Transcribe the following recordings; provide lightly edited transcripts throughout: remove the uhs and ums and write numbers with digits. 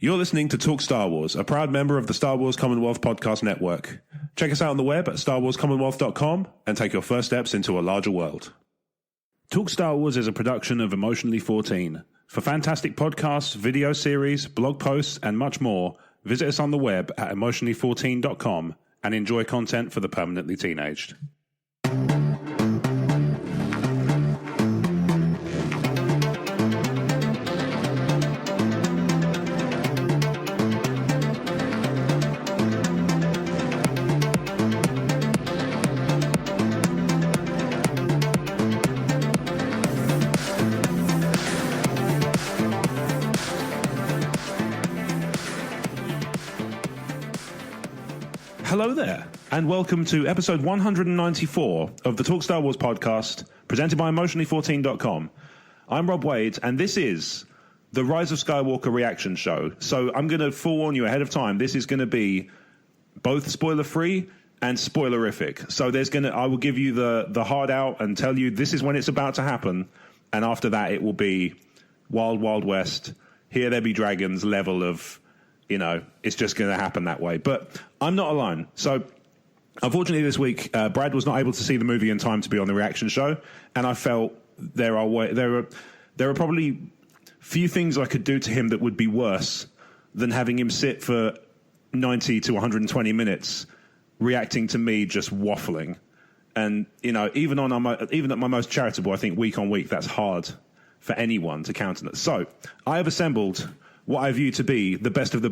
You're listening to Talk Star Wars, a proud member of the Star Wars Commonwealth Podcast Network. Check us out on the web at starwarscommonwealth.com and take your first steps into a larger world. Talk Star Wars is a production of Emotionally 14. For fantastic podcasts, video series, blog posts, and much more, visit us on the web at emotionally14.com and enjoy content for the permanently teenaged. Hello there, and welcome to episode 194 of the Talk Star Wars podcast, presented by Emotionally14.com. I'm Rob Wade, and this is the Rise of Skywalker reaction show. So I'm going to forewarn you ahead of time, this is going to be both spoiler-free and spoilerific. So I will give you the hard out and tell you this is when it's about to happen, and after that it will be Wild Wild West, Here There Be Dragons level of... it's just going to happen that way. But I'm not alone. So, unfortunately, this week, Brad was not able to see the movie in time to be on the reaction show, and I felt there are probably few things I could do to him that would be worse than having him sit for 90 to 120 minutes reacting to me just waffling. And even at my most charitable, I think week on week, that's hard for anyone to countenance. So, I have assembled what I view to be the best of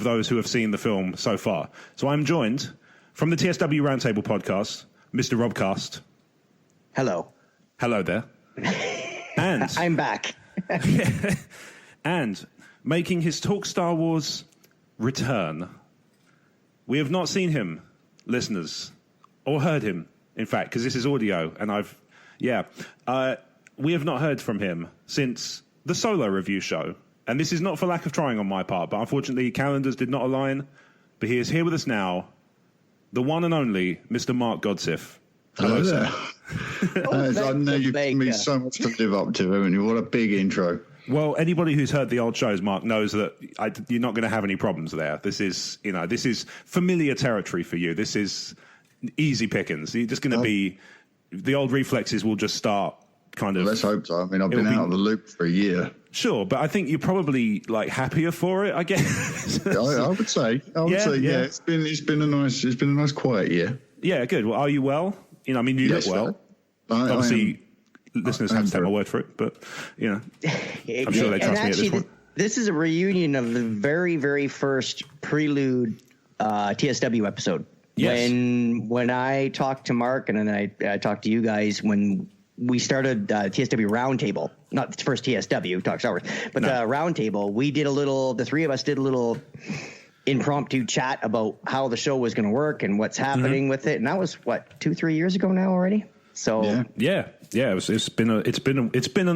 those who have seen the film so far. So I'm joined from the TSW Roundtable podcast, Mr. Rob Cast. Hello. Hello there. And I'm back. And making his Talk Star Wars return. We have not seen him, listeners, or heard him, in fact, because this is audio, and we have not heard from him since the solo review show. And this is not for lack of trying on my part, but unfortunately calendars did not align. But he is here with us now, the one and only Mr. Marc Godsiff. Hello there. I know you've given me so much to live up to, haven't you? What a big intro. Well, anybody who's heard the old shows, Mark, knows that you're not going to have any problems there. This is familiar territory for you. This is easy pickings. You're just going to be... The old reflexes will just start kind of... Let's hope so. I mean, I've been out of the loop for a year. Sure, but I think you're probably happier for it, I guess. I would say. Yeah. It's been a nice quiet year. Yeah, good. Well, are you well? You look well. Obviously, listeners have to take my word for it, but I'm sure they trust me at this point. This is a reunion of the very, very first prelude TSW episode. Yes. When I talked to Mark and then I talked to you guys when we started TSW Roundtable, not the first TSW, Talk Star Wars, but the Roundtable. The three of us did a little impromptu chat about how the show was going to work and what's happening with it. And that was, 2-3 years ago now already? So yeah. It's been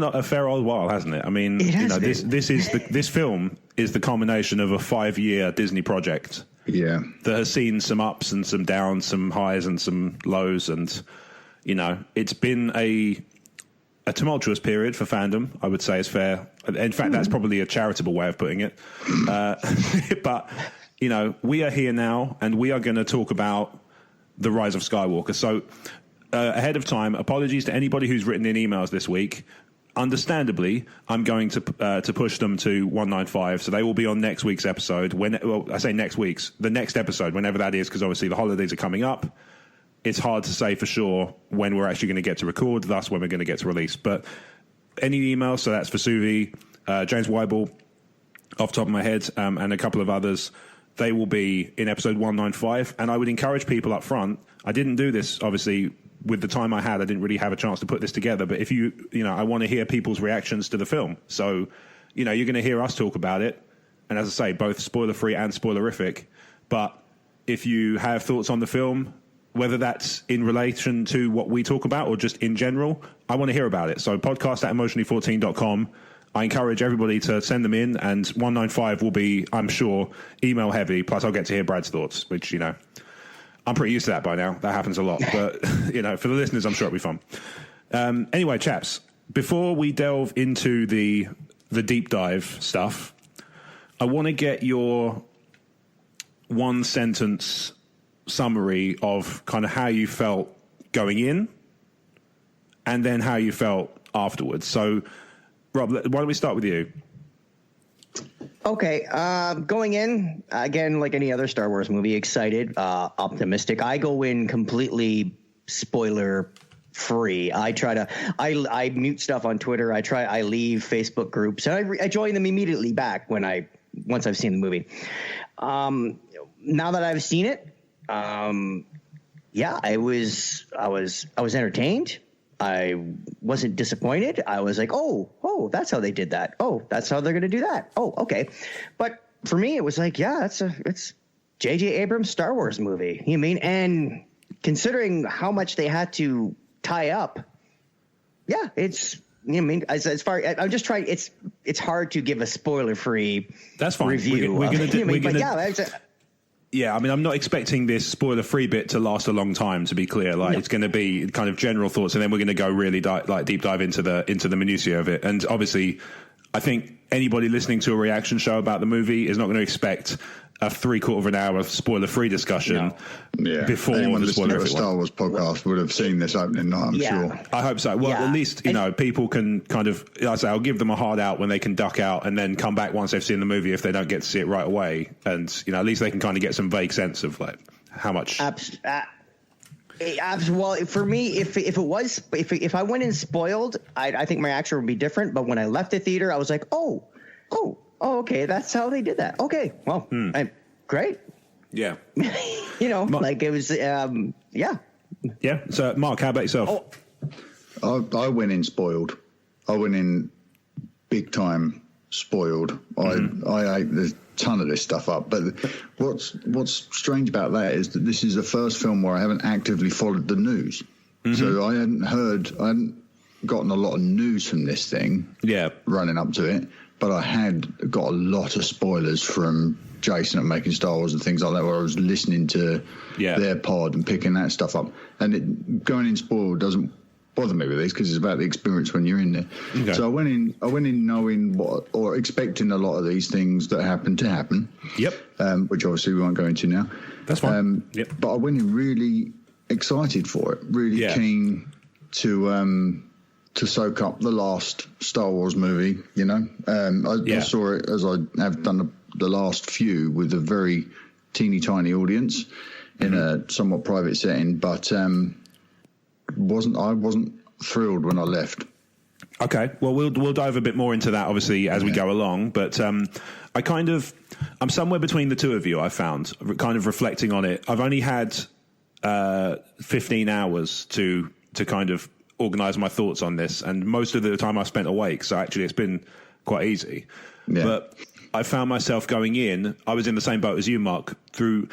a fair old while, hasn't it? I mean, this film is the culmination of a 5-year Disney project. Yeah, that has seen some ups and some downs, some highs and some lows, and it's been a tumultuous period for fandom, I would say is fair. In fact, that's probably a charitable way of putting it. But we are here now, and we are going to talk about the Rise of Skywalker. So ahead of time, apologies to anybody who's written in emails this week. Understandably, I'm going to push them to 195, so they will be on next week's episode. I say next week's, the next episode, whenever that is, because obviously the holidays are coming up. It's hard to say for sure when we're actually going to get to record, thus when we're going to get to release. But any emails, so that's for Suvi, James Weibel, off the top of my head, and a couple of others, they will be in episode 195. And I would encourage people up front. I didn't do this, obviously, with the time I had. I didn't really have a chance to put this together. But if I want to hear people's reactions to the film. So, you're going to hear us talk about it. And as I say, both spoiler-free and spoilerific. But if you have thoughts on the film, whether that's in relation to what we talk about or just in general, I want to hear about it. So podcast@emotionally14.com. I encourage everybody to send them in, and 195 will be, I'm sure, email heavy. Plus, I'll get to hear Brad's thoughts, which, I'm pretty used to that by now. That happens a lot. But, for the listeners, I'm sure it'll be fun. Anyway, chaps, before we delve into the deep dive stuff, I want to get your one sentence summary of kind of how you felt going in and then how you felt afterwards. So, Rob, why don't we start with you? Okay, going in, again, like any other Star Wars movie, excited, optimistic. I go in completely spoiler free. I mute stuff on Twitter. I leave Facebook groups, and I join them immediately back once I've seen the movie. Now that I've seen it, yeah, I was entertained. I wasn't disappointed. I was like, oh, that's how they did that. Oh, that's how they're going to do that. Oh, okay. But for me, it was like, yeah, it's J.J. Abrams' Star Wars movie. You mean, and considering how much they had to tie up, yeah, it's. You know, I mean, as far I'm just trying. It's hard to give a spoiler-free. That's fine. Review. We're going to do. Yeah, I mean, I'm not expecting this spoiler-free bit to last a long time. To be clear, It's going to be kind of general thoughts, and then we're going to go really deep dive into the minutiae of it. And obviously, I think anybody listening to a reaction show about the movie is not going to expect a 3/4 of an hour spoiler-free discussion before anyone the spoiler-free listening to a Star Wars podcast would have seen this opening night, I'm sure. I hope so. Well, at least, people can kind of, like I say, I'll give them a hard out when they can duck out and then come back once they've seen the movie if they don't get to see it right away. And, at least they can kind of get some vague sense of like how much. Well, for me, if I went in spoiled, I think my reaction would be different. But when I left the theater, I was like, oh, okay, that's how they did that. Okay, well, great. Yeah. Like it was, yeah. Yeah. So, Mark, how about yourself? I went in spoiled. I went in big time spoiled. I ate a ton of this stuff up. But what's strange about that is that this is the first film where I haven't actively followed the news. So I hadn't gotten a lot of news from this thing. Yeah. Running up to it. But I had got a lot of spoilers from Jason at Making Star Wars and things like that, where I was listening to their pod and picking that stuff up. And going in spoiled doesn't bother me with this because it's about the experience when you're in there. Okay. So I went in knowing what, or expecting a lot of these things that happen to happen. Yep. Which obviously we won't go into now. That's fine. But I went in really excited for it, really keen to soak up the last Star Wars movie, I saw it as I have done the last few with a very teeny tiny audience in a somewhat private setting, but I wasn't thrilled when I left. Okay, well, we'll dive a bit more into that, obviously, as we go along, but I'm somewhere between the two of you, I found, kind of reflecting on it. I've only had 15 hours to kind of organize my thoughts on this, and most of the time I spent awake, so actually it's been quite easy. Yeah. But I found myself going in, I was in the same boat as you, Mark, it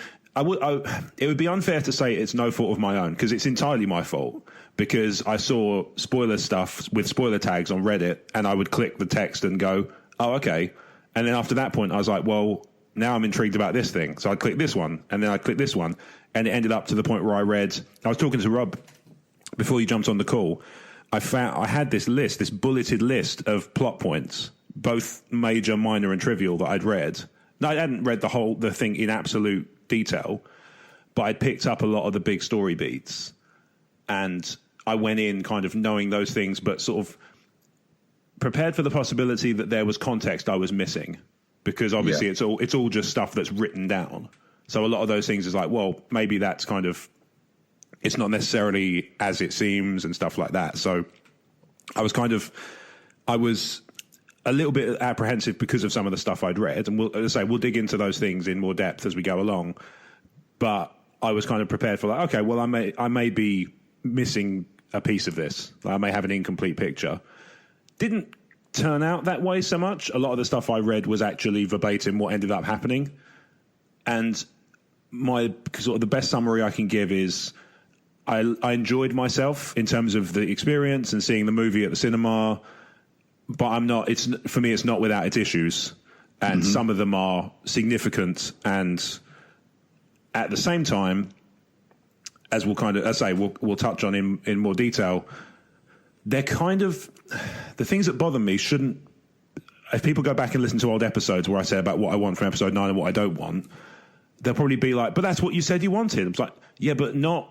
would be unfair to say it's no fault of my own, because it's entirely my fault, because I saw spoiler stuff with spoiler tags on Reddit, and I would click the text and go, oh, okay. And then after that point, I was like, well, now I'm intrigued about this thing. So I'd click this one, and then I'd click this one, and it ended up to the point where I was talking to Rob before you jumped on the call. I had this bulleted list of plot points, both major, minor, and trivial, that I'd read. Now, I hadn't read the thing in absolute detail, but I'd picked up a lot of the big story beats, and I went in kind of knowing those things, but sort of prepared for the possibility that there was context I was missing, because obviously it's all just stuff that's written down. So a lot of those things is like, well, maybe that's kind of, it's not necessarily as it seems and stuff like that. So I was a little bit apprehensive because of some of the stuff I'd read, and we'll dig into those things in more depth as we go along. But I was kind of prepared for like, okay, well, I may be missing a piece of this. I may have an incomplete picture. Didn't turn out that way so much. A lot of the stuff I read was actually verbatim what ended up happening. And my sort of the best summary I can give is I enjoyed myself in terms of the experience and seeing the movie at the cinema, but for me, it's not without its issues. And some of them are significant. And at the same time, as we'll touch on in more detail, they're kind of, the things that bother me if people go back and listen to old episodes where I say about what I want from episode 9 and what I don't want, they'll probably be like, but that's what you said you wanted. I'm like, yeah, but not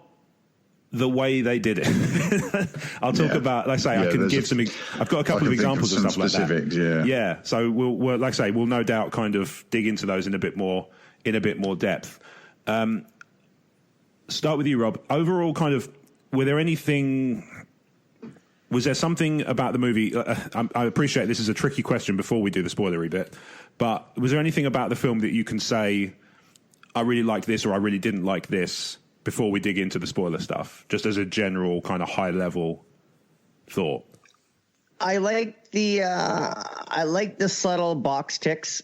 the way they did it. I'll talk about, like I say, I can give some, I've got a couple of examples of stuff like that. Yeah. So we'll, like I say, we'll no doubt kind of dig into those in a bit more depth. Start with you, Rob. Overall, kind of, was there something about the movie? I appreciate this is a tricky question before we do the spoilery bit, but was there anything about the film that you can say, I really liked this or I really didn't like this, before we dig into the spoiler stuff, just as a general kind of high level thought? I like the subtle box ticks.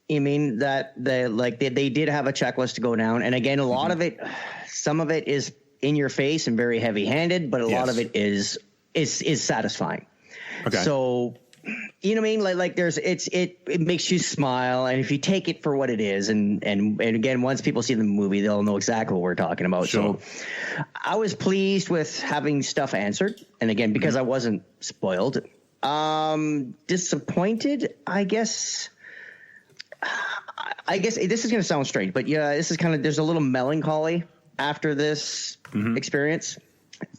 You mean that they did have a checklist to go down, and again, a lot of it, some of it is in your face and very heavy handed, but a lot of it is satisfying. Okay. So, you know what I mean? Like there's, it makes you smile. And if you take it for what it is, and again, once people see the movie, they'll know exactly what we're talking about. Sure. So I was pleased with having stuff answered. And again, because I wasn't spoiled, disappointed, I guess this is going to sound strange, but yeah, this is kind of, there's a little melancholy after this experience.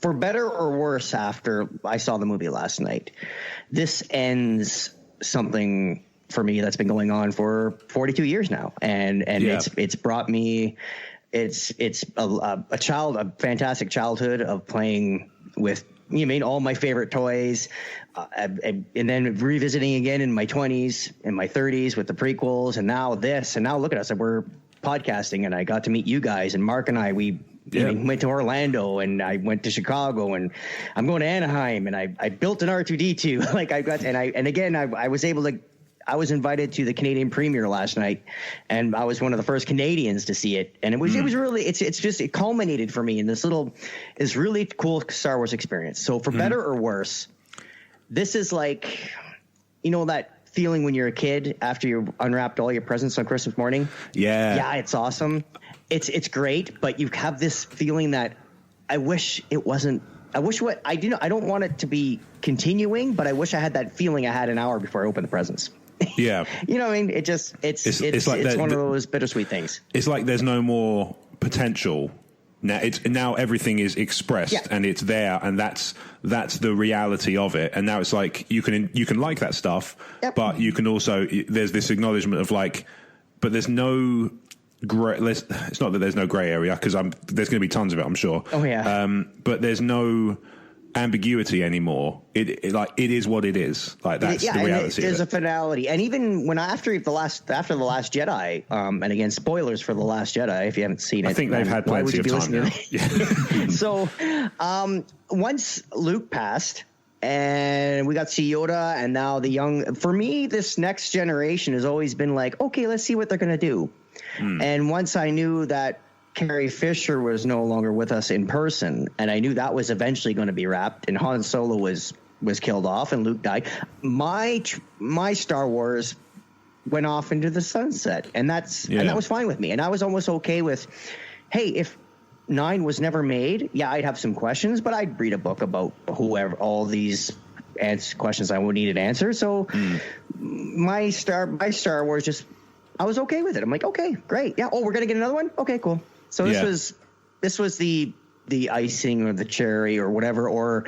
For better or worse, after I saw the movie last night, this ends something for me that's been going on for 42 years now, and it's brought me, it's a fantastic childhood of playing with, all my favorite toys, and then revisiting again in my 20s and my 30s with the prequels, and now this, and now look at us, we're podcasting, and I got to meet you guys, and Mark and I, we went to Orlando, and I went to Chicago, and I'm going to Anaheim, and I built an R2D2. Like I was invited to the Canadian premiere last night, and I was one of the first Canadians to see it. And it was really, it culminated for me in this really cool Star Wars experience. So for better or worse, this is like, that feeling when you're a kid after you unwrapped all your presents on Christmas morning. Yeah, it's awesome. It's great, but you have this feeling that I wish it wasn't. I don't want it to be continuing, but I wish I had that feeling I had an hour before I opened the presents. Yeah, you know what I mean? It's one of those bittersweet things. It's like there's no more potential. Now everything is expressed and it's there, and that's the reality of it. And now it's like you can like that stuff, but you can also, there's this acknowledgement of like, but there's no gray. It's not that there's no gray area, because there's going to be tons of it, I'm sure. Oh yeah. But there's no ambiguity anymore. It is what it is. Like that's the reality. There's of a finality, and even when after the last Jedi, and again, spoilers for the Last Jedi if you haven't seen it. I think they've had plenty of time now. So, once Luke passed, and we got to see Yoda, and now the young. For me, this next generation has always been like, okay, let's see what they're going to do. And once I knew that Carrie Fisher was no longer with us in person, and I knew that was eventually going to be wrapped, and Han Solo was killed off, and Luke died, my Star Wars went off into the sunset, and that was fine with me, and I was almost okay with, hey, if 9 was never made, I'd have some questions, but I'd read a book about whoever all these questions I would needed answered. So my Star Wars just, I was okay with it. I'm like, okay, great, yeah. Oh, we're gonna get another one. Okay, cool. So this was the icing or the cherry or whatever, or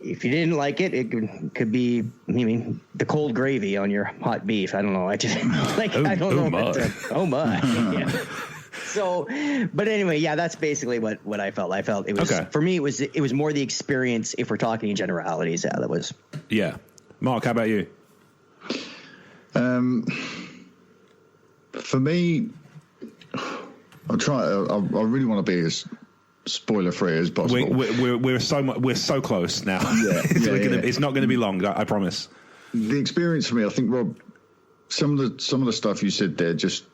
if you didn't like it, it could be, the cold gravy on your hot beef. I don't know. I just I don't know. Oh my. Yeah. So, but anyway, that's basically what I felt. I felt it was for me. It was more the experience. If we're talking in generalities, that was. Yeah, Mark, how about you? For me, I really want to be as spoiler free as possible. We're so close now. It's not going to be long. I promise. The experience for me, I think, Rob, some of the stuff you said there just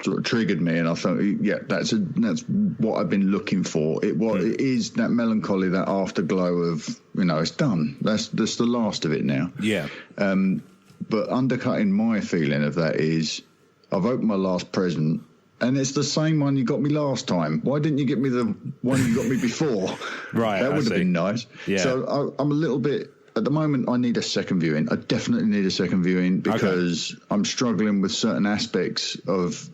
sort of triggered me, and I thought, that's what I've been looking for. It is that melancholy, that afterglow of it's done. That's the last of it now. Yeah. But undercutting my feeling of that is, I've opened my last present, and it's the same one you got me last time. Why didn't you get me the one you got me before? Right, that would have been nice. Yeah. So I'm a little bit at the moment, I need a second viewing. I definitely need a second viewing because I'm struggling with certain aspects of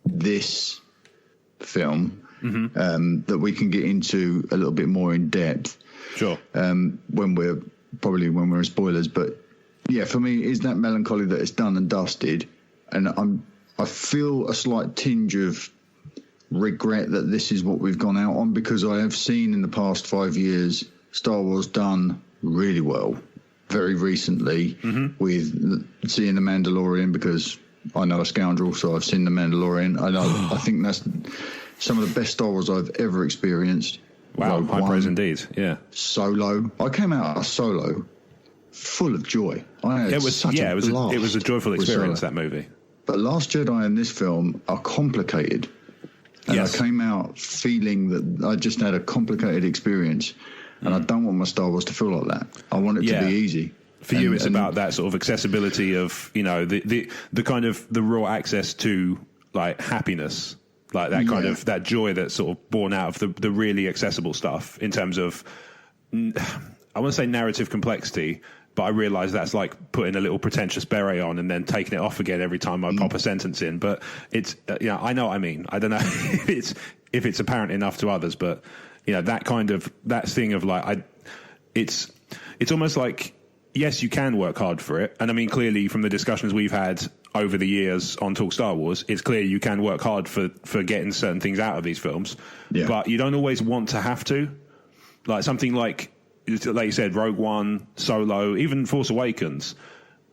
this film that we can get into a little bit more in depth. Sure. When we're in spoilers, but yeah, for me, is that melancholy that it's done and dusted, and I feel a slight tinge of regret that this is what we've gone out on, because I have seen in the past 5 years Star Wars done really well. Very recently with seeing The Mandalorian, because I know a scoundrel, so I've seen The Mandalorian. I think that's some of the best Star Wars I've ever experienced. Wow, high praise indeed. Yeah. Solo. I came out of Solo full of joy. It was a joyful experience, that movie. But Last Jedi and this film are complicated. And I came out feeling that I just had a complicated experience. And I don't want my Star Wars to feel like that. I want it to be easy. For you, it's about that sort of accessibility of, the kind of the raw access to like happiness, like that kind of that joy that's sort of born out of the really accessible stuff in terms of, I want to say narrative complexity, but I realize that's like putting a little pretentious beret on and then taking it off again every time I pop a sentence in. But it's, I know what I mean. I don't know if it's apparent enough to others, but that thing of like, it's almost like, yes, you can work hard for it. And I mean, clearly from the discussions we've had over the years on Talk Star Wars, it's clear you can work hard for getting certain things out of these films, but you don't always want to have to. Like something like you said, Rogue One, Solo, even Force Awakens,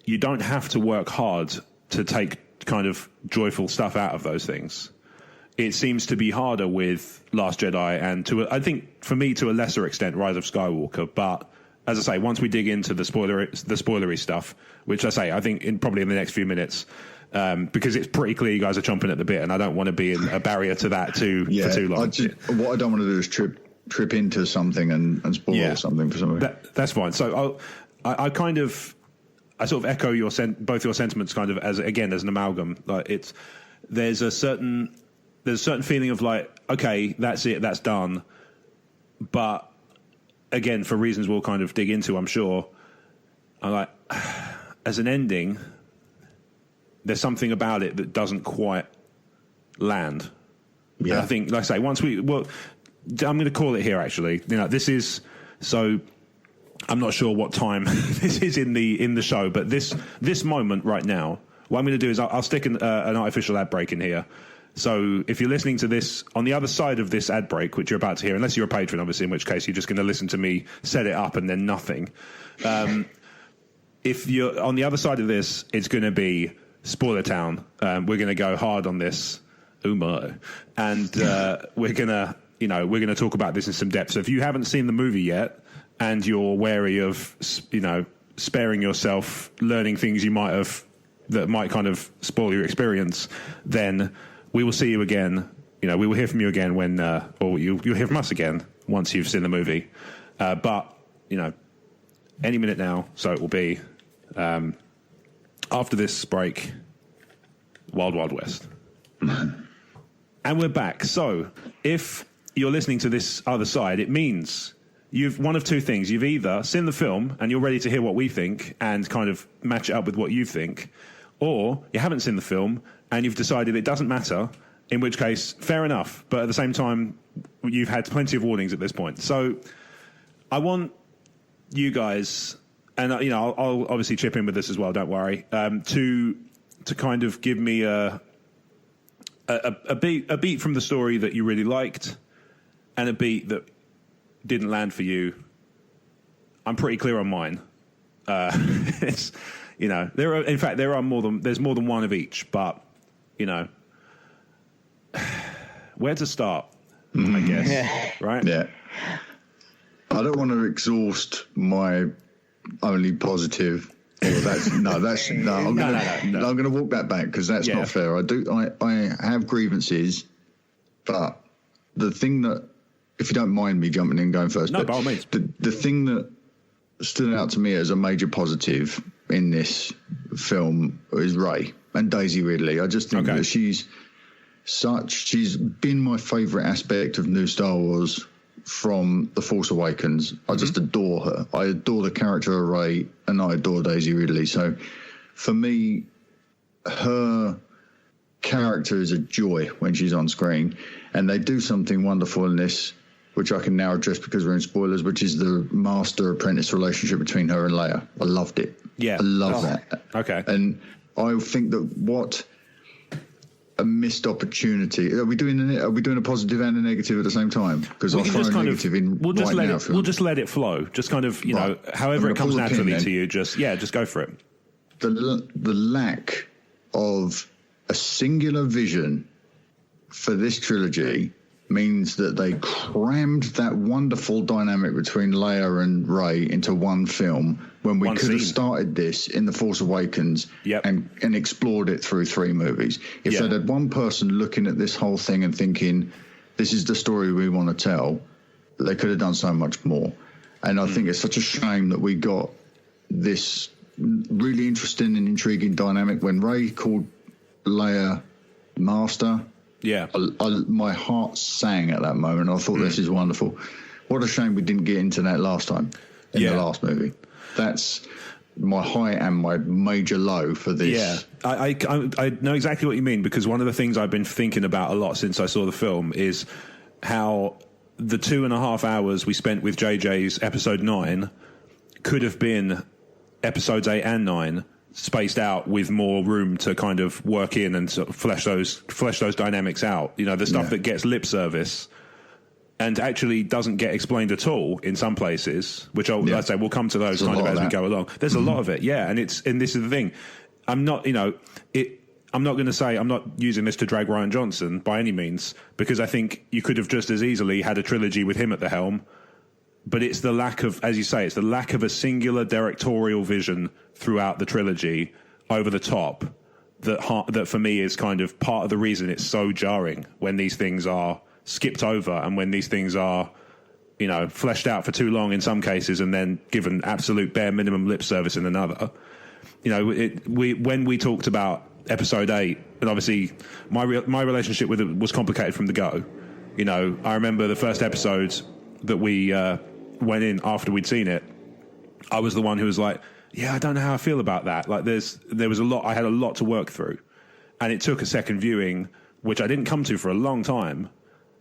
you don't have to work hard to take kind of joyful stuff out of those things. It seems to be harder with Last Jedi and I think for me to a lesser extent Rise of Skywalker. But as I say, once we dig into the spoilery stuff, which I think probably in the next few minutes, because it's pretty clear you guys are chomping at the bit, and I don't want to be a barrier to that for too long. What I don't want to do is trip into something and spoil something for somebody. That's fine. So I sort of echo both your sentiments kind of as an amalgam. Like there's a certain feeling of like, okay, that's it, that's done. But again, for reasons we'll kind of dig into, I'm sure, I'm like, as an ending, there's something about it that doesn't quite land. Yeah. And I think, like I say, I'm going to call it here, actually. This is, so I'm not sure what time this is in the show, but this moment right now, what I'm going to do is I'll stick an artificial ad break in here. So if you're listening to this on the other side of this ad break, which you're about to hear, unless you're a patron, obviously, in which case you're just going to listen to me set it up and then nothing. If you're on the other side of this, it's going to be Spoiler Town. We're going to go hard on this. And we're going to talk about this in some depth. So if you haven't seen the movie yet and you're wary of, sparing yourself learning things that might kind of spoil your experience, then we will see you again. We will hear from you again when, or you'll hear from us again once you've seen the movie. But any minute now. So it will be after this break, Wild Wild West. And we're back. So if you're listening to this other side, it means you've one of two things. You've either seen the film and you're ready to hear what we think and kind of match it up with what you think, or you haven't seen the film and you've decided it doesn't matter, in which case, fair enough. But at the same time, you've had plenty of warnings at this point. So I want you guys, and I'll obviously chip in with this as well, don't worry, to kind of give me a beat from the story that you really liked and a beat that didn't land for you. I'm pretty clear on mine. There's more than one of each, but where to start, I guess, right? Yeah. I don't want to exhaust my only positive. I'm going to walk that back because that's not fair. I have grievances, but the thing that, if you don't mind me jumping in and going first, by all means. The thing that stood out to me as a major positive in this film is Rey and Daisy Ridley. I just think that she's been my favourite aspect of new Star Wars from The Force Awakens. I just adore her. I adore the character of Rey, and I adore Daisy Ridley. So for me, her character is a joy when she's on screen, and they do something wonderful in this, which I can now address because we're in spoilers, which is the master-apprentice relationship between her and Leia. I loved it. Yeah. I love that. Okay. And I think that what a missed opportunity. Are we doing a positive and a negative at the same time? Because I'll throw a negative in we'll just right now. We'll just let it flow. Just kind of, you know, however it comes naturally to you, just go for it. The lack of a singular vision for this trilogy means that they crammed that wonderful dynamic between Leia and Rey into one film when we could have started this in The Force Awakens and explored it through 3 movies. If they'd had one person looking at this whole thing and thinking, this is the story we want to tell, they could have done so much more. And I think it's such a shame that we got this really interesting and intriguing dynamic when Rey called Leia Master. Yeah, my heart sang at that moment. I thought this is wonderful. What a shame we didn't get into that last time in the last movie. That's my high and my major low for this. Yeah, I know exactly what you mean, because one of the things I've been thinking about a lot since I saw the film is how the 2.5 hours we spent with JJ's episode 9 could have been episodes 8 and 9 spaced out with more room to kind of work in and sort of flesh those dynamics out. You know, the stuff that gets lip service and actually doesn't get explained at all in some places, which I'd say we'll come to those kind of as we go along. There's a lot of it, and this is the thing. I'm not going to say, I'm not using this to drag Rian Johnson by any means, because I think you could have just as easily had a trilogy with him at the helm. But it's the lack of, as you say, it's the lack of a singular directorial vision throughout the trilogy over the top that for me is kind of part of the reason it's so jarring when these things are skipped over and when these things are, you know, fleshed out for too long in some cases and then given absolute bare minimum lip service in another. You know, when we talked about episode 8, and obviously my relationship with it was complicated from the go. You know, I remember the first episode that we went in after we'd seen it, I was the one who was like, I don't know how I feel about that. Like there was a lot, I had a lot to work through, and it took a second viewing, which I didn't come to for a long time,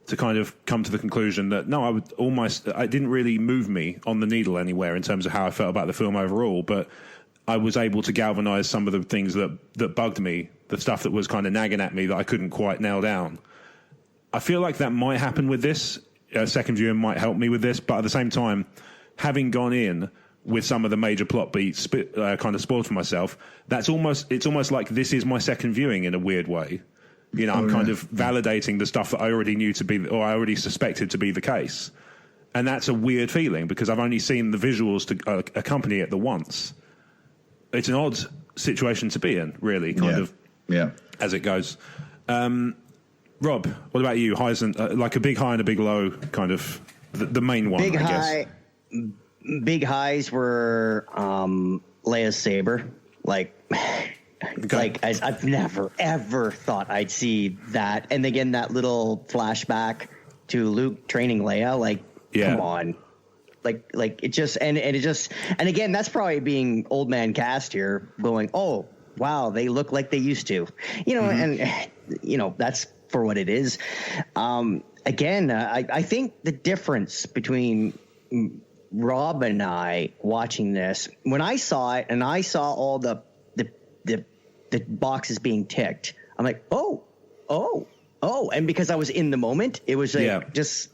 to kind of come to the conclusion that no, it didn't really move me on the needle anywhere in terms of how I felt about the film overall, but I was able to galvanize some of the things that bugged me, the stuff that was kind of nagging at me that I couldn't quite nail down. I feel like that might happen with this. Second viewing might help me with this, but at the same time, having gone in with some of the major plot beats kind of spoiled for myself, it's almost like this is my second viewing in a weird way. You know, I'm kind of validating the stuff that I already knew to be, or I already suspected to be the case. And that's a weird feeling because I've only seen the visuals to accompany it the once. It's an odd situation to be in, really, kind of, as it goes. Rob, what about you? Highs and like a big high and a big low, kind of the main one, I guess. Big highs were Leia's saber. I've never ever thought I'd see that. And again, that little flashback to Luke training Leia. Come on. It just and again, that's probably being old man cast here, going, oh wow, they look like they used to, and that's for what it is. Again, I think the difference between Rob and I watching this, when I saw it and I saw all the boxes being ticked, I'm like, oh, and because I was in the moment, it was that's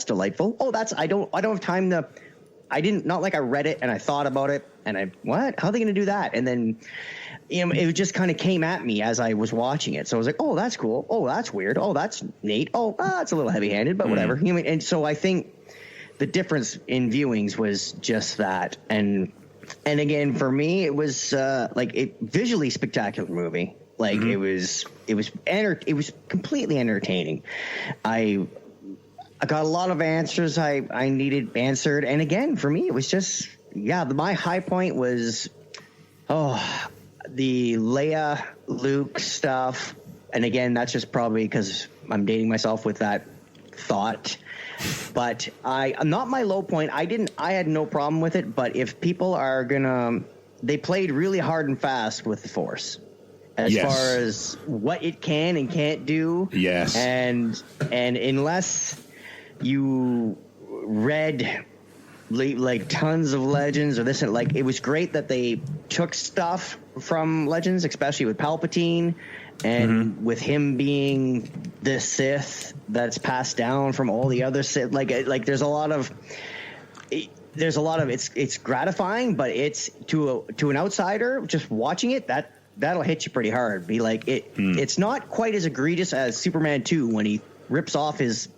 delightful. I don't have time to. Not like I read it and I thought about it and how are they going to do that? And then, it just kind of came at me as I was watching it. So I was like, oh, that's cool. Oh, that's weird. Oh, that's neat. Oh, it's a little heavy handed, but whatever. And so I think the difference in viewings was just that. And again, for me, it was visually spectacular movie. It was completely entertaining. I got a lot of answers I needed answered. And again, for me, it was just, my high point was, the Leia Luke stuff. And again, that's just probably because I'm dating myself with that thought. But not my low point. I had no problem with it. But if people are they played really hard and fast with the Force as far as what it can and can't do. Yes. And unless you read like tons of Legends or this, and like, it was great that they took stuff from Legends, especially with Palpatine. And with him being the Sith that's passed down from all the other Sith, like there's a lot of it's gratifying, but it's to an outsider just watching it, that'll hit you pretty hard. Be like, it's not quite as egregious as Superman 2 when he rips off his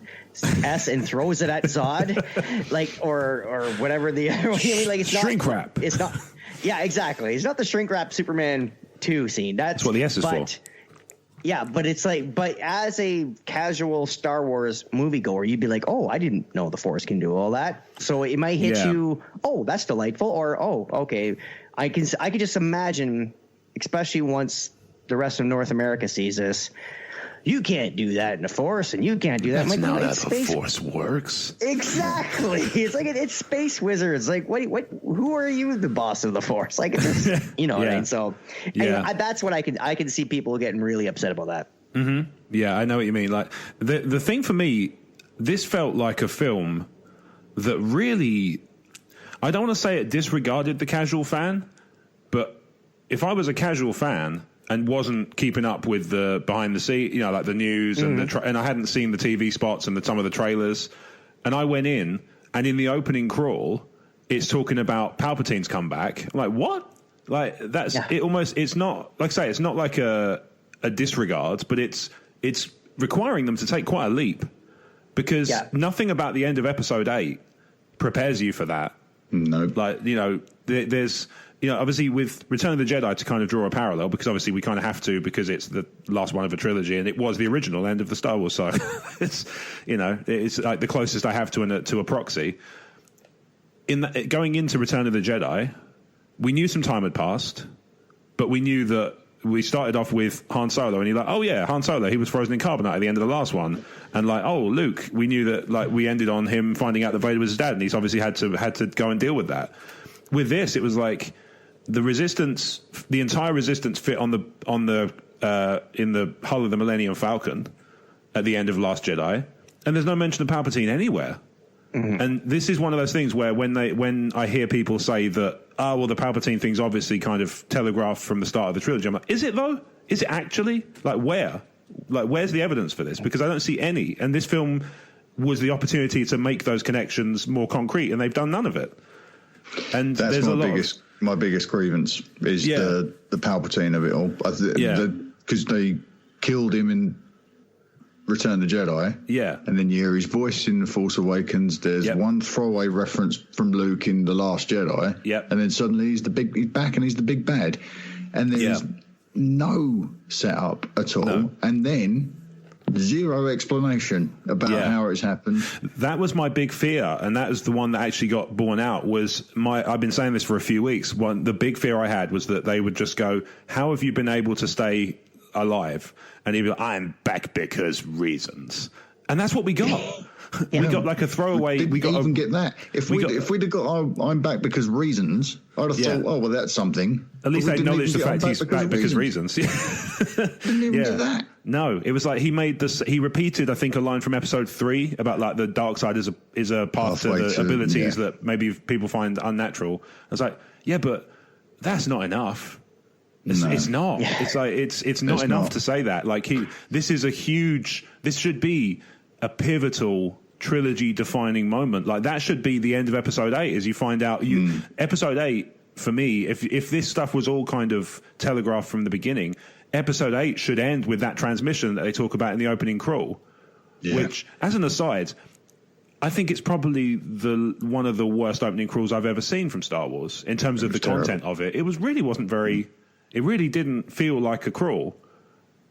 S and throws it at Zod, like or whatever the I mean, like, it's shrink not wrap. It's not. Yeah, exactly. It's not the shrink wrap Superman 2 scene. That's what the S is for. Yeah, but it's like, but as a casual Star Wars moviegoer, you'd be like, oh, I didn't know the Force can do all that. So it might hit you, oh, that's delightful, or oh, okay, I can just imagine, especially once the rest of North America sees this. You can't do that in the Force, and you can't do that. That's like, not how the Force works. Exactly. It's like it's space wizards. Like, what? Who are you, the boss of the Force? Like, it's just, you know what I mean. So, that's what I can see people getting really upset about that. Mm-hmm. Yeah, I know what you mean. Like, the thing for me, this felt like a film that really, I don't want to say it disregarded the casual fan, but if I was a casual fan and wasn't keeping up with the behind the scene, you know, like the news and and I hadn't seen the TV spots and some of the trailers, and I went in, and in the opening crawl, it's talking about Palpatine's comeback. I'm like, what? Like, that's it. Almost, it's not, like I say, it's not like a disregard, but it's requiring them to take quite a leap, because nothing about the end of Episode 8 prepares you for that. No, like, you know, there's. You know, obviously with Return of the Jedi, to kind of draw a parallel, because obviously we kind of have to, because it's the last one of a trilogy, and it was the original end of the Star Wars saga. It's, you know, it's like the closest I have to a proxy. Going into Return of the Jedi, we knew some time had passed, but we knew that we started off with Han Solo, and you're like, oh yeah, Han Solo, he was frozen in carbonite at the end of the last one, and like, oh, Luke, we knew that, like, we ended on him finding out that Vader was his dad, and he's obviously had to go and deal with that. With this, it was like, the Resistance, the entire Resistance fit in the hull of the Millennium Falcon at the end of Last Jedi, and there's no mention of Palpatine anywhere. Mm-hmm. And this is one of those things where when I hear people say that, well, the Palpatine thing's obviously kind of telegraphed from the start of the trilogy, I'm like, is it though? Is it actually? Like, where? Like, where's the evidence for this? Because I don't see any. And this film was the opportunity to make those connections more concrete, and they've done none of it. And that's there's my biggest grievance is the Palpatine of it all. Because they killed him in Return of the Jedi. Yeah. And then you hear his voice in The Force Awakens. There's one throwaway reference from Luke in The Last Jedi. Yep. And then suddenly he's back and he's the big bad. And there's no setup at all. No. And then zero explanation about how it's happened. That was my big fear, and that was the one that actually got borne out. I've been saying this for a few weeks. The big fear I had was that they would just go, how have you been able to stay alive? And he'd be like, I'm back because reasons. And that's what we got. We got like a throwaway. Did we even get that? If we'd have got I'm back because reasons, I'd have thought, oh, well, that's something. At least they acknowledged the fact he's back because reasons. Didn't even do that. No, it was like he repeated, I think, a line from Episode 3 about like the dark side is a path to the abilities that maybe people find unnatural. I was like, yeah, but that's not enough. It's not. It's like it's not enough to say that. Like this should be a pivotal trilogy defining moment. Like that should be the end of Episode 8, as you find out Episode 8 for me, if this stuff was all kind of telegraphed from the beginning, Episode 8 should end with that transmission that they talk about in the opening crawl, which, as an aside, I think it's probably one of the worst opening crawls I've ever seen from Star Wars in terms of the content of it. It really didn't feel like a crawl.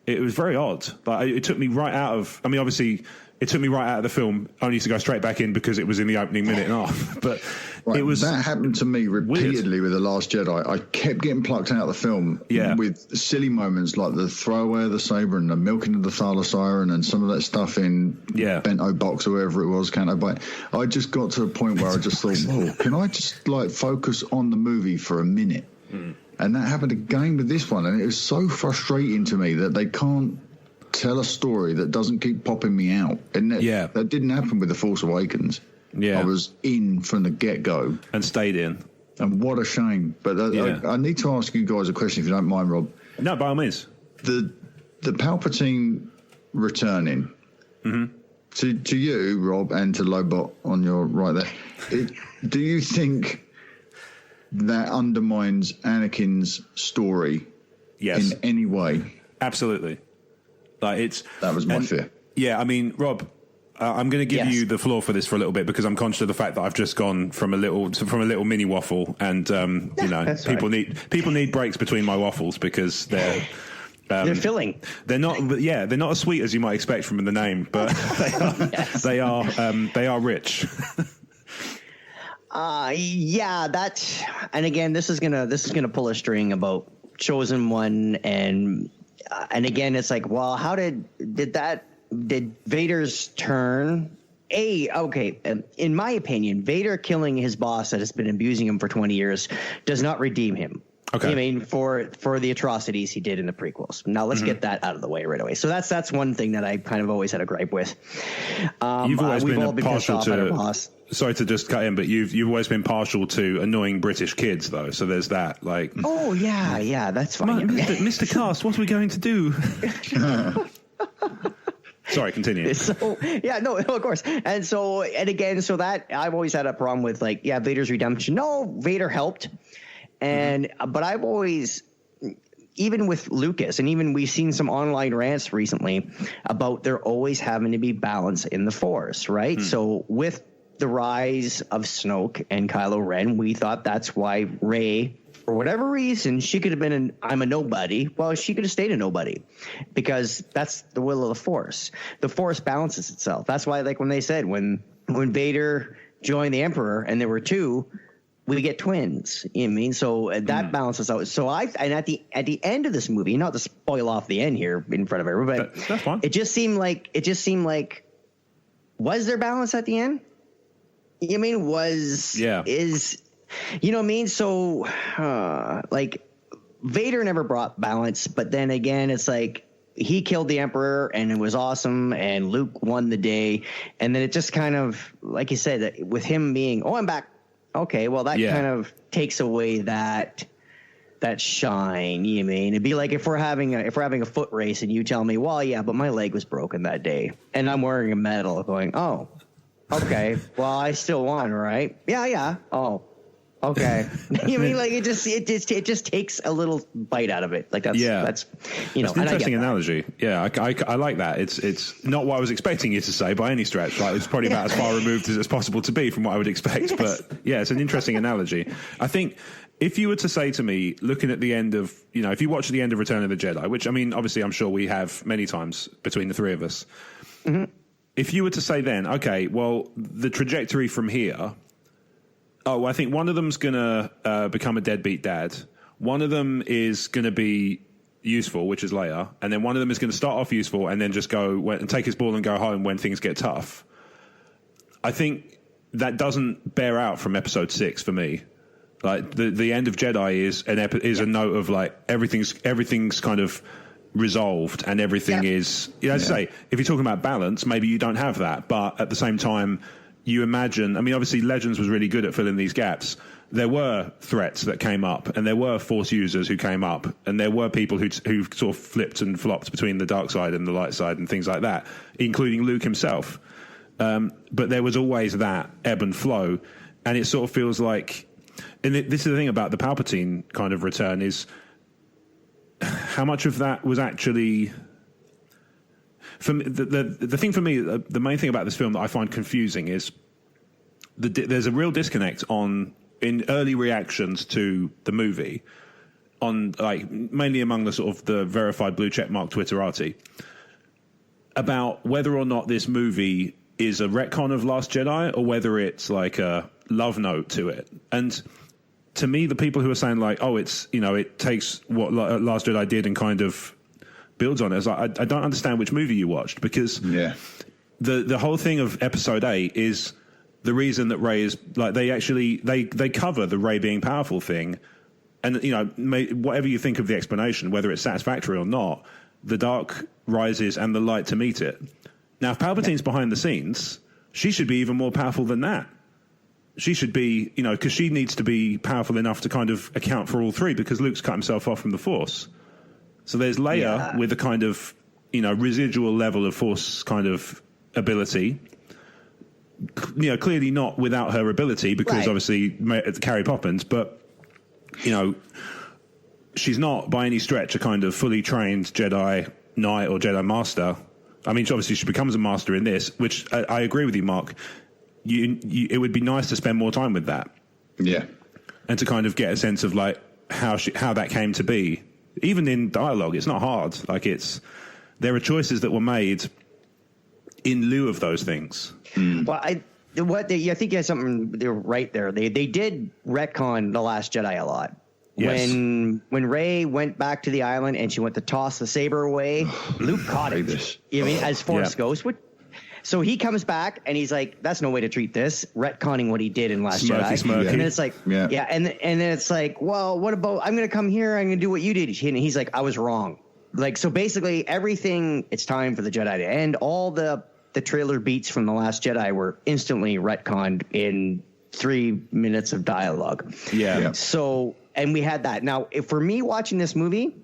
It was very odd. Like, it took me right out of. I mean, obviously, it took me right out of the film, only to go straight back in because it was in the opening minute and a half. But right, it was that happened to me repeatedly with The Last Jedi. I kept getting plucked out of the film with silly moments like the throwaway of the saber and the milking of the Thala Siren and some of that stuff in Bento Box or wherever it was, Canto Bite. I just got to a point where I just thought, whoa, can I just like focus on the movie for a minute? And that happened again with this one, and it was so frustrating to me that they can't tell a story that doesn't keep popping me out. And that didn't happen with The Force Awakens. I was in from the get-go. And stayed in. And what a shame. But I need to ask you guys a question, if you don't mind, Rob. No, by all means. The Palpatine returning, to you, Rob, and to Lobot on your right there, do you think that undermines Anakin's story in any way? Absolutely. Like that was my fear. Yeah, I mean, Rob, I'm going to give you the floor for this for a little bit because I'm conscious of the fact that I've just gone from a little mini waffle, and people need breaks between my waffles because they're filling. They're not as sweet as you might expect from the name, but they are rich. And again, this is gonna pull a string about Chosen One, and again, it's like, well, how did Vader's turn? In my opinion, Vader killing his boss that has been abusing him for 20 years does not redeem him. Okay. I mean, for the atrocities he did in the prequels. Now let's get that out of the way right away. So that's one thing that I kind of always had a gripe with. You've always been partial to. Sorry to just cut in, but you've always been partial to annoying British kids, though. So there's that. Like, oh yeah, that's fine. Mr. Cast, what are we going to do? Sorry, continue. So of course. And again, so that I've always had a problem with, like, Vader's redemption. No, Vader helped. And but I've always, even with Lucas, and even we've seen some online rants recently about there always having to be balance in the Force, right? So with the rise of Snoke and Kylo Ren, we thought that's why Rey, for whatever reason, she could have been I'm a nobody. Well, she could have stayed a nobody because that's the will of the Force. The Force balances itself. That's why, like, when they said when Vader joined the Emperor and there were two, we get twins. You know what I mean? So that balances out. So at the end of this movie, not to spoil off the end here in front of everybody, but that's fine. It just seemed like was there balance at the end? You know what I mean? Is you know what I mean? So like Vader never brought balance, but then again, it's like he killed the Emperor and it was awesome, and Luke won the day, and then it just kind of, like you said, with him being, I'm back. Okay, well, that kind of takes away that shine. You know what I mean? It'd be like if we're having a foot race and you tell me, well, yeah, but my leg was broken that day and I'm wearing a medal, going, oh, okay, well, I still won, right? Yeah. Oh, okay. You know what I mean? Like it just takes a little bite out of it. Like that's It's an interesting analogy. Yeah, I like that. It's not what I was expecting you to say by any stretch. Like, it's probably about as far removed as it's possible to be from what I would expect. Yes. But yeah, it's an interesting analogy. I think if you were to say to me, looking at the end of, if you watch the end of Return of the Jedi, which, I mean, obviously I'm sure we have many times between the three of us. Mm-hmm. If you were to say then, okay, well, the trajectory from here, I think one of them's going to become a deadbeat dad. One of them is going to be useful, which is Leia. And then one of them is going to start off useful and then just go and take his ball and go home when things get tough. I think that doesn't bear out from episode 6 for me. Like the end of Jedi is a note of, like, everything's kind of resolved and everything is, as I say, if you're talking about balance, maybe you don't have that. But at the same time, you imagine, I mean, obviously Legends was really good at filling these gaps. There were threats that came up, and there were Force users who came up, and there were people who sort of flipped and flopped between the dark side and the light side and things like that, including Luke himself. But there was always that ebb and flow, and it sort of feels like, and this is the thing about the Palpatine kind of return, is how much of that was actually... For me, the thing for me, the main thing about this film that I find confusing is there's a real disconnect in early reactions to the movie. on like mainly among the sort of the verified blue check mark Twitterati about whether or not this movie is a retcon of Last Jedi or whether it's like a love note to it. And to me, the people who are saying like, oh, it's, you know, it takes what Last Jedi did and kind of builds on it, it's like, I don't understand which movie you watched, because the whole thing of Episode 8 is the reason that Rey is like, they cover the Rey being powerful thing. And, you know, whatever you think of the explanation, whether it's satisfactory or not, the dark rises and the light to meet it. Now, if Palpatine's behind the scenes, she should be even more powerful than that. She should be, you know, because she needs to be powerful enough to kind of account for all three, because Luke's cut himself off from the Force. So there's Leia with a kind of, you know, residual level of Force kind of ability. You know, clearly not without her ability, because obviously Carrie Poppins, but, you know, she's not by any stretch a kind of fully trained Jedi Knight or Jedi Master. I mean, obviously she becomes a Master in this, which I agree with you, Mark. It would be nice to spend more time with that. Yeah. And to kind of get a sense of like how that came to be. Even in dialogue, it's not hard. Like there are choices that were made in lieu of those things. Well, I think you have something right there. They did retcon The Last Jedi a lot. Yes. When Rey went back to the island and she went to toss the saber away, Luke caught it. You know, as Force Ghost would. So he comes back and he's like, "That's no way to treat this." Retconning what he did in Last Jedi, and then it's like, and then it's like, well, what about? I'm going to come here. I'm going to do what you did. And he's like, "I was wrong." Like, so basically, everything. It's time for the Jedi to end. All the trailer beats from The Last Jedi were instantly retconned in 3 minutes of dialogue. Yeah. So, and we had that. Now, for me watching this movie,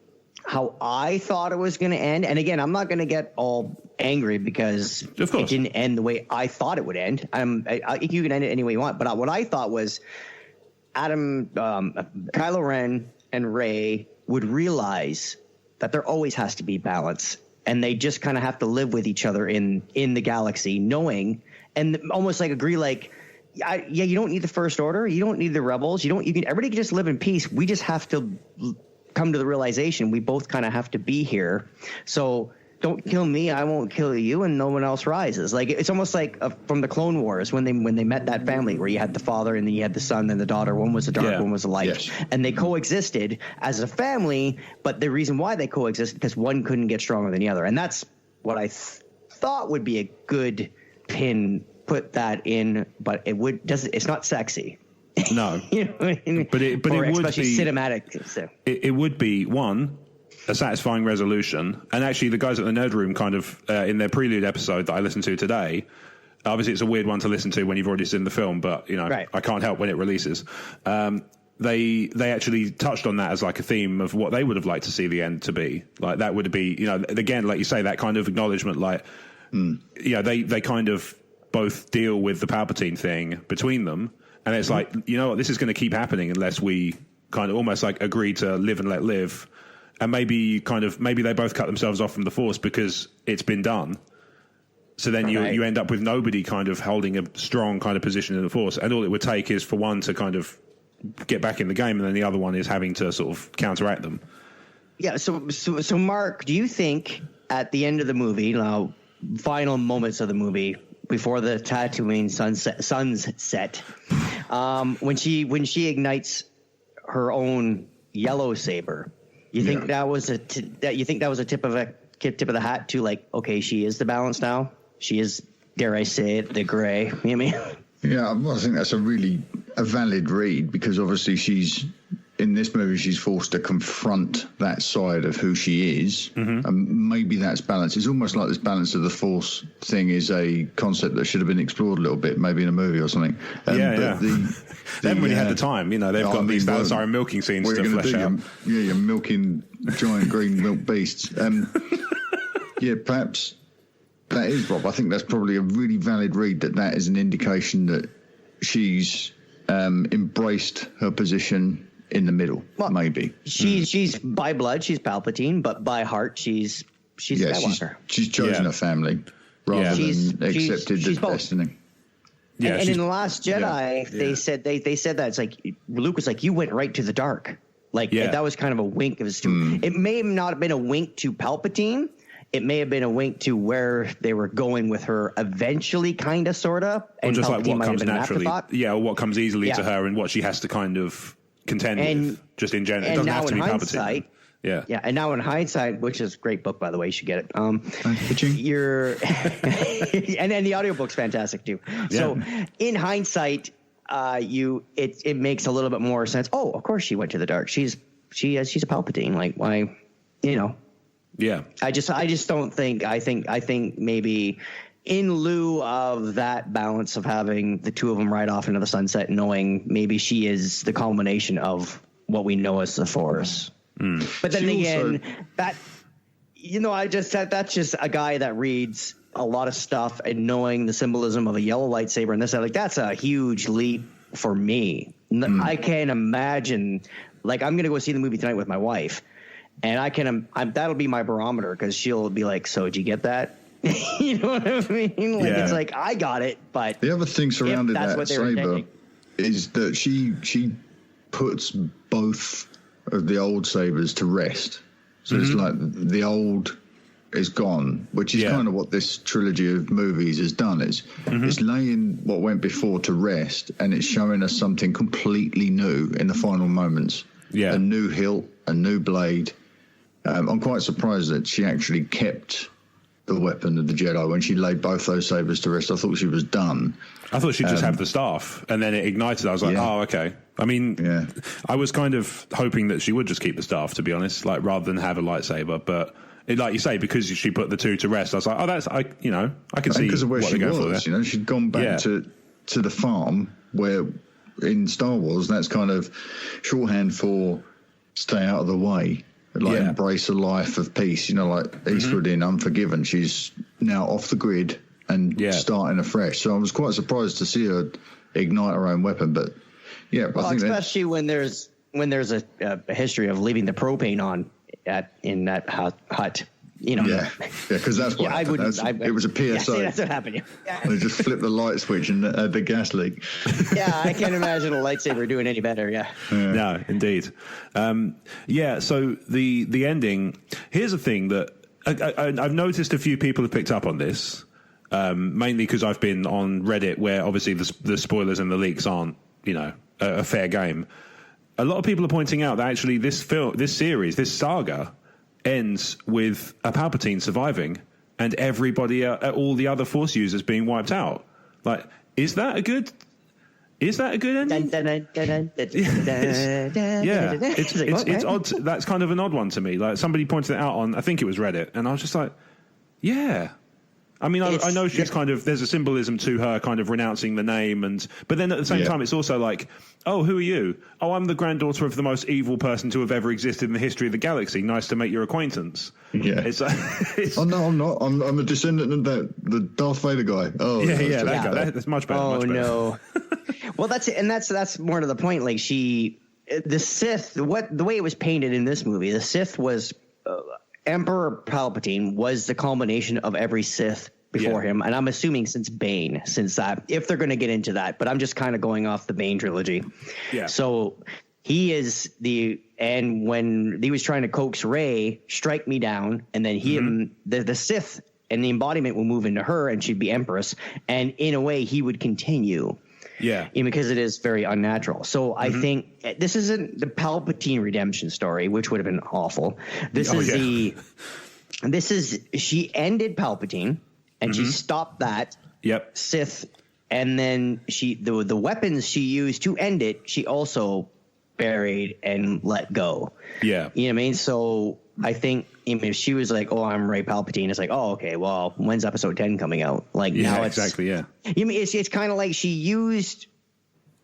how I thought it was going to end, and again, I'm not going to get all angry because it didn't end the way I thought it would end. You can end it any way you want, but what I thought was Kylo Ren and Rey would realize that there always has to be balance, and they just kind of have to live with each other in the galaxy, knowing and almost like agree, like, you don't need the First Order, you don't need the Rebels, everybody can just live in peace. We just have to come to the realization we both kind of have to be here. So don't kill me, I won't kill you, and no one else rises. Like, it's almost like from the Clone Wars when they met that family where you had the father and then you had the son and the daughter. One was the dark, one was the light, and they coexisted as a family. But the reason why they coexisted because one couldn't get stronger than the other, and that's what I thought would be a good pin. Put that in, but it's not sexy. No, you know what I mean? But it would especially be cinematic. So. It would be a satisfying resolution. And actually, the guys at the Nerd Room kind of in their prelude episode that I listened to today. Obviously, it's a weird one to listen to when you've already seen the film, but you know, I can't help when it releases. They actually touched on that as like a theme of what they would have liked to see the end to be. Like that would be, you know, again, like you say, that kind of acknowledgement. Like, you know, they kind of both deal with the Palpatine thing between them. And it's like, you know what, this is going to keep happening unless we kind of almost like agree to live and let live. And maybe they both cut themselves off from the Force because it's been done. So then you end up with nobody kind of holding a strong kind of position in the Force. And all it would take is for one to kind of get back in the game, and then the other one is having to sort of counteract them. Yeah. So Mark, do you think at the end of the movie, now final moments of the movie, before the Tatooine sunset, when she ignites her own yellow saber, you think that was a tip of the hat to, like, okay, she is the balance now. She is, dare I say it, the gray. You know what I mean? Yeah, well, I think that's a valid read, because obviously in this movie, she's forced to confront that side of who she is. And maybe that's balance. It's almost like this balance of the Force thing is a concept that should have been explored a little bit, maybe in a movie or something. They haven't really had the time. You know, they've got these balance iron milking scenes to flesh out. You're milking giant green milk beasts. Yeah, perhaps that is, Rob. I think that's probably a really valid read, that is an indication that she's embraced her position in the middle. Well, maybe she's by blood, she's Palpatine, but by heart, she's Skywalker. She's chosen a family rather than accepted the destiny. Yeah, and in The Last Jedi, they said that it's like Luke was like, you went right to the dark. Like Yeah. that was kind of a wink. It may have not been a wink to Palpatine. It may have been a wink to where they were going with her eventually, kind of, sort of. Or And just Palpatine like what might have comes been an naturally. afterthought. Yeah, or what comes easily Yeah. to her and what she has to kind of contend with, just in general. It And doesn't now have to in be Palpatine. hindsight, Yeah. yeah, and now in hindsight, which is a great book, by the way, you should get it. You're, and then the audiobook's fantastic too. So in hindsight, it makes a little bit more sense. Oh, of course she went to the dark. She's a Palpatine. Like, why, you know? Yeah. I just don't think. I think maybe in lieu of that balance of having the two of them ride off into the sunset, knowing maybe she is the culmination of what we know as the Force. But then again, that's just a guy that reads a lot of stuff and knowing the symbolism of a yellow lightsaber and this, like, that's a huge leap for me. I can't imagine. Like, I'm going to go see the movie tonight with my wife, and that'll be my barometer, because she'll be like, "So, did you get that?" You know what I mean? Like, it's like, I got it, but the other thing surrounding that saber is that she puts both of the old sabers to rest. So it's like the old is gone, which is kind of what this trilogy of movies has done. It's laying what went before to rest, and it's showing us something completely new in the final moments. Yeah, a new hilt, a new blade. I'm quite surprised that she actually kept the weapon of the Jedi when she laid both those sabers to rest. I thought she was done. I thought she'd just have the staff, and then it ignited. I was like, oh, okay. I mean, I was kind of hoping that she would just keep the staff, to be honest, like, rather than have a lightsaber. But like you say, because she put the two to rest, I was like, oh, I can see because of where what she they're going was. for there. She'd gone back to the farm, where in Star Wars that's kind of shorthand for stay out of the way. Like, embrace a life of peace, like Eastwood in Unforgiven. She's now off the grid and starting afresh. So I was quite surprised to see her ignite her own weapon. But I think especially when there's a history of leaving the propane on in that hut. Because that's what happened. It was a PSA. That's what happened. They just flipped the light switch and the gas leak. I can't imagine a lightsaber doing any better. No, indeed. So the ending. Here's the thing that I've noticed a few people have picked up on this, mainly because I've been on Reddit, where obviously the spoilers and the leaks aren't a fair game. A lot of people are pointing out that actually this series, this saga, ends with a Palpatine surviving and everybody, all the other Force users being wiped out. Like, is that a good ending? It's odd. That's kind of an odd one to me. Like, somebody pointed it out on, I think it was Reddit, and I was just like, yeah. I mean, I know she's kind of, there's a symbolism to her kind of renouncing the name, but then at the same time, it's also like, oh, who are you? Oh, I'm the granddaughter of the most evil person to have ever existed in the history of the galaxy. Nice to make your acquaintance. Yeah. Oh, no, I'm not. I'm a descendant of the Darth Vader guy. Oh, that guy. That's much better. Oh, much better. No. Well, that's more to the point. Like, the Sith, the way it was painted in this movie, the Sith was, Emperor Palpatine was the culmination of every Sith before him, and I'm assuming since Bane, if they're going to get into that, but I'm just kind of going off the Bane trilogy. Yeah. So he is and when he was trying to coax Rey, strike me down, and then the Sith and the embodiment will move into her, and she'd be Empress, and in a way he would continue. Yeah. Because it is very unnatural. So I think this isn't the Palpatine redemption story, which would have been awful. She ended Palpatine, and she stopped that Sith, and then the weapons she used to end it, she also buried and let go. Yeah. You know what I mean? So I think if she was like, oh, I'm Rey Palpatine, it's like, oh, okay, well, when's episode 10 coming out? Like, now it's exactly, yeah. You mean it's kind of like she used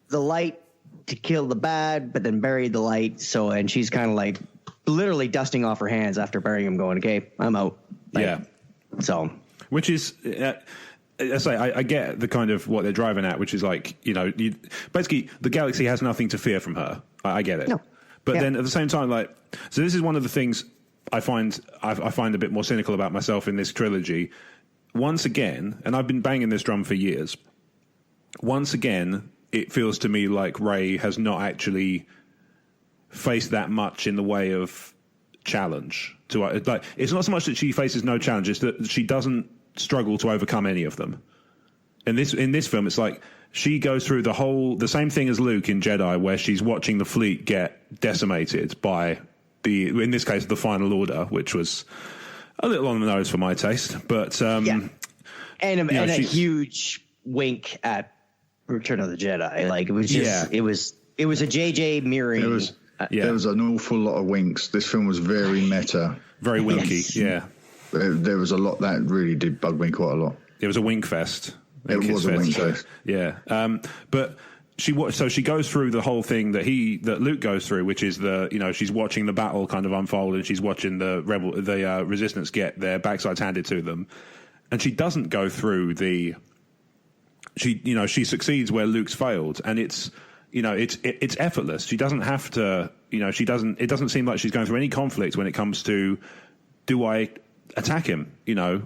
the light to kill the bad, but then buried the light. So, and she's kind of like literally dusting off her hands after burying him, going, okay, I'm out. Like, so, which is, I get the kind of what they're driving at, which is like, basically the galaxy has nothing to fear from her. I get it. No. But then at the same time, like, so this is one of the things I find a bit more cynical about myself in this trilogy. Once again, and I've been banging this drum for years, once again, it feels to me like Rey has not actually face that much in the way of challenge. Like, it's not so much that she faces no challenge; it's that she doesn't struggle to overcome any of them. In this film, it's like she goes through the same thing as Luke in Jedi, where she's watching the fleet get decimated by in this case, the Final Order, which was a little on the nose for my taste, but and a huge wink at Return of the Jedi. Like, it was just it was a JJ mirroring. There was an awful lot of winks. This film was very meta, very winky. Yes. Yeah, there was a lot that really did bug me quite a lot. It was a wink fest. It was a wink fest. Yeah, but she goes through the whole thing that Luke goes through, which is she's watching the battle kind of unfold, and she's watching the resistance get their backsides handed to them, and she doesn't go through she succeeds where Luke's failed, and it's effortless. She doesn't have to, it doesn't seem like she's going through any conflict when it comes to, do I attack him, No.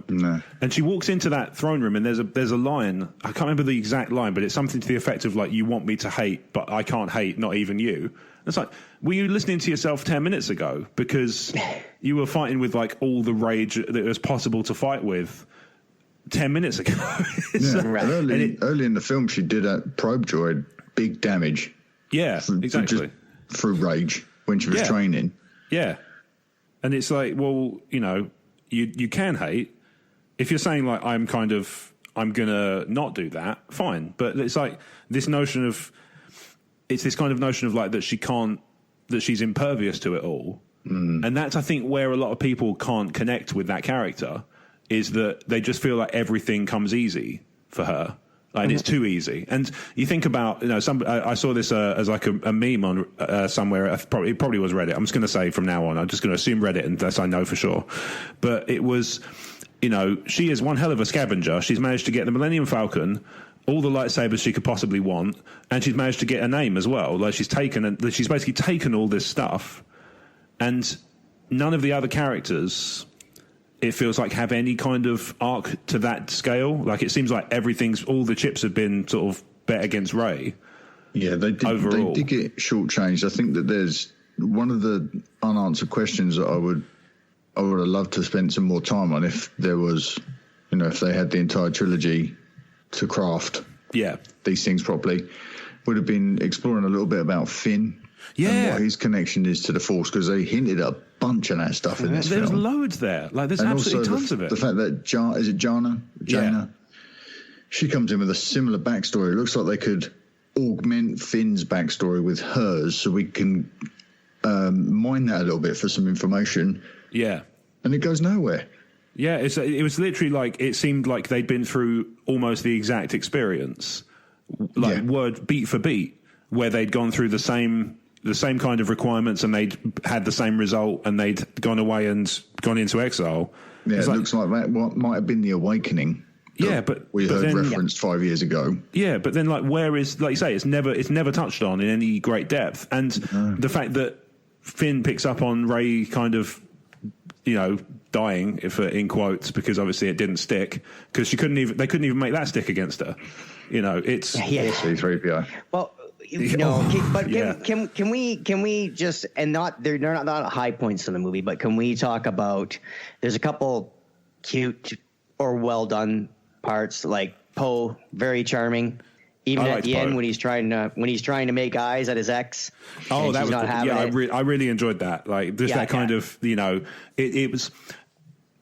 And she walks into that throne room, and there's a line, I can't remember the exact line, but it's something to the effect of, like, you want me to hate, but I can't hate, not even you. And it's like, were you listening to yourself 10 minutes ago? Because you were fighting with, like, all the rage that it was possible to fight with 10 minutes ago. Early in the film, she did a probe droid big damage. Yeah, exactly. Through rage when she was training. Yeah. And it's like, well, you can hate. If you're saying, like, I'm going to not do that, fine. But it's like this notion of, it's this kind of notion of, like, that she's impervious to it all. And that's, I think, where a lot of people can't connect with that character, is that they just feel like everything comes easy for her. Like, it's too easy. And you think about, I saw this as like a meme on somewhere. It probably was Reddit. I'm just going to say from now on, I'm just going to assume Reddit unless I know for sure. But it was, she is one hell of a scavenger. She's managed to get the Millennium Falcon, all the lightsabers she could possibly want, and she's managed to get a name as well. Like, she's basically taken all this stuff, and none of the other characters, it feels like, have any kind of arc to that scale. Like, it seems like all the chips have been sort of bet against Rey. Yeah, they did get shortchanged. I think that there's one of the unanswered questions that I would have loved to spend some more time on, if there was, if they had the entire trilogy to craft these things properly, would have been exploring a little bit about Finn. And what his connection is to the Force, because they hinted at a bunch of that stuff in this film. There's loads there. Like, there's absolutely tons of it. The fact that Jaina? Yeah. She comes in with a similar backstory. It looks like they could augment Finn's backstory with hers, so we can mine that a little bit for some information. Yeah. And it goes nowhere. Yeah, it was literally like, it seemed like they'd been through almost the exact experience, like word beat for beat, where they'd gone through the same kind of requirements, and they'd had the same result, and they'd gone away and gone into exile. Yeah, it looks like that might have been the awakening. Yeah, but we heard referenced 5 years ago. Yeah, but then, like, where is, like you say, it's never touched on in any great depth, and the fact that Finn picks up on Rey kind of, dying, if in quotes, because obviously it didn't stick, because they couldn't even make that stick against her. It's C-3PO. Well. Can we just, and they're not high points in the movie, but can we talk about, there's a couple cute or well done parts, like Poe, very charming, even at the end when he's trying to make eyes at his ex. Oh, that was not having I really enjoyed that. Like, just that kind of, it was,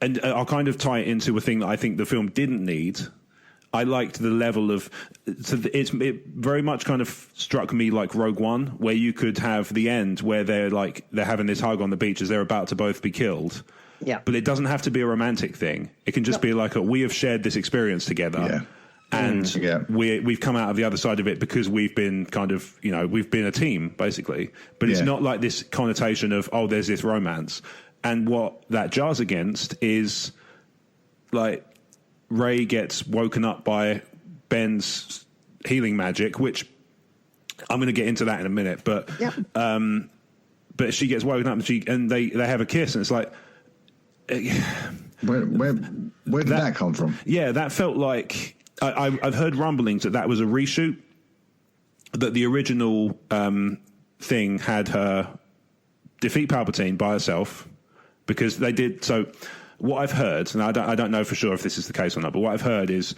and I'll kind of tie it into a thing that I think the film didn't need. I liked the level of, it very much kind of struck me like Rogue One, where you could have the end where they're having this hug on the beach as they're about to both be killed. Yeah. But it doesn't have to be a romantic thing. It can just be like we have shared this experience together. Yeah. And we've come out of the other side of it because we've been kind of, we've been a team, basically. But it's not like this connotation of, there's this romance. And what that jars against is, like, Rey gets woken up by Ben's healing magic, which I'm going to get into that in a minute. But but she gets woken up, and they have a kiss, and it's like, where did that come from? Yeah, that felt like I've heard rumblings that was a reshoot. That the original thing had her defeat Palpatine by herself, because they did. So what I've heard, and I don't know for sure if this is the case or not, but what I've heard is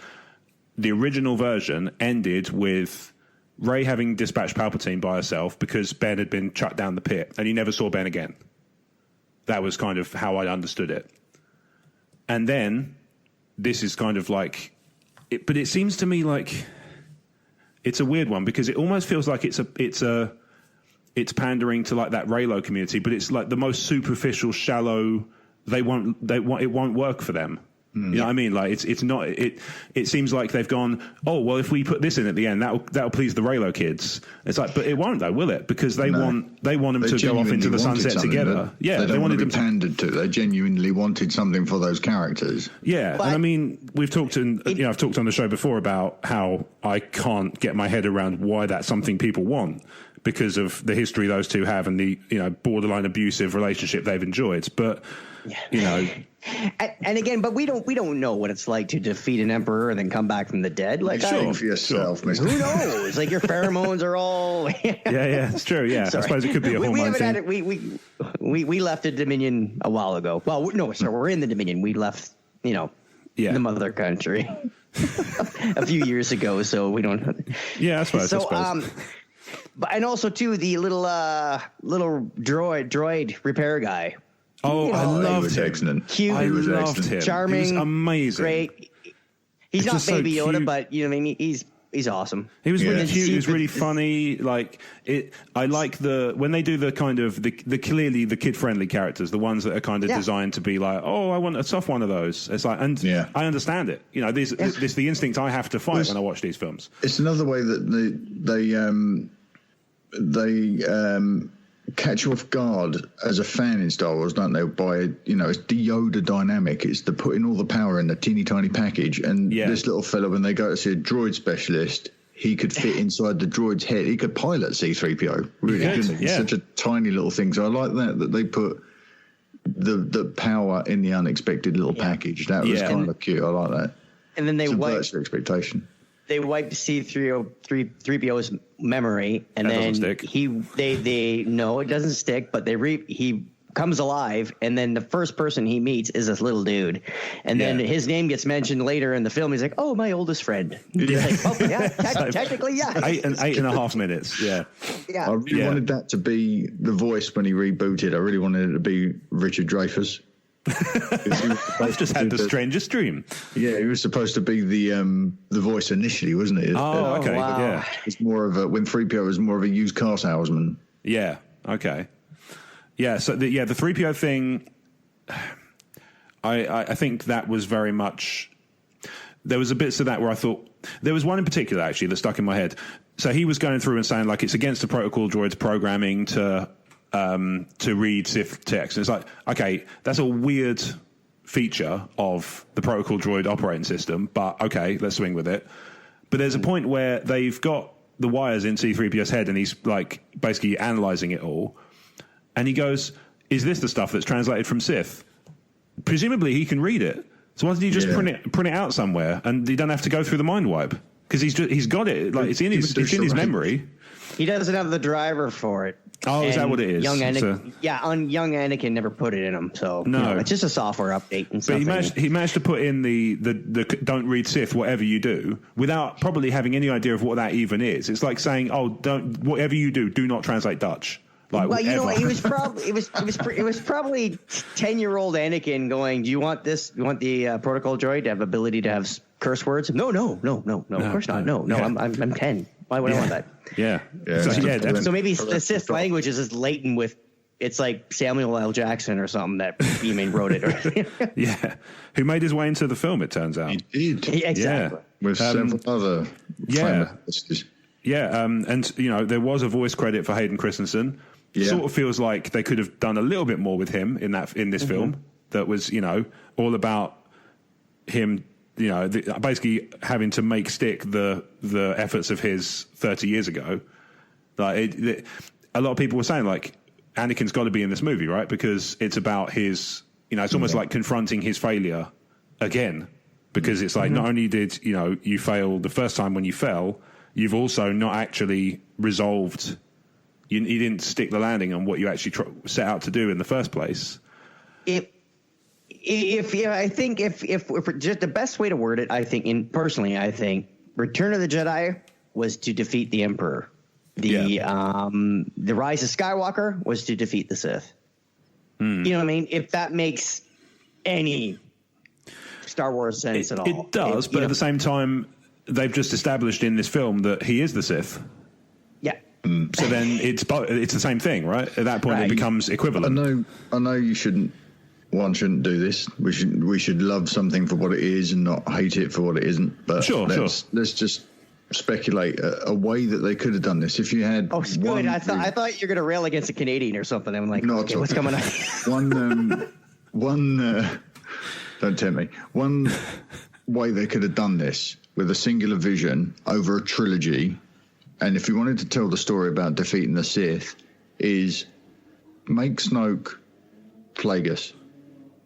the original version ended with Rey having dispatched Palpatine by herself because Ben had been chucked down the pit, and you never saw Ben again. That was kind of how I understood it. And then this is kind of like, but it seems to me like it's a weird one, because it almost feels like it's pandering to like that Reylo community, but it's like the most superficial, shallow. It won't work for them. You know what I mean? Like it's not. It seems like they've gone, oh well, if we put this in at the end, that'll please the Reylo kids. It's like, but it won't though, will it? Because they want them to go off into the sunset together. Yeah, they wanted them pandered to. They genuinely wanted something for those characters. Yeah, but, and I mean, I've talked on the show before about how I can't get my head around why that's something people want, because of the history those two have and the borderline abusive relationship they've enjoyed. But and again, but we don't know what it's like to defeat an emperor and then come back from the dead. Like, sure, for yourself, Mr. Who knows? Like, your pheromones are all. yeah, it's true. Yeah, I suppose it could be a hormone thing. We left the Dominion a while ago. Well, no, sir, we're in the Dominion. We left, the mother country a few years ago, so we don't. Yeah, I suppose. But and also too the little droid repair guy. Oh, I loved him. Excellent. Cute. I loved him. Charming. He was amazing. Great. He's not Baby Yoda, but I mean, he's awesome. He was really cute. He was really funny. Like it. I like when they do the kind of the clearly the kid friendly characters, the ones that are kind of designed to be like, oh, I want a soft one of those. It's like, and I understand it. This is the instinct I have to fight when I watch these films. It's another way that they catch you off guard as a fan in Star Wars, don't they? By it's the Yoda dynamic. It's the putting all the power in the teeny tiny package. And this little fellow, when they go to see a droid specialist, he could fit inside the droid's head. He could pilot C-3PO. Really, couldn't he? It's such a tiny little thing. So I like that they put the power in the unexpected little package. That was kind of cute. I like that. And then they wiped your expectation. They wiped C-3PO's memory, and then it doesn't stick, but he comes alive, and then the first person he meets is this little dude, and then his name gets mentioned later in the film. He's like, "Oh, my oldest friend." He's like, "Oh, yeah, technically, yeah." 8.5 minutes. Yeah. Yeah. I really wanted that to be the voice when he rebooted. I really wanted it to be Richard Dreyfuss. I've just had the strangest dream. Yeah, he was supposed to be the voice initially, wasn't it? Oh, okay. Wow. Yeah, it's more of when 3PO was more of a used car salesman. Yeah. Okay. Yeah. So the 3PO thing, I think that was very much. There was a bit of that where I thought there was one in particular actually that stuck in my head. So he was going through and saying like it's against the protocol droid's programming to read Sith text. And it's like, okay, that's a weird feature of the protocol droid operating system, but okay, let's swing with it. But there's a point where they've got the wires in C-3PO's head and he's like basically analyzing it all. And he goes, is this the stuff that's translated from Sith? Presumably he can read it. So why don't you just print it out somewhere and you don't have to go through the mind wipe? Because he's got it. Like it's in his memory. He doesn't have the driver for it. Oh, is that what it is? Young Anakin never put it in him, so no, it's just a software update. And but he managed to put in the don't read Sith whatever you do without probably having any idea of what that even is. It's like saying, oh, don't whatever you do not translate Dutch. Like, well, it was probably it was probably 10-year-old Anakin going, do you want this? You want the protocol droid to have ability to have curse words? No, of course not. No, I'm 10. Why would I want that? Yeah. So maybe the Sith language is just latent with. It's like Samuel L. Jackson or something that Beeman wrote it. Yeah, who made his way into the film? It turns out he did. Yeah, exactly. With several other famous. And there was a voice credit for Hayden Christensen. Yeah. Sort of feels like they could have done a little bit more with him in this film. That was all about him. Basically having to make stick the efforts of his 30 years ago. Like a lot of people were saying, like, Anakin's got to be in this movie, right? Because it's about his, it's almost like confronting his failure again. Because it's like, not only did, you fail the first time when you fell, you've also not actually resolved You didn't stick the landing on what you actually set out to do in the first place. I think just the best way to word it, I think personally, I think Return of the Jedi was to defeat the Emperor. The Rise of Skywalker was to defeat the Sith. You know what I mean? If that makes any Star Wars sense at all. It does, but at the same time, they've just established in this film that he is the Sith. Yeah. So then it's the same thing, right? At that point, it becomes equivalent. I know you shouldn't. One shouldn't do this. We should love something for what it is and not hate it for what it isn't. But let's just speculate a way that they could have done this. If you had, good. I thought you were going to rail against a Canadian or something. I'm like, okay, what's coming on? Don't tempt me. One way they could have done this with a singular vision over a trilogy, and if you wanted to tell the story about defeating the Sith, is make Snoke Plagueis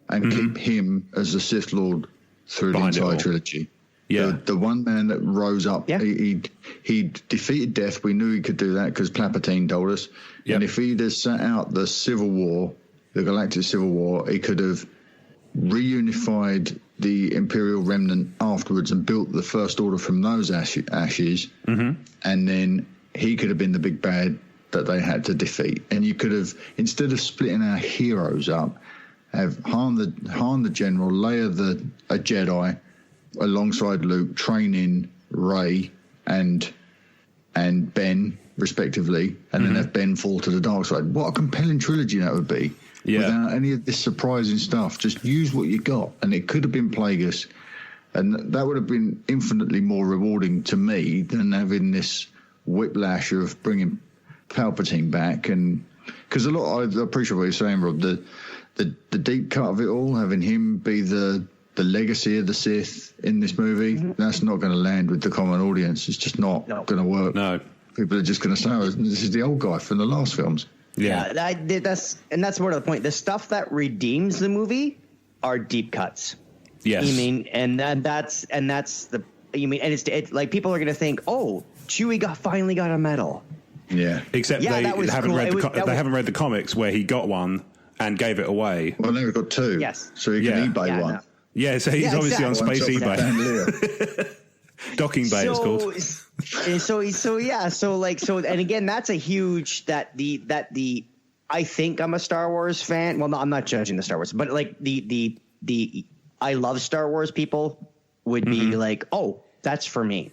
and keep him as the Sith Lord through the entire trilogy. Yeah, the one man that rose up, he defeated death. We knew he could do that because Palpatine told us. Yep. And if he'd have sat out the Civil War, the Galactic Civil War, he could have reunified the Imperial remnant afterwards and built the First Order from those ashes. And then he could have been the big bad that they had to defeat. And you could have, instead of splitting our heroes up, have Han the general, Leia a Jedi, alongside Luke, training Rey and Ben respectively, and then have Ben fall to the dark side. What a compelling trilogy that would be! Without any of this surprising stuff, just use what you got, and it could have been Plagueis, and that would have been infinitely more rewarding to me than having this whiplash of bringing Palpatine back. And because I appreciate what you're saying, Rob. The deep cut of it all, having him be the legacy of the Sith in this movie, that's not going to land with the common audience. It's just not going to work. No, people are just going to say, "Oh, this is the old guy from the last films." Yeah, that's more to the point. The stuff that redeems the movie are deep cuts. Yes, you mean, and that's the you mean, and it's like people are going to think, "Oh, Chewie finally got a medal." Yeah, except they haven't read they haven't read the comics where he got one and gave it away. Well, now we've got two. Yes, so he can eBay one. No. Yeah, so he's obviously on Space eBay. Docking Bay is called. And again, that's a huge I think I'm a Star Wars fan. Well, no, I'm not judging the Star Wars, but like the I love Star Wars people would be like, oh, that's for me.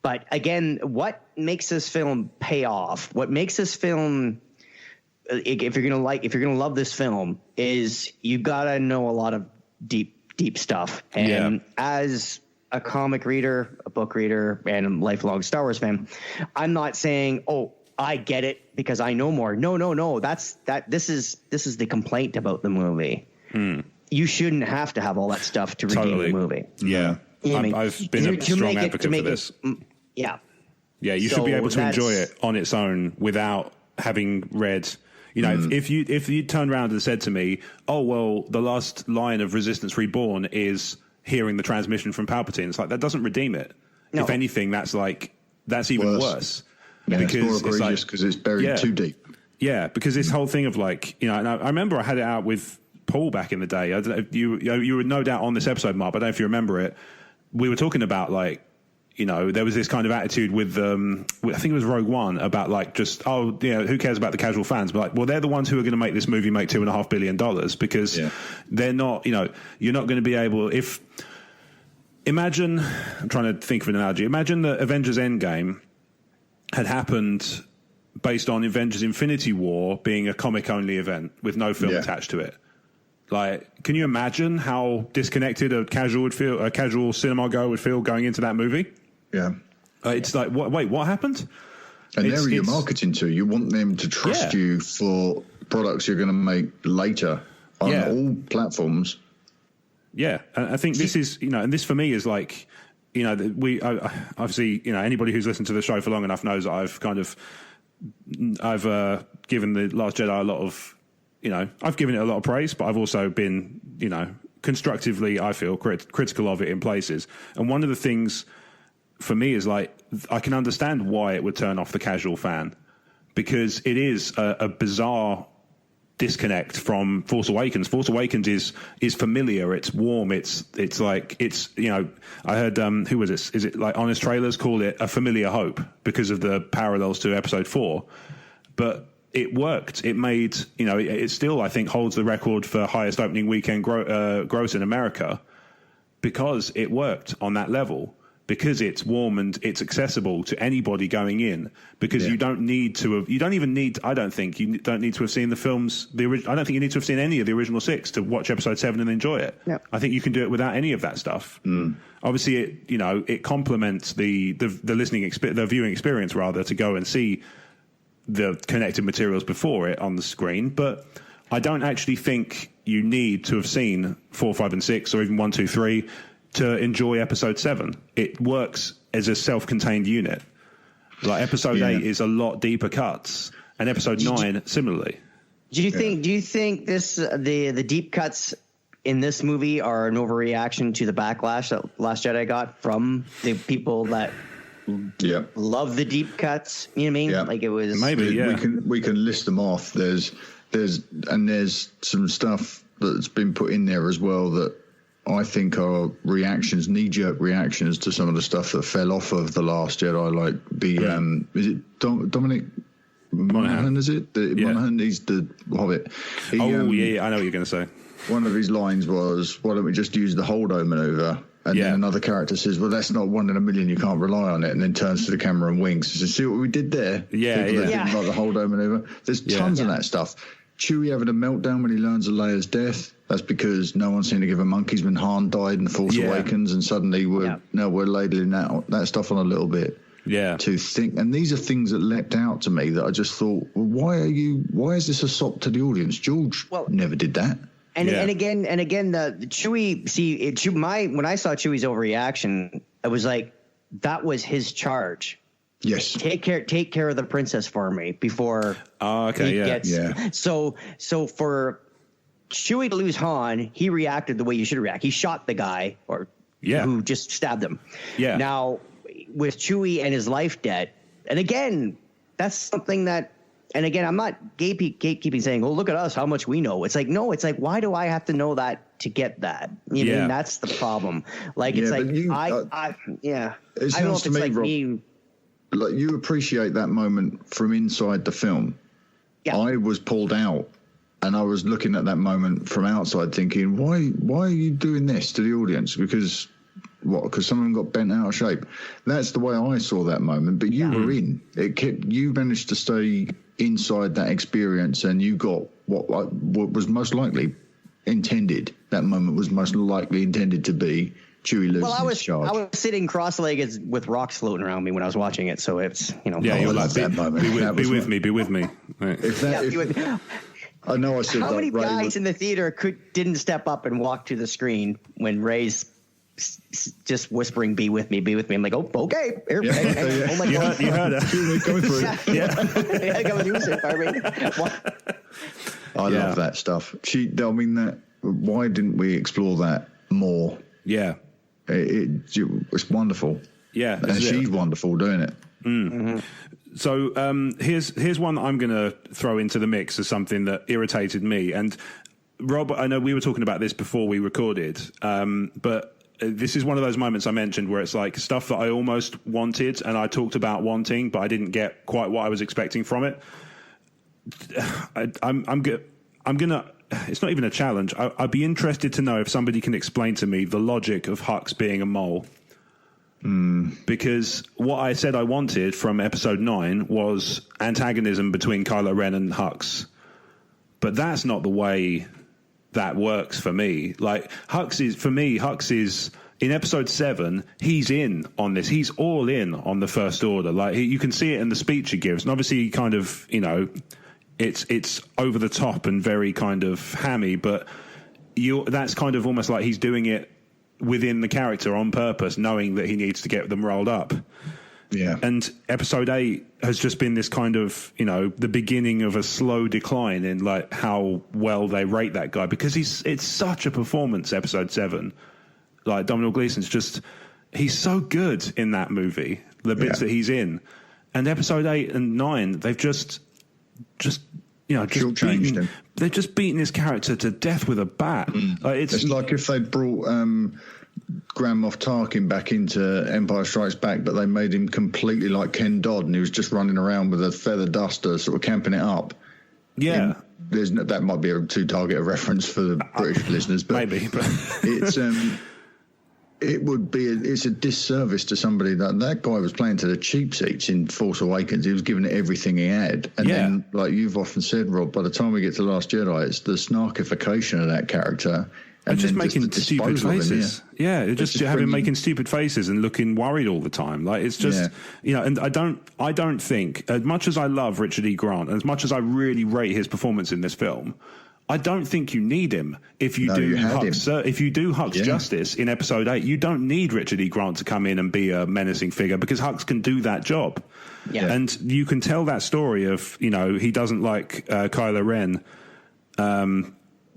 But again, what makes this film pay off? What makes this film, if you're gonna love this film, is you gotta know a lot of deep stuff. And as a comic reader, a book reader, and a lifelong Star Wars fan, I'm not saying, oh, I get it because I know more. No. This is the complaint about the movie. You shouldn't have to have all that stuff to redeem the movie. Yeah. I've been a strong advocate for this. Yeah, you should be able to enjoy it on its own without having read. You know, if you turned around and said to me, "Oh well, the last line of Resistance Reborn is hearing the transmission from Palpatine," it's like that doesn't redeem it. No. If anything, that's even worse. Yeah, because it's more egregious because it's buried too deep. Yeah, because this whole thing of like, you know, and I remember I had it out with Paul back in the day. I don't know, you were no doubt on this episode, Mark, but I don't know if you remember it. We were talking about like, you know, there was this kind of attitude with I think it was Rogue One about like just, oh, you know, who cares about the casual fans? But like, well, they're the ones who are going to make this movie make $2.5 billion because they're not, you know, you're not going to be able, imagine, I'm trying to think of an analogy. Imagine that Avengers Endgame had happened based on Avengers Infinity War being a comic only event with no film attached to it. Like, can you imagine how disconnected a casual cinema goer would feel going into that movie? Yeah. It's like, wait, what happened? And there you're marketing to. You want them to trust you for products you're going to make later on all platforms. Yeah. And I think this is, you know, and this for me is like, you know, obviously, you know, anybody who's listened to the show for long enough knows that I've given The Last Jedi a lot of, you know, I've given it a lot of praise, but I've also been, you know, constructively, I feel, critical of it in places. And one of the things for me is like, I can understand why it would turn off the casual fan, because it is a bizarre disconnect from Force Awakens. Force Awakens is familiar, it's warm, it's like, it's, you know, I heard who was this, is it like Honest Trailers call it a familiar hope because of the parallels to episode 4, but it worked. It made, you know, it still, I think, holds the record for highest opening weekend gross in America because it worked on that level, because it's warm and it's accessible to anybody going in, because you don't need to have, you don't even need, I don't think you don't need to have seen the films, I don't think you need to have seen any of the original 6 to watch episode 7 and enjoy it. Yep. I think you can do it without any of that stuff. Obviously, it, you know, it complements the listening the viewing experience rather, to go and see the connected materials before it on the screen, but I don't actually think you need to have seen 4, 5, and 6, or even 1, 2, 3 to enjoy episode 7. It works as a self-contained unit. Like episode 8 is a lot deeper cuts, and episode 9 similarly. Do you think this the deep cuts in this movie are an overreaction to the backlash that Last Jedi got from the people that love the deep cuts? You know what I mean? Yeah. Like it was maybe we can list them off. There's some stuff that's been put in there as well that I think are reactions, knee-jerk reactions to some of the stuff that fell off of The Last Jedi, like the is it Dominic Monaghan? Is it Monaghan? He's the Hobbit. I know what you're going to say. One of his lines was, "Why don't we just use the Holdo maneuver?" And then another character says, "Well, that's not 1 in a million. You can't rely on it." And then turns to the camera and winks. Says, "See what we did there?" People that didn't like the Holdo maneuver. There's tons of that stuff. Chewie having a meltdown when he learns of Leia's death. That's because no one seemed to give a monkeys when Han died in The Force Awakens, and suddenly we're ladling that stuff on a little bit. Yeah. To think, and these are things that leapt out to me that I just thought, well, why is this a sop to the audience? George never did that. And again, the Chewie. When I saw Chewie's overreaction, it was like that was his charge. Yes. Take care of the princess for me before. So for Chewie to lose Han, he reacted the way you should react. He shot the guy who just stabbed him. Yeah. Now with Chewie and his life debt, and again, that's something that. And again, I'm not gatekeeping saying, "Oh, look at us, how much we know." It's like, no, it's like, why do I have to know that to get that? You know, that's the problem. Like, it's like, It I don't know if to it's me, like Rob, me. Like, you appreciate that moment from inside the film. Yeah. I was pulled out, and I was looking at that moment from outside thinking, why are you doing this to the audience? Because someone got bent out of shape. That's the way I saw that moment, but you were in. You managed to stay inside that experience, and you got what was most likely intended. That moment was most likely intended to be Chewie loses his charge. I was sitting cross-legged with rocks floating around me when I was watching it, so it's, you know. Yeah, you were like, that moment. Be with me. Right. I know I said how that. Many guys in the theater didn't step up and walk to the screen when Rey's just whispering, be with me. I'm like, oh, okay. Oh my God. You heard her. Go for it. I love that stuff. Why didn't we explore that more? Yeah. It's wonderful. Yeah. And she's wonderful doing it. Mm-hmm. So here's one that I'm going to throw into the mix as something that irritated me. And Rob, I know we were talking about this before we recorded, but this is one of those moments I mentioned where it's like stuff that I almost wanted and I talked about wanting, but I didn't get quite what I was expecting from it. I'm gonna. It's not even a challenge. I'd be interested to know if somebody can explain to me the logic of Hux being a mole. Because what I said I wanted from episode 9 was antagonism between Kylo Ren and Hux, but that's not the way that works for me. Like, Hux is in episode 7, he's in on this. He's all in on the First Order. Like, you can see it in the speech he gives. And obviously he kind of, you know, it's over the top and very kind of hammy, but that's kind of almost like he's doing it within the character on purpose, knowing that he needs to get them rolled up. Yeah. And episode 8 has just been this kind of, you know, the beginning of a slow decline in like how well they rate that guy, because it's such a performance, episode 7. Like, Domhnall Gleeson's he's so good in that movie, the bits that he's in. And episode 8 and 9, they've just changed him. They've just beaten his character to death with a bat. It's like if they brought Grand Moff Tarkin back into Empire Strikes Back, but they made him completely like Ken Dodd, and he was just running around with a feather duster, sort of camping it up. Yeah. That might be a too target a reference for the British listeners, but maybe. But it's it's a disservice to somebody that guy was playing to the cheap seats in Force Awakens. He was giving it everything he had, and then, like you've often said, Rob, by the time we get to Last Jedi, it's the snarkification of that character. And just making stupid faces. Just have him making stupid faces and looking worried all the time. Like, it's just, and I don't think, as much as I love Richard E. Grant, as much as I really rate his performance in this film, I don't think you need him. If you do Huck's justice in episode 8, you don't need Richard E. Grant to come in and be a menacing figure, because Hux can do that job. Yeah. And you can tell that story of, he doesn't like Kylo Ren,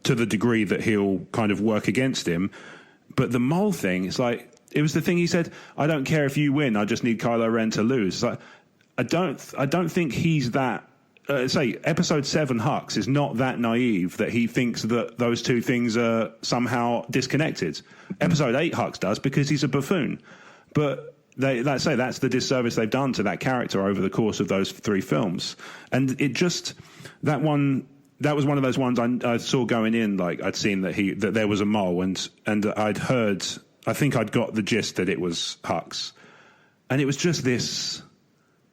to the degree that he'll kind of work against him. But the mole thing, it's like, it was the thing he said, I don't care if you win, I just need Kylo Ren to lose. It's like, I don't think he's that, episode 7 Hux is not that naive that he thinks that those two things are somehow disconnected. Episode 8 Hux does, because he's a buffoon. But that's the disservice they've done to that character over the course of those 3 films. And it just, that was one of those ones I saw going in. Like, I'd seen that there was a mole, and I'd heard, I think I'd got the gist that it was Hux, and it was just this,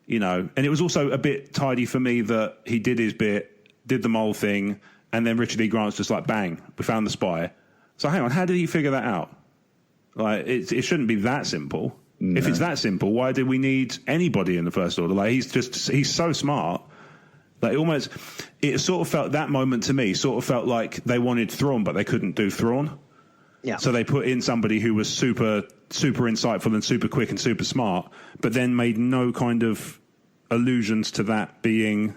and it was also a bit tidy for me that he did his bit, did the mole thing, and then Richard E. Grant's just like, bang, we found the spy. So hang on, how did he figure that out? Like, it shouldn't be that simple. No. If it's that simple, why did we need anybody in the First Order? Like, he's so smart. Like, it sort of felt, that moment to me sort of felt like they wanted Thrawn, but they couldn't do Thrawn. Yeah. So they put in somebody who was super, super insightful and super quick and super smart, but then made no kind of allusions to that being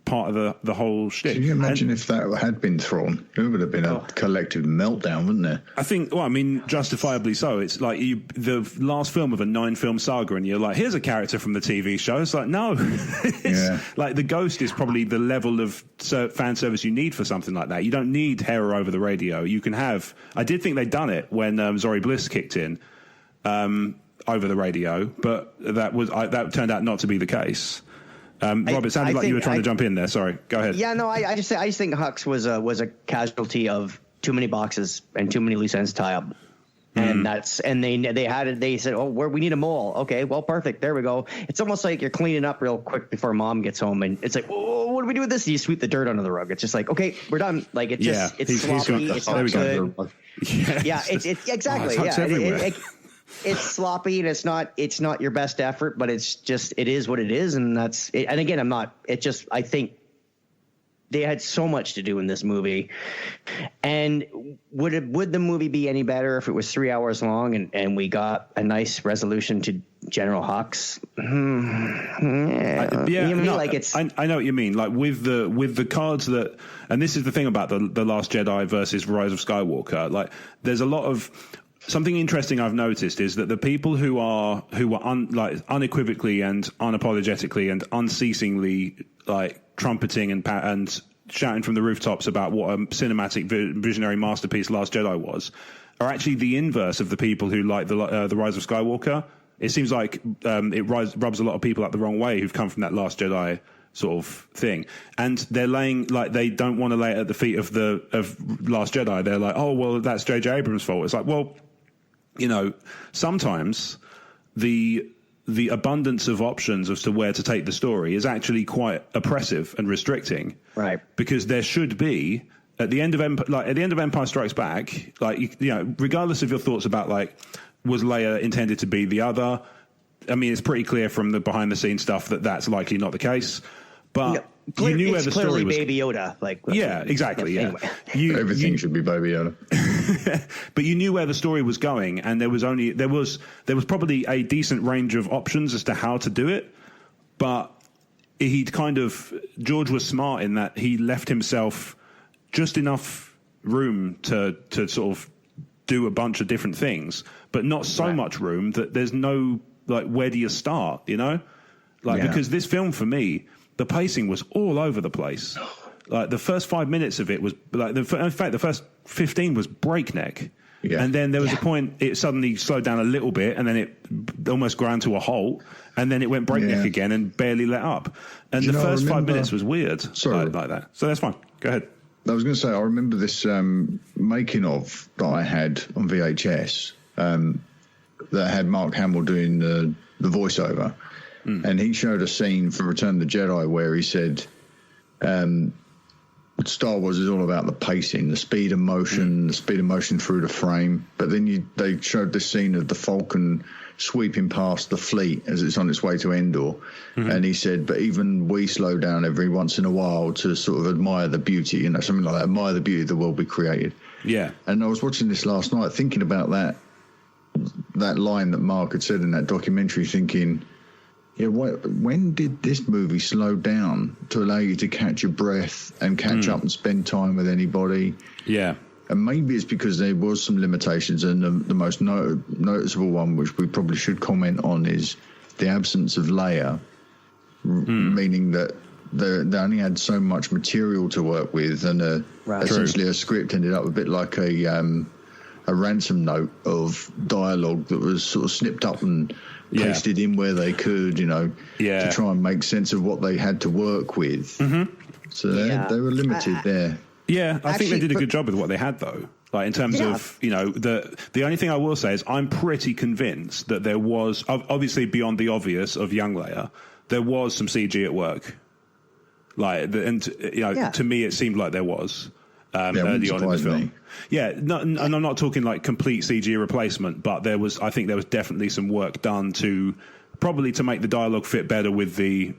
part of the whole shtick. Can you imagine if that had been Thrawn? It would have been a collective meltdown, wouldn't it? I think, justifiably so. It's like the last film of a 9-film saga, and you're like, here's a character from the TV show. It's like, no. Like, the Ghost is probably the level of fan service you need for something like that. You don't need Hera over the radio. You can have... I did think they'd done it when Zori Bliss kicked in over the radio, but that turned out not to be the case. Rob, it sounded like you were trying to jump in there. Sorry, go ahead. Yeah, no, I just think Hux was a casualty of too many boxes and too many loose ends to tie up, and they said, we need a mole. Okay, well, perfect. There we go. It's almost like you're cleaning up real quick before Mom gets home, and it's like, what do we do with this? And you sweep the dirt under the rug. It's just like, okay, we're done. Like, it's sloppy. It's not good. Yeah, it's exactly. It's sloppy, and it's not your best effort, but it is what it is, and that's it. And again, I think they had so much to do in this movie, and would the movie be any better if it was 3 hours long and we got a nice resolution to General Hux? I know what you mean. Like, with the cards that, and this is the thing about the Last Jedi versus Rise of Skywalker. Like, there's a lot of. Something interesting I've noticed is that the people who were unequivocally and unapologetically and unceasingly like trumpeting and shouting from the rooftops about what a cinematic visionary masterpiece Last Jedi was are actually the inverse of the people who like the Rise of Skywalker. It seems like it rubs a lot of people up the wrong way who've come from that Last Jedi sort of thing, and they're laying, like, they don't want to lay it at the feet of Last Jedi. They're like, oh well, that's J.J. Abrams' fault. It's like, well, sometimes the abundance of options as to where to take the story is actually quite oppressive and restricting, right? Because there should be at the end of Empire Strikes Back, like, regardless of your thoughts about, like, was Leia intended to be the other? I mean, it's pretty clear from the behind the scenes stuff that that's likely not the case. But you knew where the story was. Baby Yoda, exactly. Yeah, anyway. Everything should be Baby Yoda. But you knew where the story was going, and there was probably a decent range of options as to how to do it. But George was smart in that he left himself just enough room to sort of do a bunch of different things, but not so much room that there's no, like, where do you start? Because this film for me, the pacing was all over the place. Like the first 5 minutes of it was like, in fact, the first 15 was breakneck. Yeah. And then there was a point it suddenly slowed down a little bit, and then it almost ground to a halt, and then it went breakneck again and barely let up. And the first 5 minutes was weird, like that. So that's fine. Go ahead. I was going to say, I remember this making of that I had on VHS that had Mark Hamill doing the voiceover, and he showed a scene from Return of the Jedi where he said, Star Wars is all about the pacing, the speed of motion, through the frame. But then they showed this scene of the Falcon sweeping past the fleet as it's on its way to Endor. And he said, but even we slow down every once in a while to sort of admire the beauty, something like that, admire the beauty of the world we created. Yeah. And I was watching this last night thinking about that line that Mark had said in that documentary, thinking, when did this movie slow down to allow you to catch your breath and catch up and spend time with anybody? Yeah. And maybe it's because there was some limitations, and the most noticeable one, which we probably should comment on, is the absence of Leia, meaning that they only had so much material to work with, and essentially a script ended up a bit like a ransom note of dialogue that was sort of snipped up and pasted in where they could, to try and make sense of what they had to work with. So they were limited there. Yeah, I think they did a good job with what they had, though. Like in terms of, the only thing I will say is I'm pretty convinced that there was, obviously beyond the obvious of young Leia, there was some CG at work. To me it seemed like there was. Early on in the film. Yeah, and I'm not talking like complete CG replacement, but I think there was definitely some work done to make the dialogue fit better with the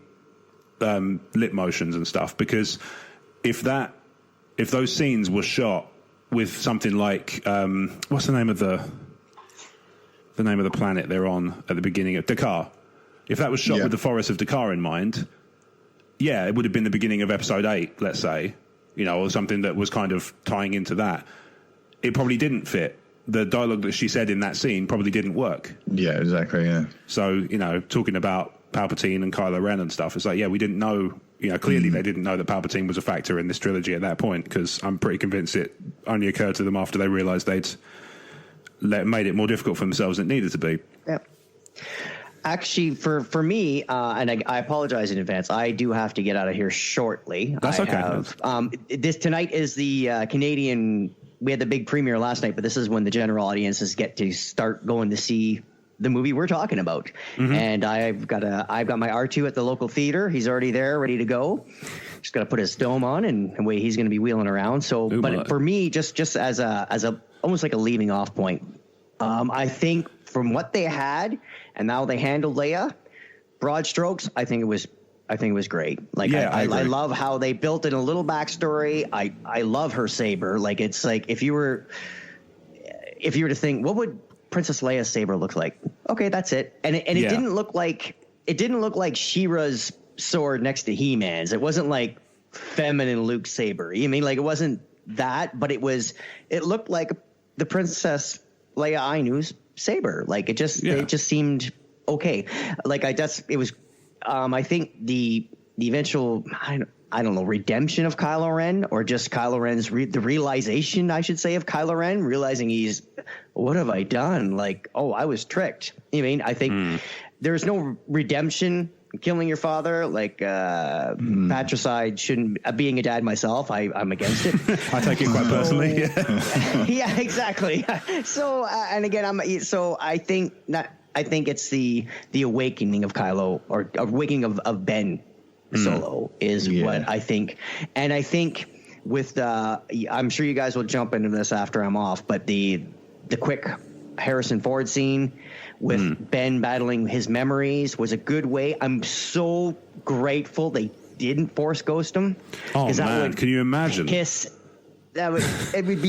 lip motions and stuff. Because if those scenes were shot with something like what's the name of the planet they're on at the beginning of Dakar? If that was shot with the Forest of Dakar in mind, it would have been the beginning of Episode 8, let's say. Or something that was kind of tying into that. It probably didn't fit. The dialogue that she said in that scene probably didn't work. Yeah, exactly, yeah. So, talking about Palpatine and Kylo Ren and stuff, it's like, we didn't know, clearly they didn't know that Palpatine was a factor in this trilogy at that point, because I'm pretty convinced it only occurred to them after they realised they'd made it more difficult for themselves than it needed to be. Yep. Actually, for me, and I apologize in advance, I do have to get out of here shortly. That's okay. This tonight is the Canadian. We had the big premiere last night, but this is when the general audiences get to start going to see the movie we're talking about. And I've got my R2 at the local theater. He's already there, ready to go. Just got to put his dome on, and he's going to be wheeling around. So, for me, just as a almost like a leaving off point, I think from what they had and how they handled Leia, broad strokes, I think it was great. I love how they built in a little backstory. I love her saber. It's like if you were to think, what would Princess Leia's saber look like? Okay, that's it. And it didn't look like She-Ra's sword next to He-Man's. It wasn't like feminine Luke's saber. You mean, it wasn't that, but it looked like the Princess Leia I knew's saber. It just seemed okay. It was I think the eventual I don't know, redemption of Kylo Ren, or just Kylo Ren's the realization, I should say, of Kylo Ren, realizing what have I done? I was tricked. I think there's no redemption killing your father. Patricide shouldn't. Being a dad myself, I'm against it. I take it quite personally. Yeah, exactly. So and again, I think that. I think it's the awakening of Kylo, or awakening of Ben Solo is what I think. And I think with I'm sure you guys will jump into this after I'm off, but the quick Harrison Ford scene with Ben battling his memories was a good way. I'm so grateful they didn't Force ghost him. Oh man, can you imagine? It would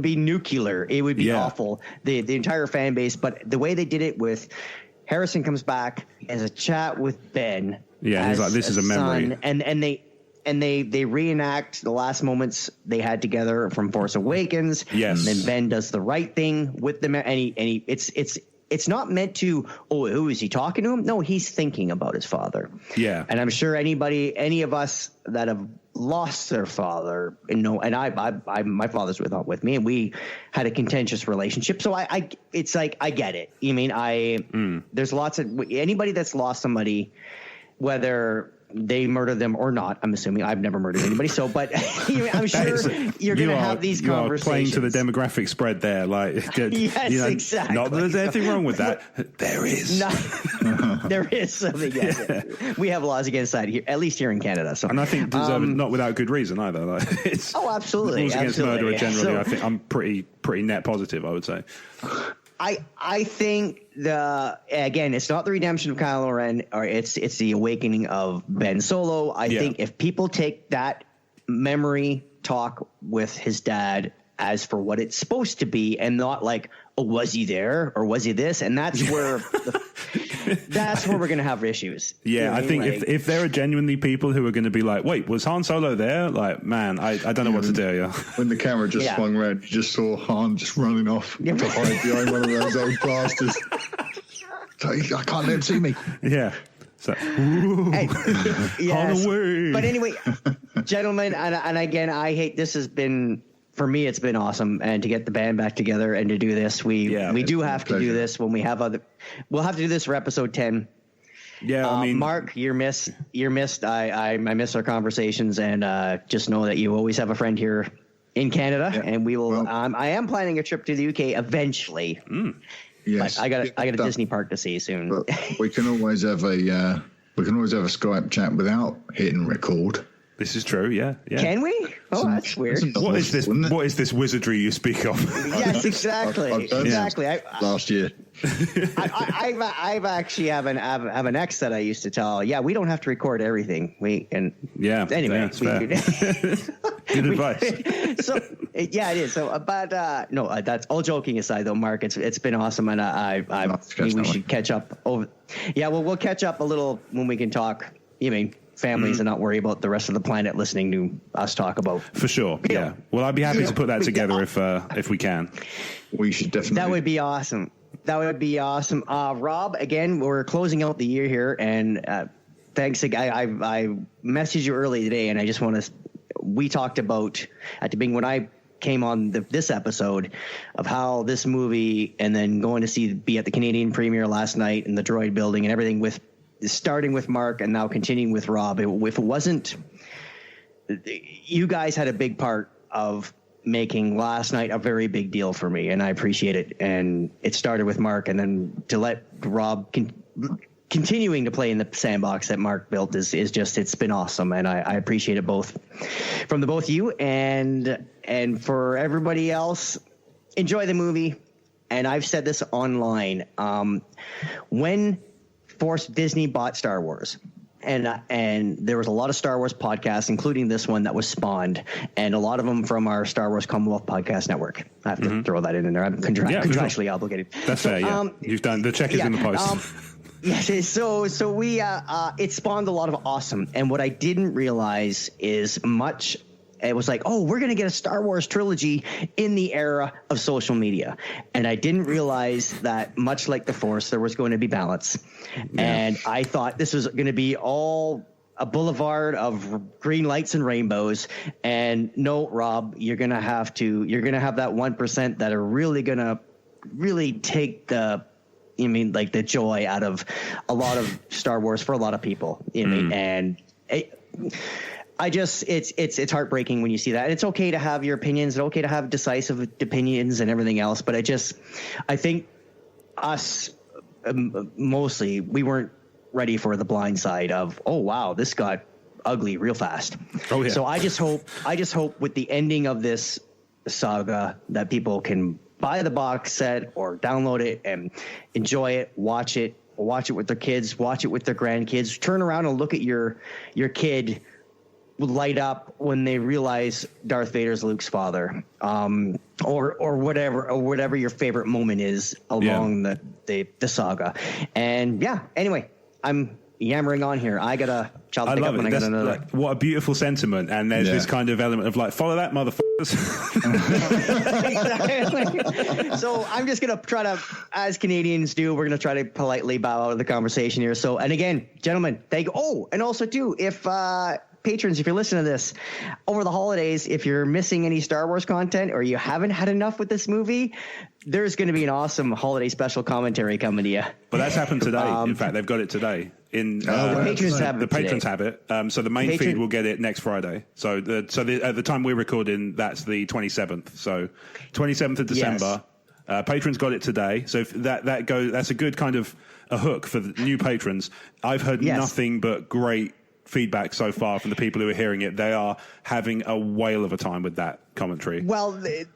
be nuclear. It would be awful. The entire fan base. But the way they did it with Harrison comes back as a chat with Ben. Yeah, he's like, this is a memory. And they reenact the last moments they had together from Force Awakens. Yes. And then Ben does the right thing with them. And it's it's not meant to, who is he talking to him? No, he's thinking about his father. Yeah. And I'm sure any of us that have lost their father, and my father's with me, and we had a contentious relationship. So it's like, I get it. You mean, there's lots of, anybody that's lost somebody, whether they murder them or not. I'm assuming I've never murdered anybody. So, but I'm sure you're going to have these conversations. You are playing to the demographic spread there. Like, yes, exactly. Not that there's anything wrong with that. There is. There is something. Yes. Yeah. We have laws against that here, at least here in Canada. So, and I think not without good reason either. Like, it's absolutely. Rules against murder generally. So, I think I'm pretty net positive, I would say. I think again, it's not the redemption of Kylo Ren, or it's the awakening of Ben Solo. I think if people take that memory talk with his dad as for what it's supposed to be, and not like, was he there or was he this? And that's where that's where we're going to have issues. Yeah, you know I think like, if there are genuinely people who are going to be like, wait, was Han Solo there? Like, man, I don't know what to tell you. When the camera just swung around, you just saw Han just running off to hide behind one of those old blasters. I can't let him see me. Yeah. So, yes. On away. But anyway, gentlemen, and again, I hate this has been. For me, it's been awesome, and to get the band back together and to do this, we do have to do this when we have we'll have to do this for episode 10. Yeah, I mean, Mark, you're missed. I miss our conversations, and just know that you always have a friend here in Canada, and we will. I am planning a trip to the UK eventually. Yes, but I got a Disney park to see soon. But we can always have a Skype chat without hitting record. This is true, yeah. Can we? Oh, that's weird. What is this? What is this wizardry you speak of? Yes, exactly. Exactly. Last year, I've actually have an ex that I used to tell. Yeah, we don't have to record everything. Anyway. Good advice. So it is. So, but no, that's all joking aside, though, Mark. It's been awesome, and we should catch up over. Yeah, well, we'll catch up a little when we can talk. You mean? Families and not worry about the rest of the planet listening to us talk about. For sure, yeah. Well, I'd be happy to put that together if we can. We should definitely. That would be awesome. Rob, again, we're closing out the year here, and thanks. I messaged you early today, and I just want to. We talked about at the beginning when I came on this episode of how this movie, and then going to be at the Canadian premiere last night in the Droid building and everything with. Starting with Mark and now continuing with Rob. If it wasn't, you guys had a big part of making last night a very big deal for me, and I appreciate it. And it started with Mark, and then to let Rob continuing to play in the sandbox that Mark built is just, it's been awesome, and I appreciate it both from the both of you and for everybody else. Enjoy the movie, and I've said this online. When Disney bought Star Wars, and there was a lot of Star Wars podcasts, including this one that was spawned, and a lot of them from our Star Wars Commonwealth Podcast Network. I have to throw that in there. I'm contractually obligated. That's fair. Yeah, you've done the check is in the post. Yes. So we it spawned a lot of awesome, and what I didn't realize is much. It was like, we're going to get a Star Wars trilogy in the era of social media. And I didn't realize that, much like the Force, there was going to be balance. Yeah. And I thought this was going to be all a boulevard of green lights and rainbows. And no, Rob, you're going to have that 1% that are really going to really take the joy out of a lot of Star Wars for a lot of people. And it's heartbreaking when you see that. And it's okay to have your opinions. It's okay to have decisive opinions and everything else. But I think us mostly, we weren't ready for the blind side of, oh, wow, this got ugly real fast. Oh, yeah. So I just hope with the ending of this saga that people can buy the box set or download it and enjoy it, watch it with their kids, watch it with their grandkids, turn around and look at your kid light up when they realize Darth Vader's Luke's father, or whatever your favorite moment is along the saga. And anyway, I'm yammering on here. I gotta chop it up when I got another. What a beautiful sentiment. And there's this kind of element of like, follow that motherfucker. Exactly. So I'm just going to try to, as Canadians do, we're going to try to politely bow out of the conversation here. So, and again, gentlemen, thank you. Oh, and also too, if patrons, if you're listening to this over the holidays, if you're missing any Star Wars content or you haven't had enough with this movie, there's going to be an awesome holiday special commentary coming to you. Well, that's happened today. In fact, they've got it today. The patrons have it. So the main feed will get it next Friday. So at the time we're recording, that's the 27th. So 27th of December. Yes. Patrons got it today. So if that goes, that's a good kind of a hook for the new patrons. I've heard nothing but great feedback so far from the people who are hearing it. They are having a whale of a time with that commentary. Well, the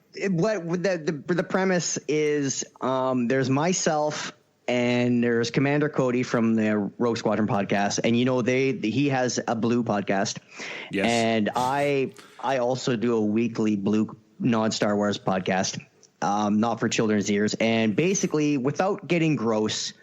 premise is there's myself and there's Commander Cody from the Rogue Squadron podcast, and he has a Blue podcast. Yes. And I also do a weekly Blue non-Star Wars podcast, not for children's ears. And basically, without getting gross,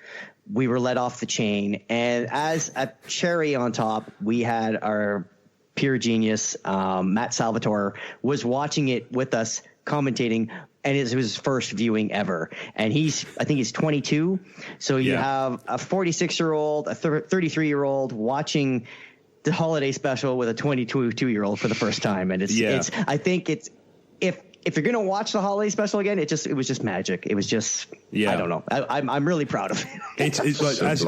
we were let off the chain, and as a cherry on top, we had our pure genius, Matt Salvatore, was watching it with us, commentating, and it was his first viewing ever. And I think he's 22. So you have a 46-year-old, a 33-year-old watching the holiday special with a 22-year-old for the first time. And I think if you're going to watch the holiday special again, it was just magic. It was just, I don't know. I'm really proud of it. It's like, as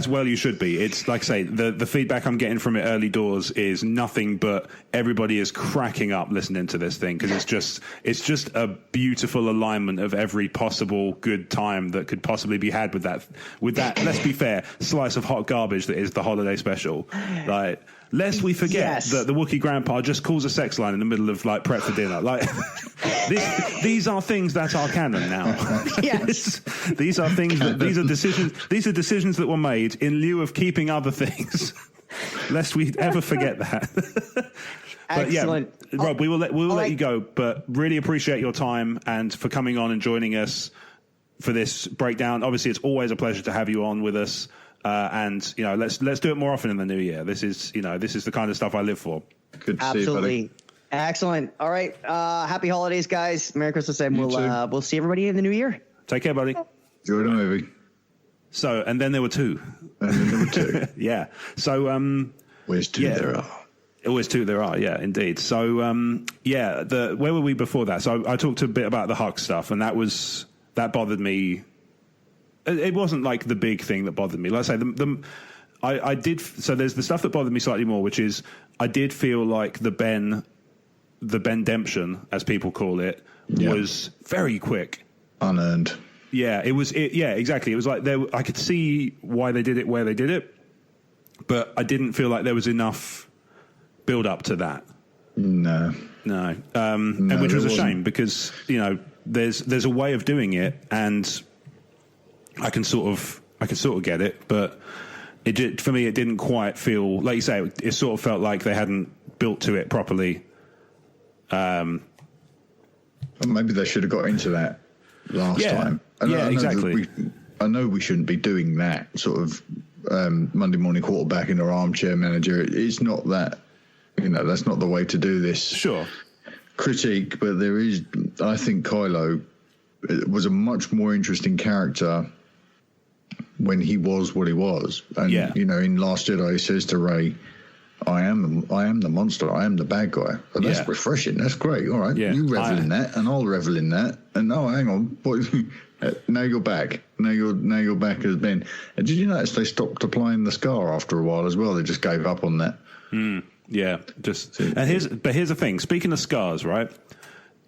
well you should be. It's like I say, the feedback I'm getting from it early doors is nothing but everybody is cracking up listening to this thing, because it's just a beautiful alignment of every possible good time that could possibly be had with that. Let's be fair, slice of hot garbage that is the holiday special. Like, lest we forget that the Wookiee grandpa just calls a sex line in the middle of like prep for dinner. Like these are things that are canon now. Yes. These are decisions that were made in lieu of keeping other things. Lest we ever forget that. But excellent. Yeah, Rob, we will let you go, but really appreciate your time and for coming on and joining us for this breakdown. Obviously, it's always a pleasure to have you on with us. And let's do it more often in the new year. This is the kind of stuff I live for. Good to see you, buddy. Excellent. All right. Happy holidays, guys. Merry Christmas, and we'll see everybody in the new year. Take care, buddy. Enjoy the movie. So, and then there were two. Yeah. So, where's two there are? Always two there are. Yeah, indeed. So, where were we before that? So I talked a bit about the Hux stuff, and that bothered me. It wasn't like the big thing that bothered me. Like I say, I did. So there's the stuff that bothered me slightly more, which is I did feel like the Bendemption, as people call it, was very quick, unearned. Yeah, it was. Yeah, exactly. It was like I could see why they did it where they did it, but I didn't feel like there was enough build up to that. No. And which was a shame, because there's a way of doing it, and I can sort of get it, but for me it didn't quite feel like you say. It sort of felt like they hadn't built to it properly. Maybe they should have got into that last time. Exactly. I know we shouldn't be doing that sort of Monday morning quarterbacking or armchair manager. It's not that. That's not the way to do this. Sure. Critique, but there is. I think Kylo was a much more interesting character when he was what he was. And, in Last Jedi, he says to Rey, I am the monster. I am the bad guy. But that's refreshing. That's great. All right. Yeah. You revel in that, and I'll revel in that. And hang on. Now you're back. Now you're back as Ben. And did you notice they stopped applying the scar after a while as well? They just gave up on that. Yeah. Here's the thing. Speaking of scars, right?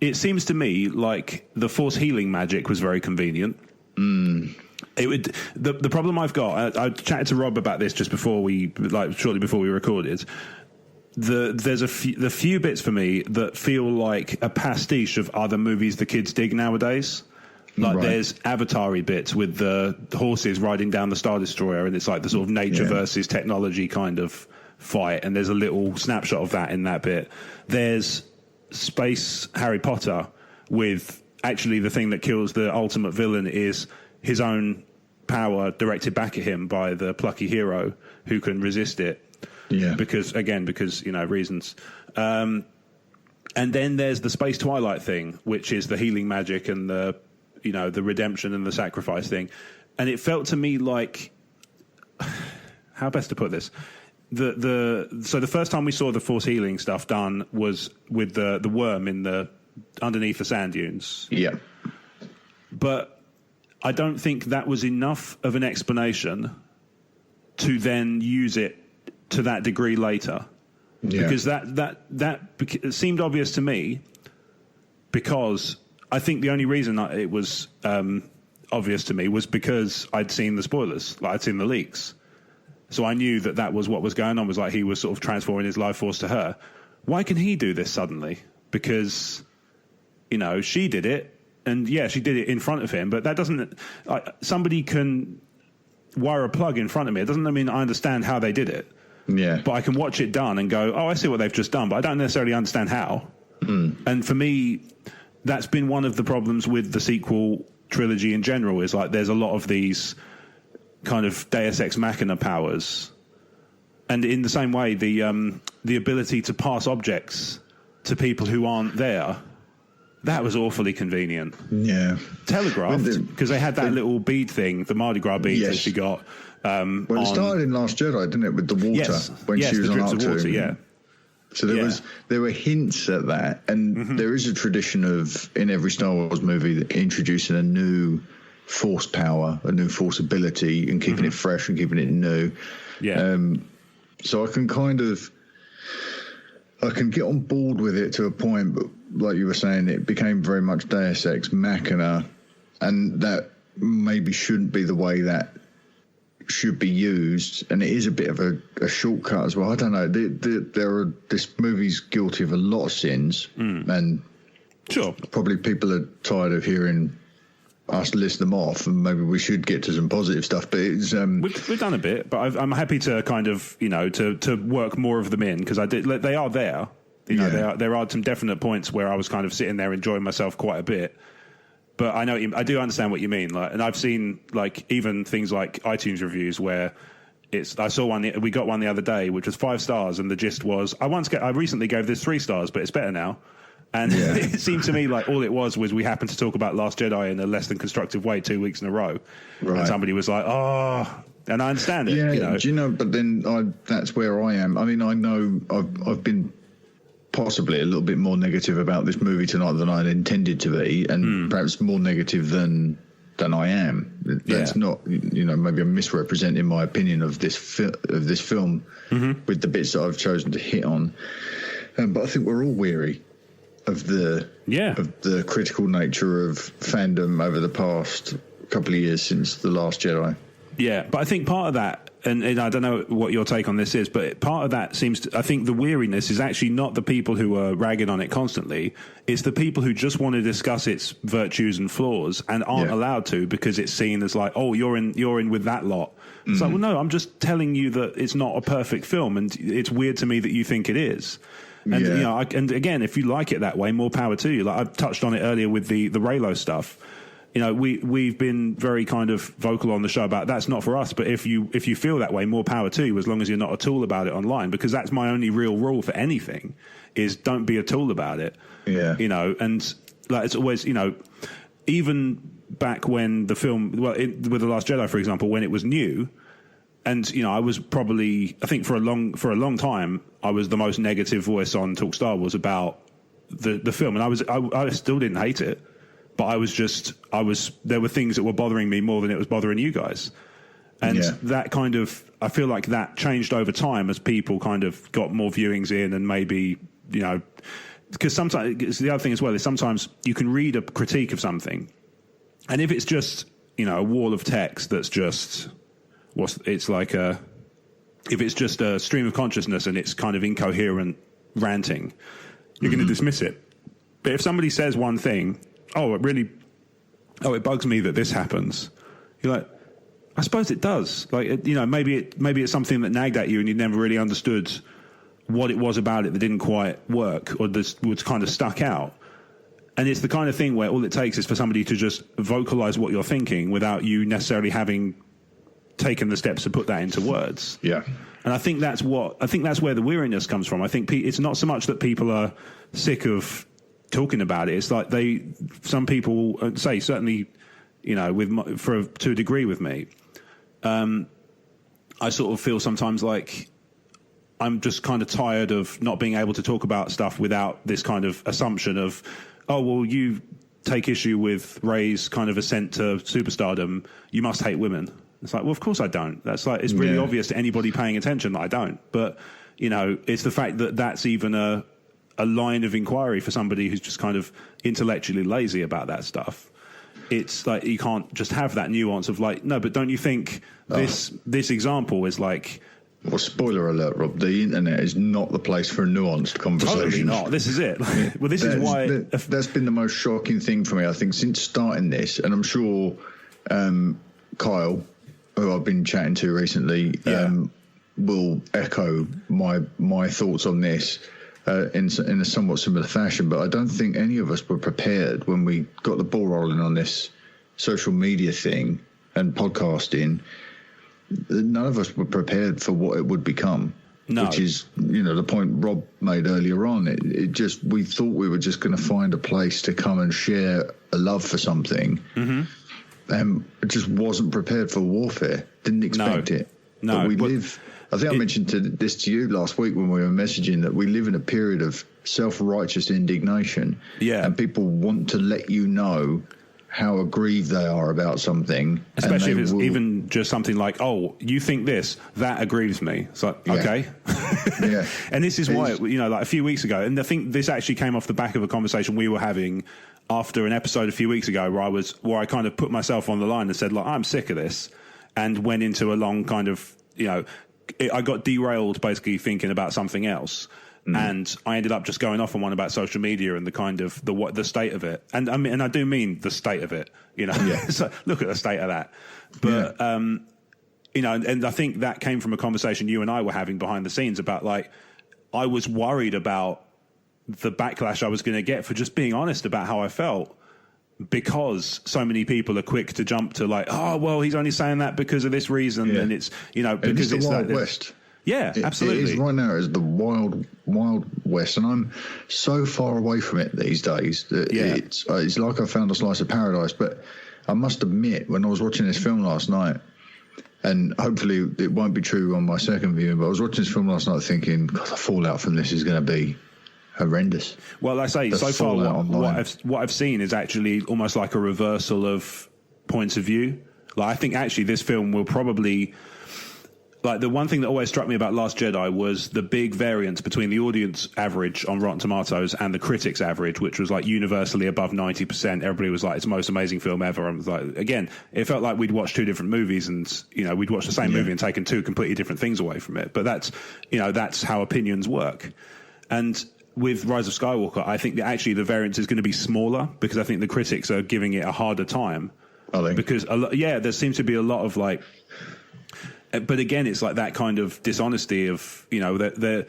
It seems to me like the Force healing magic was very convenient. The problem I've got, I chatted to Rob about this just before shortly before we recorded. There's the few bits for me that feel like a pastiche of other movies the kids dig nowadays. Like there's Avatar-y bits with the horses riding down the Star Destroyer, and it's like the sort of nature versus technology kind of fight, and there's a little snapshot of that in that bit. There's Space Harry Potter with actually the thing that kills the ultimate villain is his own power directed back at him by the plucky hero who can resist it. Yeah. Because reasons. And then there's the Space Twilight thing, which is the healing magic and the redemption and the sacrifice thing. And it felt to me like, how best to put this? So the first time we saw the Force healing stuff done was with the worm underneath the sand dunes. Yeah. But I don't think that was enough of an explanation to then use it to that degree later. Yeah. Because that seemed obvious to me, because I think the only reason it was obvious to me was because I'd seen the spoilers, like I'd seen the leaks. So I knew that was what was going on, was like he was sort of transforming his life force to her. Why can he do this suddenly? Because, she did it, and yeah, she did it in front of him, but that doesn't... somebody can wire a plug in front of me. It doesn't mean I understand how they did it. Yeah. But I can watch it done and go, oh, I see what they've just done, but I don't necessarily understand how. And for me, that's been one of the problems with the sequel trilogy in general, is like there's a lot of these kind of Deus Ex Machina powers. And in the same way, the ability to pass objects to people who aren't there, that was awfully convenient. Yeah. Telegraphed, because they had that little bead thing, the Mardi Gras bead that she got. It started in Last Jedi, didn't it, with the water, when she was on R2. Water, yeah. So there were hints at that, and there is a tradition of, in every Star Wars movie, introducing a new force power, a new force ability, and keeping it fresh and keeping it new. Yeah. So I can get on board with it to a point, but like you were saying, it became very much Deus Ex Machina, and that maybe shouldn't be the way that should be used, and it is a bit of a shortcut as well. I don't know. This movie's guilty of a lot of sins, and sure, probably people are tired of hearing us list them off, and maybe we should get to some positive stuff. But it's we've done a bit, but I'm happy to kind of to work more of them in, because they are there. There are some definite points where I was kind of sitting there enjoying myself quite a bit. But I do understand what you mean. Like, and I've seen even things like iTunes reviews where I saw one. We got one the other day, which was 5 stars, and the gist was I recently gave this 3 stars, but it's better now. And it seemed to me like all it was we happened to talk about Last Jedi in a less than constructive way 2 weeks in a row, right. And somebody was like, "Oh," and I understand it. Yeah, do you know? But then that's where I am. I mean, I know I've been possibly a little bit more negative about this movie tonight than I'd intended to be, and perhaps more negative than I am. That's not, maybe I'm misrepresenting my opinion of this film with the bits that I've chosen to hit on. But I think we're all weary of the critical nature of fandom over the past couple of years since The Last Jedi. Yeah, but I think part of that, and I don't know what your take on this is, but part of that I think the weariness is actually not the people who are ragging on it constantly. It's the people who just want to discuss its virtues and flaws and aren't allowed to, because it's seen as like, oh, you're in with that lot. It's like, well, no, I'm just telling you that it's not a perfect film, and it's weird to me that you think it is. And and again, if you like it that way, more power to you. Like I've touched on it earlier with the Reylo stuff. We've been very kind of vocal on the show about that's not for us. But if you feel that way, more power to you, as long as you're not a tool about it online, because that's my only real rule for anything is don't be a tool about it. Yeah. And like it's always, even back when the film, with The Last Jedi, for example, when it was new, and I was probably, I think for a long time, I was the most negative voice on Talk Star Wars about the film, and I still didn't hate it. But there were things that were bothering me more than it was bothering you guys. And that kind of, I feel like that changed over time as people kind of got more viewings in, and maybe, because sometimes, the other thing as well is sometimes you can read a critique of something, and if it's just, a wall of text that's just, if it's just a stream of consciousness and it's kind of incoherent ranting, you're going to dismiss it. But if somebody says one thing, it bugs me that this happens. You're like, I suppose it does. Like, maybe it's something that nagged at you and you never really understood what it was about it that didn't quite work, or this was kind of stuck out. And it's the kind of thing where all it takes is for somebody to just vocalize what you're thinking without you necessarily having taken the steps to put that into words. Yeah. And I think that's where the weariness comes from. I think it's not so much that people are sick of talking about it. It's like some people say, certainly, you know, to a degree with me, I sort of feel sometimes like I'm just kind of tired of not being able to talk about stuff without this kind of assumption of, oh, well, you take issue with Rey's kind of ascent to superstardom, you must hate women. It's like, well, of course I don't. That's like, it's really obvious to anybody paying attention that I don't. But, you know, it's the fact that that's even a line of inquiry for somebody who's just kind of intellectually lazy about that stuff. It's like, you can't just have that nuance of like, no, but don't you think this example is like... Well, spoiler alert, Rob, the internet is not the place for a nuanced conversation. Totally not. This is it. Well, this is why... That's been the most shocking thing for me, I think, since starting this. And I'm sure Kyle, who I've been chatting to recently, will echo my thoughts on this in a somewhat similar fashion. But I don't think any of us were prepared when we got the ball rolling on this social media thing and podcasting. None of us were prepared for what it would become. No. Which is, you know, the point Rob made earlier on. It just, we thought we were just going to find a place to come and share a love for something. Mm-hmm. It just wasn't prepared for warfare. Didn't expect it. No. But I think I mentioned this to you last week when we were messaging, that we live in a period of self-righteous indignation. Yeah. And people want to let you know how aggrieved they are about something. Especially if it's even just something like, oh, you think this, that aggrieves me. It's like, okay. Yeah. And this is why, you know, like a few weeks ago, and I think this actually came off the back of a conversation we were having after an episode a few weeks ago where I kind of put myself on the line and said, like, I'm sick of this, and went into a long kind of, you know, I got derailed basically thinking about something else. And I ended up just going off on one about social media and the kind of the state of it. And I mean, and I do mean the state of it, you know, so look at the state of that. But, you know, and I think that came from a conversation you and I were having behind the scenes about, like, I was worried about the backlash I was going to get for just being honest about how I felt, because so many people are quick to jump to like, oh, well, he's only saying that because of this reason. And it's, you know, because it's the Wild that West. Yeah, absolutely. It is right now. It's the wild west, and I'm so far away from it these days that it's like I found a slice of paradise. But I must admit, when I was watching this film last night, and hopefully it won't be true on my second viewing, but I was watching this film last night thinking, God, the fallout from this is going to be horrendous. Well, I say, so far what I've seen is actually almost like a reversal of points of view. Like, I think actually this film will probably... Like, the one thing that always struck me about Last Jedi was the big variance between the audience average on Rotten Tomatoes and the critics average, which was like universally above 90%. Everybody was like, it's the most amazing film ever. And like, again, it felt like we'd watched two different movies, and, you know, we'd watched the same movie and taken two completely different things away from it. But that's, you know, that's how opinions work. And with Rise of Skywalker, I think that actually the variance is going to be smaller, because I think the critics are giving it a harder time. Are they? Because, there seems to be a lot of like... But again, it's like that kind of dishonesty of, you know, the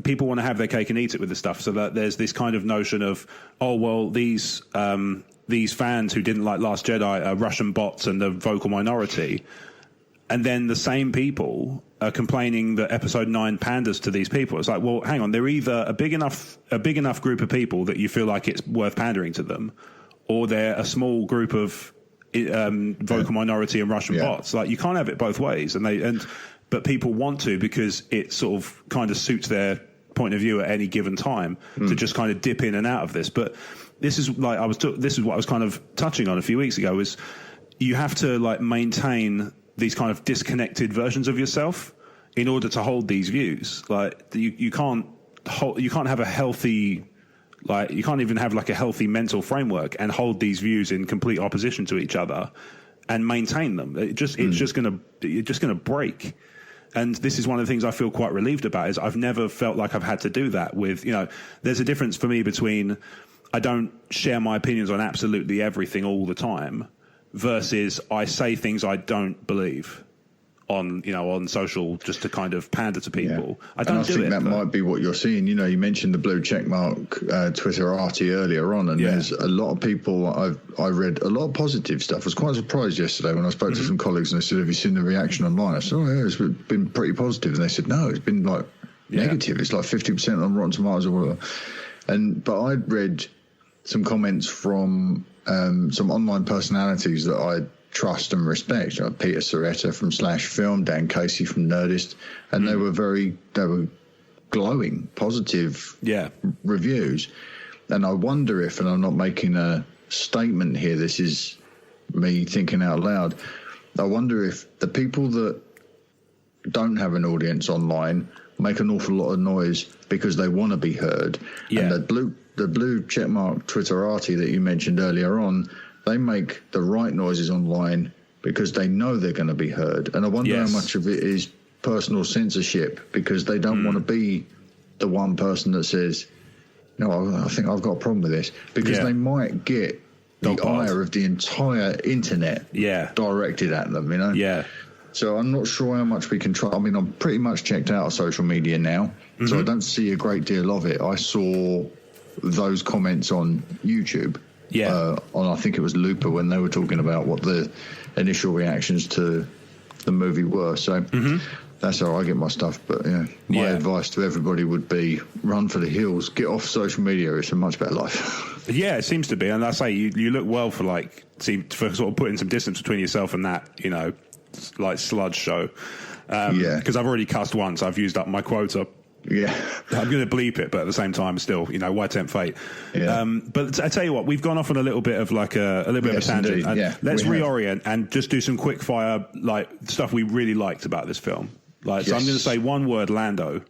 people want to have their cake and eat it with the stuff. So that there's this kind of notion of, oh, well, these fans who didn't like Last Jedi are Russian bots and the vocal minority. And then the same people are complaining that Episode 9 panders to these people. It's like, well, hang on, they're either a big enough group of people that you feel like it's worth pandering to them, or they're a small group of vocal minority and Russian bots. Like, you can't have it both ways, but people want to, because it sort of kind of suits their point of view at any given time to just kind of dip in and out of this. But this is like this is what I was kind of touching on a few weeks ago, is you have to like maintain these kind of disconnected versions of yourself in order to hold these views. Like, you can't have a healthy... Like, you can't even have like a healthy mental framework and hold these views in complete opposition to each other and maintain them. It's just going to break. And this is one of the things I feel quite relieved about, is I've never felt like I've had to do that with, you know, there's a difference for me between I don't share my opinions on absolutely everything all the time versus I say things I don't believe on social just to kind of pander to people. I think that might be what you're seeing. You mentioned the blue checkmark Twitterati earlier on, and there's a lot of people. I read a lot of positive stuff. I was quite surprised yesterday when I spoke to some colleagues and they said, "Have you seen the reaction online?" I said, "Oh yeah, it's been pretty positive," and they said, "No, it's been like negative. It's like 50% on Rotten Tomatoes or whatever." But I'd read some comments from some online personalities that I trust and respect, like Peter Soretta from Slash Film, Dan Casey from Nerdist, and they were glowing, positive reviews. And I wonder if, and I'm not making a statement here, this is me thinking out loud, I wonder if the people that don't have an audience online make an awful lot of noise because they want to be heard. And the blue checkmark Twitterati that you mentioned earlier on, they make the right noises online because they know they're going to be heard. And I wonder how much of it is personal censorship because they don't want to be the one person that says, "No, I think I've got a problem with this," because they might get the ire of the entire internet directed at them, So I'm not sure how much we can try. I mean, I'm pretty much checked out of social media now, so I don't see a great deal of it. I saw those comments on YouTube. On I think it was Looper when they were talking about what the initial reactions to the movie were. So that's how I get my stuff. But my advice to everybody would be run for the hills, get off social media. It's a much better life. Yeah, it seems to be. And I say you look well for sort of putting some distance between yourself and that, like sludge show. Because I've already cussed once. I've used up my quota. Yeah, I'm going to bleep it, but at the same time, still, why tempt fate? But I tell you what, we've gone off on a little bit of a little bit of a tangent. Let's reorient and just do some quick fire stuff we really liked about this film. So I'm going to say one word: Lando,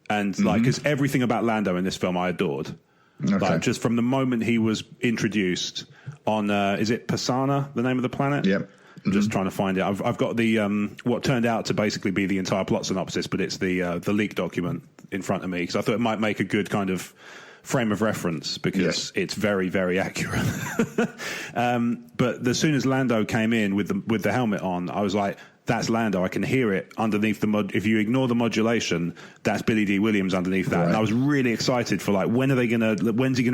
and because everything about Lando in this film I adored. Okay. Just from the moment he was introduced on, is it Pisana, the name of the planet? Yep. Just trying to find it. I've got the what turned out to basically be the entire plot synopsis, but it's the leaked document in front of me because I thought it might make a good kind of frame of reference because it's very, very accurate. But as soon as Lando came in with the helmet on, I was like, "That's Lando." I can hear it underneath the if you ignore the modulation, that's Billy D. Williams underneath that. Right. And I was really excited for when's he gonna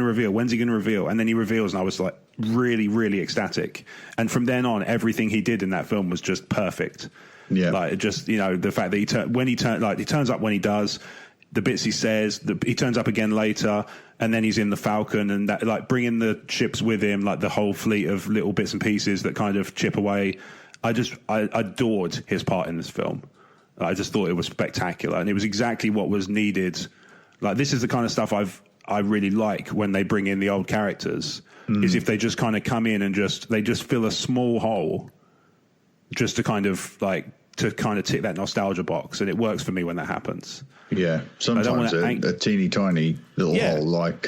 reveal? When's he gonna reveal? And then he reveals, and I was like really, really ecstatic. And from then on, everything he did in that film was just perfect. Yeah, the fact that he turns up when he does, the bits he says, he turns up again later, and then he's in the Falcon, and that bringing the ships with him, the whole fleet of little bits and pieces that kind of chip away. I adored his part in this film. I just thought it was spectacular, and it was exactly what was needed. This is the kind of stuff I really like when they bring in the old characters. Is if they just kind of come in and they just fill a small hole, just to kind of tick that nostalgia box, and it works for me when that happens. Yeah, sometimes a teeny tiny little hole, like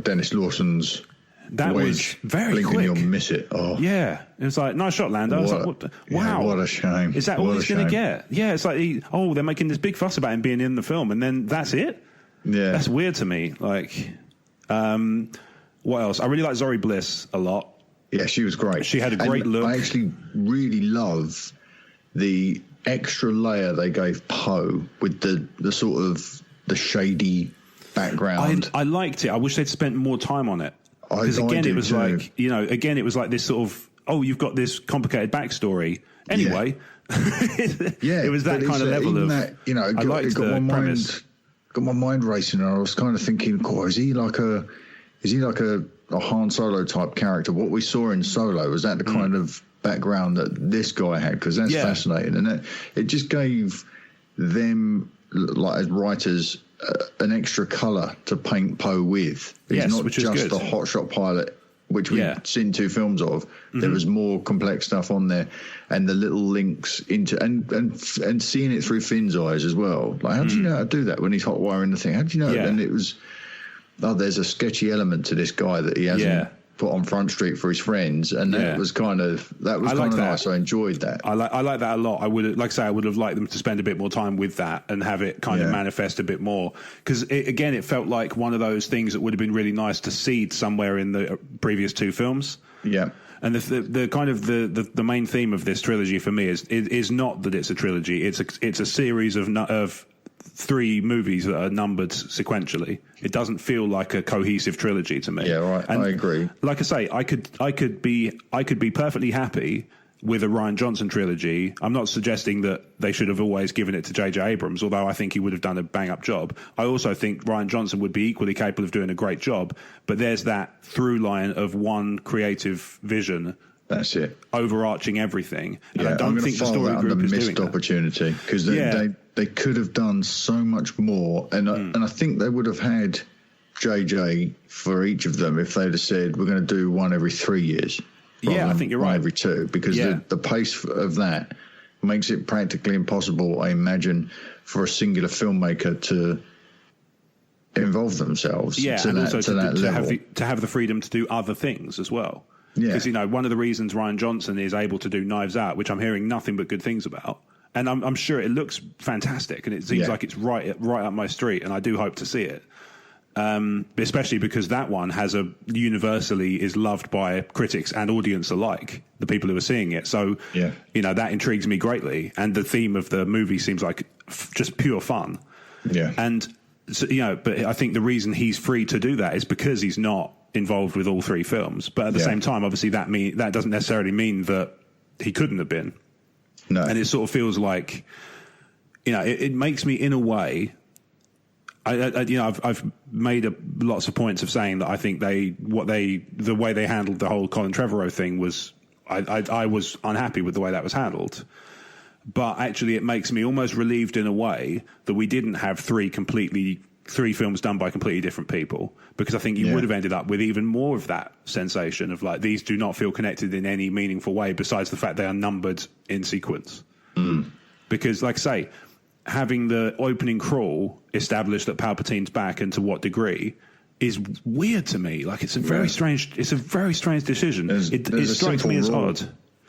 Dennis Lawson's. That was very blink quick. And you'll miss it. Oh. Yeah. It was like, nice shot, Lando. I was like, wow. What a shame. Is that all he's going to get? Yeah, it's like, they're making this big fuss about him being in the film, and then that's it? Yeah. That's weird to me. What else? I really like Zori Bliss a lot. Yeah, she was great. She had a great look. I actually really love the extra layer they gave Poe with the sort of the shady background. I liked it. I wish they'd spent more time on it. Because again, it was this sort of, you've got this complicated backstory. Anyway, it was that kind of level of. That, I liked the premise. Got my mind racing, and I was kind of thinking, is he like a Han Solo type character? What we saw in Solo, was that the kind of background that this guy had? Because that's fascinating, and it just gave them, as writers, an extra colour to paint Poe with. He's not just the hotshot pilot, which we've seen 2 films of. There was more complex stuff on there, and the little links into and seeing it through Finn's eyes as well. How do you know how to do that when he's hot wiring the thing? How do you know? And it was, there's a sketchy element to this guy that he hasn't put on Front Street for his friends, and that was kind of nice. I enjoyed that. I like that a lot. I would have liked them to spend a bit more time with that and have it kind of manifest a bit more, because it felt like one of those things that would have been really nice to seed somewhere in the previous 2 films. And the kind of the main theme of this trilogy for me is not that it's a trilogy. It's a series of 3 movies that are numbered sequentially. It doesn't feel like a cohesive trilogy to me. Yeah, right. And I agree. Like I say, I could be perfectly happy with a Rian Johnson trilogy. I'm not suggesting that they should have always given it to J.J. Abrams, although I think he would have done a bang-up job. I also think Rian Johnson would be equally capable of doing a great job, but there's that through line of one creative vision. That's it. Overarching everything. And yeah, I don't think the story group is doing missed opportunity, because they could have done so much more. And I think they would have had JJ for each of them if they'd have said, we're going to do one every 3 years. Yeah, I think you're right. Every 2, because the pace of that makes it practically impossible, I imagine, for a singular filmmaker to involve themselves to have the freedom to do other things as well. Yeah. Because, one of the reasons Rian Johnson is able to do Knives Out, which I'm hearing nothing but good things about, and I'm sure it looks fantastic, and it seems like it's right up my street, and I do hope to see it. Especially because that one universally is loved by critics and audience alike, the people who are seeing it. So, that intrigues me greatly. And the theme of the movie seems like just pure fun. Yeah. And, so, but I think the reason he's free to do that is because he's not involved with all 3 films. But at the same time, obviously, that doesn't necessarily mean that he couldn't have been. No. And it sort of feels like, it makes me, in a way... I've made lots of points of saying that I think the way they handled the whole Colin Trevorrow thing was, I was unhappy with the way that was handled. But actually, it makes me almost relieved in a way that we didn't have 3 films done by completely different people, because I think you would have ended up with even more of that sensation of like, these do not feel connected in any meaningful way besides the fact they are numbered in sequence. Because, like I say, having the opening crawl establish that Palpatine's back and to what degree is weird to me. Like, it's a very strange decision. It strikes me as odd.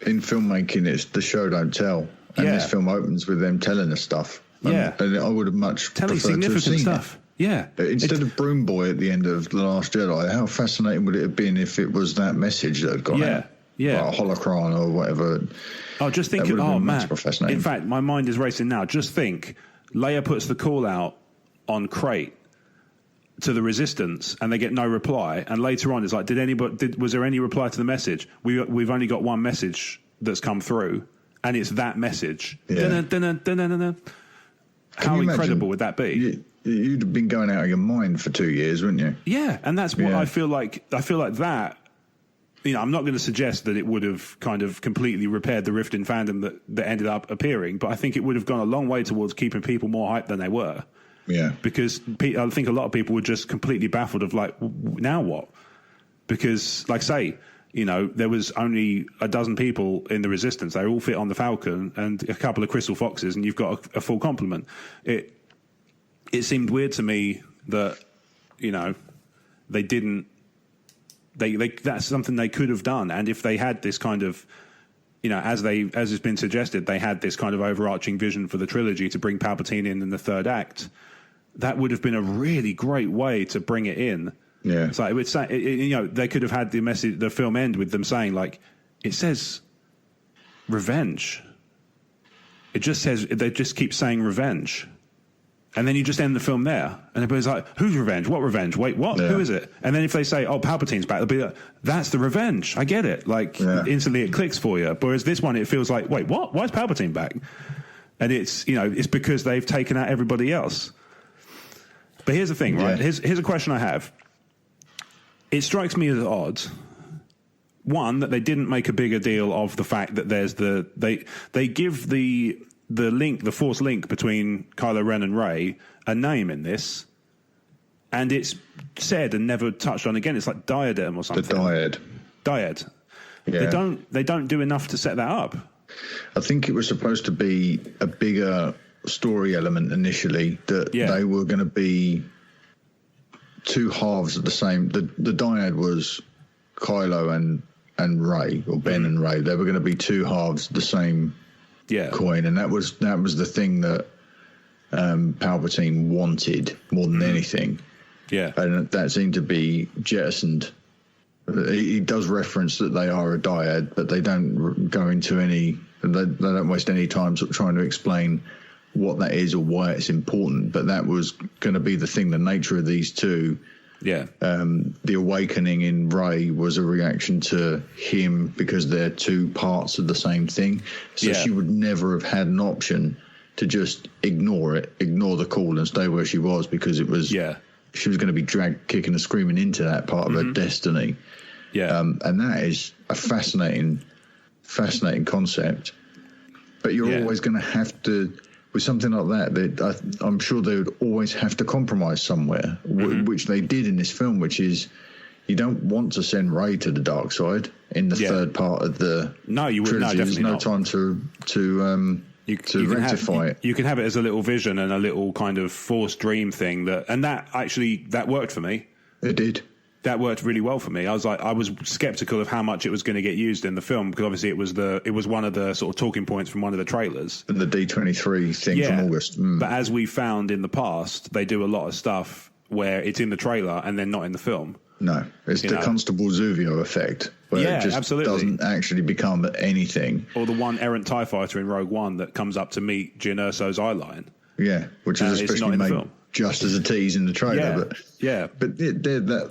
In filmmaking, it's the show don't tell, and this film opens with them telling us stuff. And I would have much telling preferred significant to have seen stuff. It. Yeah, instead of Broom Boy at the end of The Last Jedi, how fascinating would it have been if it was that message that had gone out? Yeah, like a holocron or whatever. Oh, just think, man. In fact, my mind is racing now. Just think, Leia puts the call out on Crate to the Resistance, and they get no reply. And later on, it's like, was there any reply to the message? We've only got one message that's come through, and it's that message. Yeah. How incredible would that be? You'd have been going out of your mind for 2 years, wouldn't you? Yeah, and that's what I feel like. I feel like that. I'm not going to suggest that it would have kind of completely repaired the rift in fandom that ended up appearing, but I think it would have gone a long way towards keeping people more hyped than they were. Yeah. Because I think a lot of people were just completely baffled of like, now what? Because, like say, there was only a dozen people in the Resistance. They all fit on the Falcon and a couple of Crystal Foxes, and you've got a full complement. It seemed weird to me that, they didn't. That's something they could have done, and if they had this kind of, as has been suggested, they had this kind of overarching vision for the trilogy to bring Palpatine in the 3rd act, that would have been a really great way to bring it in. Yeah, so it would say, they could have had the film end with them saying like, it says revenge. It just says, they just keep saying revenge. And then you just end the film there. And everybody's like, who's revenge? What revenge? Wait, what? Yeah. Who is it? And then if they say, Palpatine's back, they'll be like, that's the revenge. I get it. Like, instantly it clicks for you. Whereas this one, it feels like, wait, what? Why is Palpatine back? And it's, it's because they've taken out everybody else. But here's the thing, right? Here's a question I have. It strikes me as odd. One, that they didn't make a bigger deal of the fact that there's they give the Force link between Kylo Ren and Rey a name in this, and it's said and never touched on again. It's like diadem or something. The dyad. Yeah. They don't do enough to set that up. I think it was supposed to be a bigger story element initially, that they were going to be 2 halves of the same. The dyad was Kylo and Rey, or Ben and Rey. They were going to be 2 halves of the same coin, and that was the thing that Palpatine wanted more than anything. Yeah, and that seemed to be jettisoned He does reference that they are a dyad, but they don't go into any. They don't waste any time sort of trying to explain what that is or why it's important. But that was going to be the thing. The nature of these two. Yeah. The awakening in Rey was a reaction to him because they're two parts of the same thing. So she would never have had an option to just ignore the call and stay where she was, because it was she was going to be dragged kicking and screaming into that part of her destiny. Yeah. And that is a fascinating concept. But you're always going to have to, with something like that, I'm sure they would always have to compromise somewhere, which they did in this film, which is you don't want to send Rey to the dark side in the third part of the trilogy. No, there's no time to rectify it. You can have it as a little vision and a little kind of forced dream thing, that worked for me. It did. That worked really well for me. I was skeptical of how much it was going to get used in the film, because obviously it was one of the sort of talking points from one of the trailers. And the D23 thing from August. But as we found in the past, they do a lot of stuff where it's in the trailer and then not in the film. No, it's the Constable Zuvio effect, where it just doesn't actually become anything. Or the one errant TIE fighter in Rogue One that comes up to meet Jyn Erso's eyeline. Yeah, which is especially made just as a tease in the trailer. But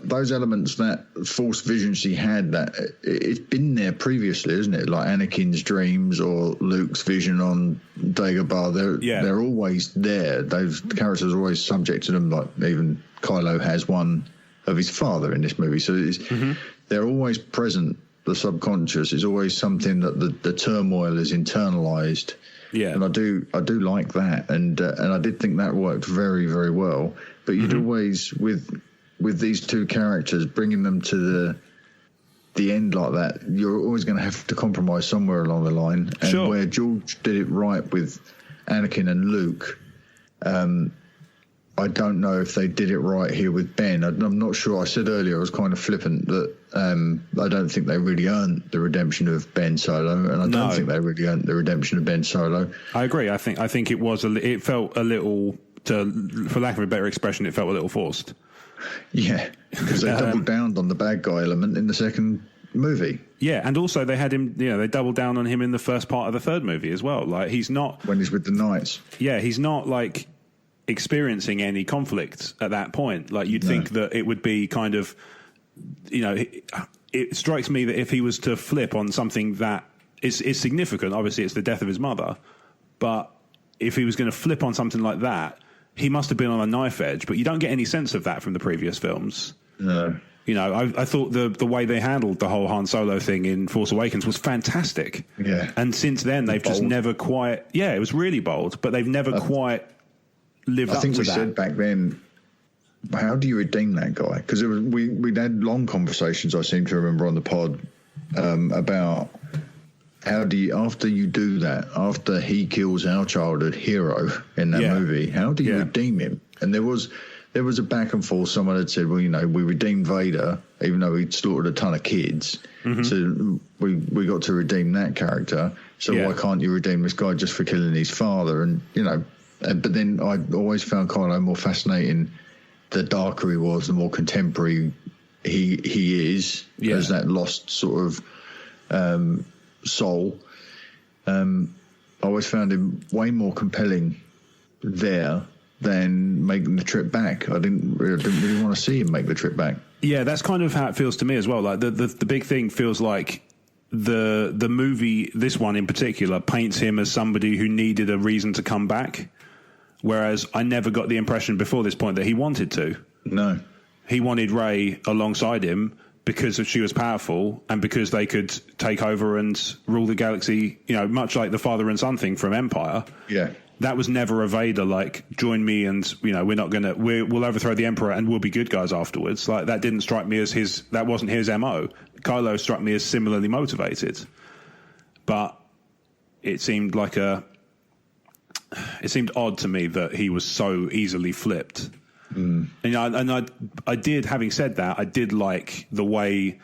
those elements, that false vision she had, that it's been there previously, isn't it? Like Anakin's dreams or Luke's vision on Dagobah, they're always there. Those characters are always subject to them. Like even Kylo has one of his father in this movie, so they're always present. The subconscious is always something that the turmoil is internalized. Yeah, and I do like that, and I did think that worked very, very well. But you'd always, with these two characters, bringing them to the end like that, you're always going to have to compromise somewhere along the line. And where George did it right with Anakin and Luke, I don't know if they did it right here with Ben. I'm not sure. I said earlier I was kind of flippant that I don't think they really earned the redemption of Ben Solo, and I don't think they really earned the redemption of Ben Solo. I agree. I think it was it felt a little, for lack of a better expression, it felt a little forced. Yeah, because they doubled down on the bad guy element in the second movie. Yeah, and also they had him. They doubled down on him in the first part of the third movie as well. Like he's not when he's with the Knights. Yeah, he's not like experiencing any conflict at that point. Like you'd think that it would be kind of, it strikes me that if he was to flip on something that is significant, obviously it's the death of his mother, but if he was going to flip on something like that, he must have been on a knife edge, but you don't get any sense of that from the previous films. No. I thought the way they handled the whole Han Solo thing in Force Awakens was fantastic. Yeah. And since then, they've just never quite... Yeah, it was really bold, but they've never quite lived up to that. I think we said back then, how do you redeem that guy? Because we'd had long conversations, I seem to remember, on the pod about how do you, after you do that, after he kills our childhood hero in that movie, how do you redeem him? And there was a back and forth. Someone had said, well, we redeemed Vader, even though he'd slaughtered a ton of kids. Mm-hmm. So we got to redeem that character. So why can't you redeem this guy just for killing his father? And, but then I always found Kylo more fascinating. The darker he was, the more contemporary he is, as that lost sort of soul. I always found him way more compelling there than making the trip back. I didn't really want to see him make the trip back. Yeah, that's kind of how it feels to me as well. Like the big thing feels like the movie, this one in particular, paints him as somebody who needed a reason to come back. Whereas I never got the impression before this point that he wanted to. No. He wanted Rey alongside him because she was powerful and because they could take over and rule the galaxy, much like the father and son thing from Empire. Yeah. That was never a Vader, like, join me and, we'll overthrow the Emperor and we'll be good guys afterwards. Like, that didn't strike me as that wasn't his MO. Kylo struck me as similarly motivated. But it seemed odd to me that he was so easily flipped. Mm. And I did, having said that, I did like the way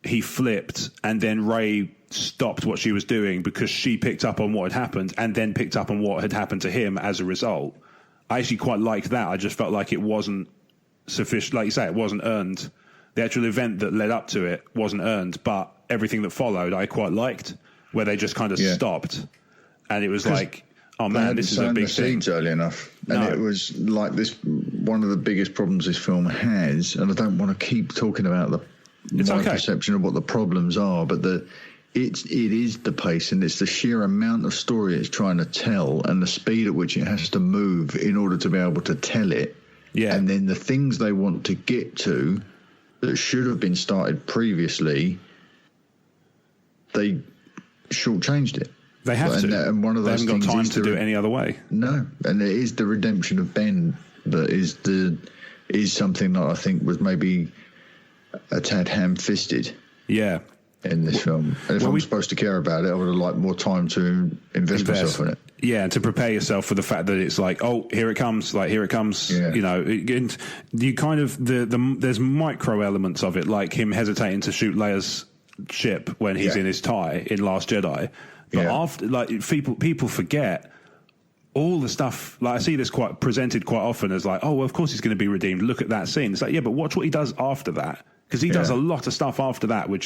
he flipped and then Rey stopped what she was doing because she picked up on what had happened and then picked up on what had happened to him as a result. I actually quite liked that. I just felt like it wasn't sufficient. Like you say, it wasn't earned the actual event that led up to it wasn't earned, but everything that followed I quite liked, where they just kind of stopped, and it was like, oh man, this is a big thing. Seeds early enough, and it was like this. One of the biggest problems this film has, and I don't want to keep talking about my perception of what the problems are, but it is the pace, and it's the sheer amount of story it's trying to tell, and the speed at which it has to move in order to be able to tell it. Yeah, and then the things they want to get to that should have been started previously, they shortchanged it. They have to. And one of those they haven't got time to do it any other way. No, and it is the redemption of Ben that is something that I think was maybe a tad ham-fisted. Yeah. In this film. And if I'm supposed to care about it, I would have liked more time to invest myself in it. Yeah, and to prepare yourself for the fact that it's like, oh, here it comes. Yeah. You know, and you kind of there's micro elements of it, like him hesitating to shoot Leia's ship when he's in his tie in Last Jedi. But after, like, people forget all the stuff. Like, I see this presented quite often as like, oh, well, of course he's going to be redeemed. Look at that scene. It's like, yeah, but watch what he does after that, because he does a lot of stuff after that, which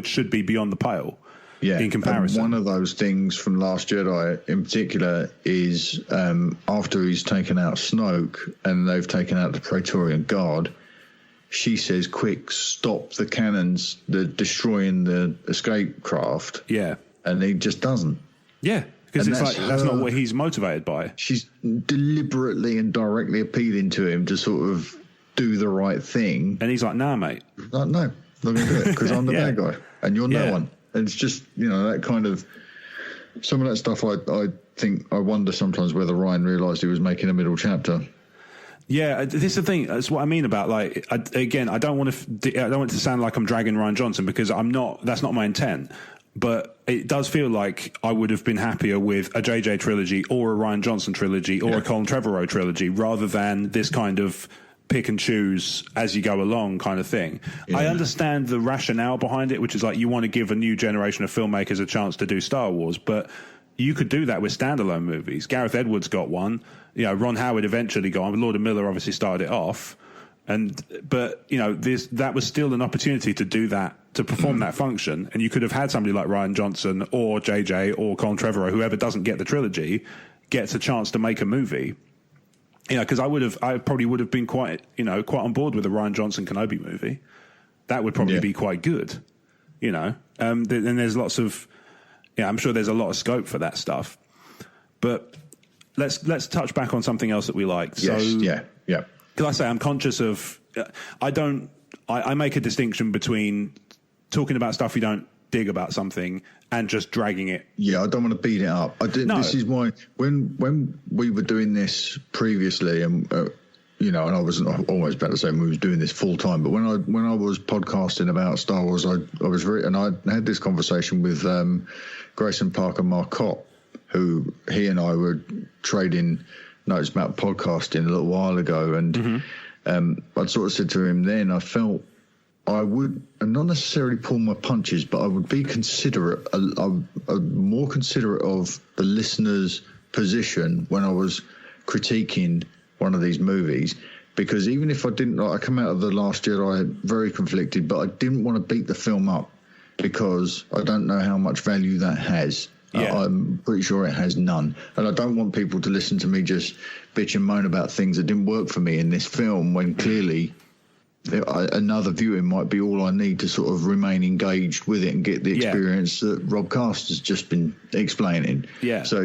should be beyond the pale. Yeah, in comparison. And one of those things from Last Jedi in particular is after he's taken out Snoke and they've taken out the Praetorian Guard, she says, quick, stop the cannons, they're destroying the escape craft. Yeah. And he just doesn't. Yeah, because it's like, that's not what he's motivated by. She's deliberately and directly appealing to him to sort of do the right thing. And he's like, nah, mate. Like, no, I'm not going to do it because I'm the bad guy and you're no one. And it's just, you know, that kind of, some of that stuff I wonder sometimes whether Ryan realised he was making a middle chapter. Yeah, this is the thing. That's what I mean about, like, I don't want it to sound like I'm dragging Rian Johnson, because I'm not. That's not my intent. But it does feel like I would have been happier with a JJ trilogy or a Rian Johnson trilogy or a Colin Trevorrow trilogy, rather than this kind of pick and choose as you go along kind of thing. Yeah. I understand the rationale behind it, which is like, you want to give a new generation of filmmakers a chance to do Star Wars, but you could do that with standalone movies. Gareth Edwards got one. You know, Ron Howard eventually got one. Lord and Miller obviously started it off. But you know, that was still an opportunity to do that, to perform that function, and you could have had somebody like Rian Johnson or JJ or Colin Trevorrow, whoever doesn't get the trilogy, gets a chance to make a movie. You know, because I probably would have been quite on board with a Rian Johnson Kenobi movie. That would probably be quite good. You know, and there's lots of, I'm sure there's a lot of scope for that stuff. But let's touch back on something else that we liked. Yes, yeah. Because I say I'm conscious of, I make a distinction between talking about stuff you don't dig about something and just dragging it. Yeah, I don't want to beat it up. This is why when we were doing this previously, and and I wasn't always about to say we was doing this full time, but when I was podcasting about Star Wars, I had this conversation with Grayson Parker Marcotte, who he and I were trading notes about podcasting a little while ago, and I'd sort of said to him then, I felt I would, and not necessarily pull my punches, but I would be considerate, more considerate of the listener's position when I was critiquing one of these movies, because even if I didn't, I come out of The Last Jedi very conflicted, but I didn't want to beat the film up because I don't know how much value that has. Yeah. I'm pretty sure it has none. And I don't want people to listen to me just bitch and moan about things that didn't work for me in this film, when clearly another viewing might be all I need to sort of remain engaged with it and get the experience that Rob Cast has just been explaining. Yeah. So,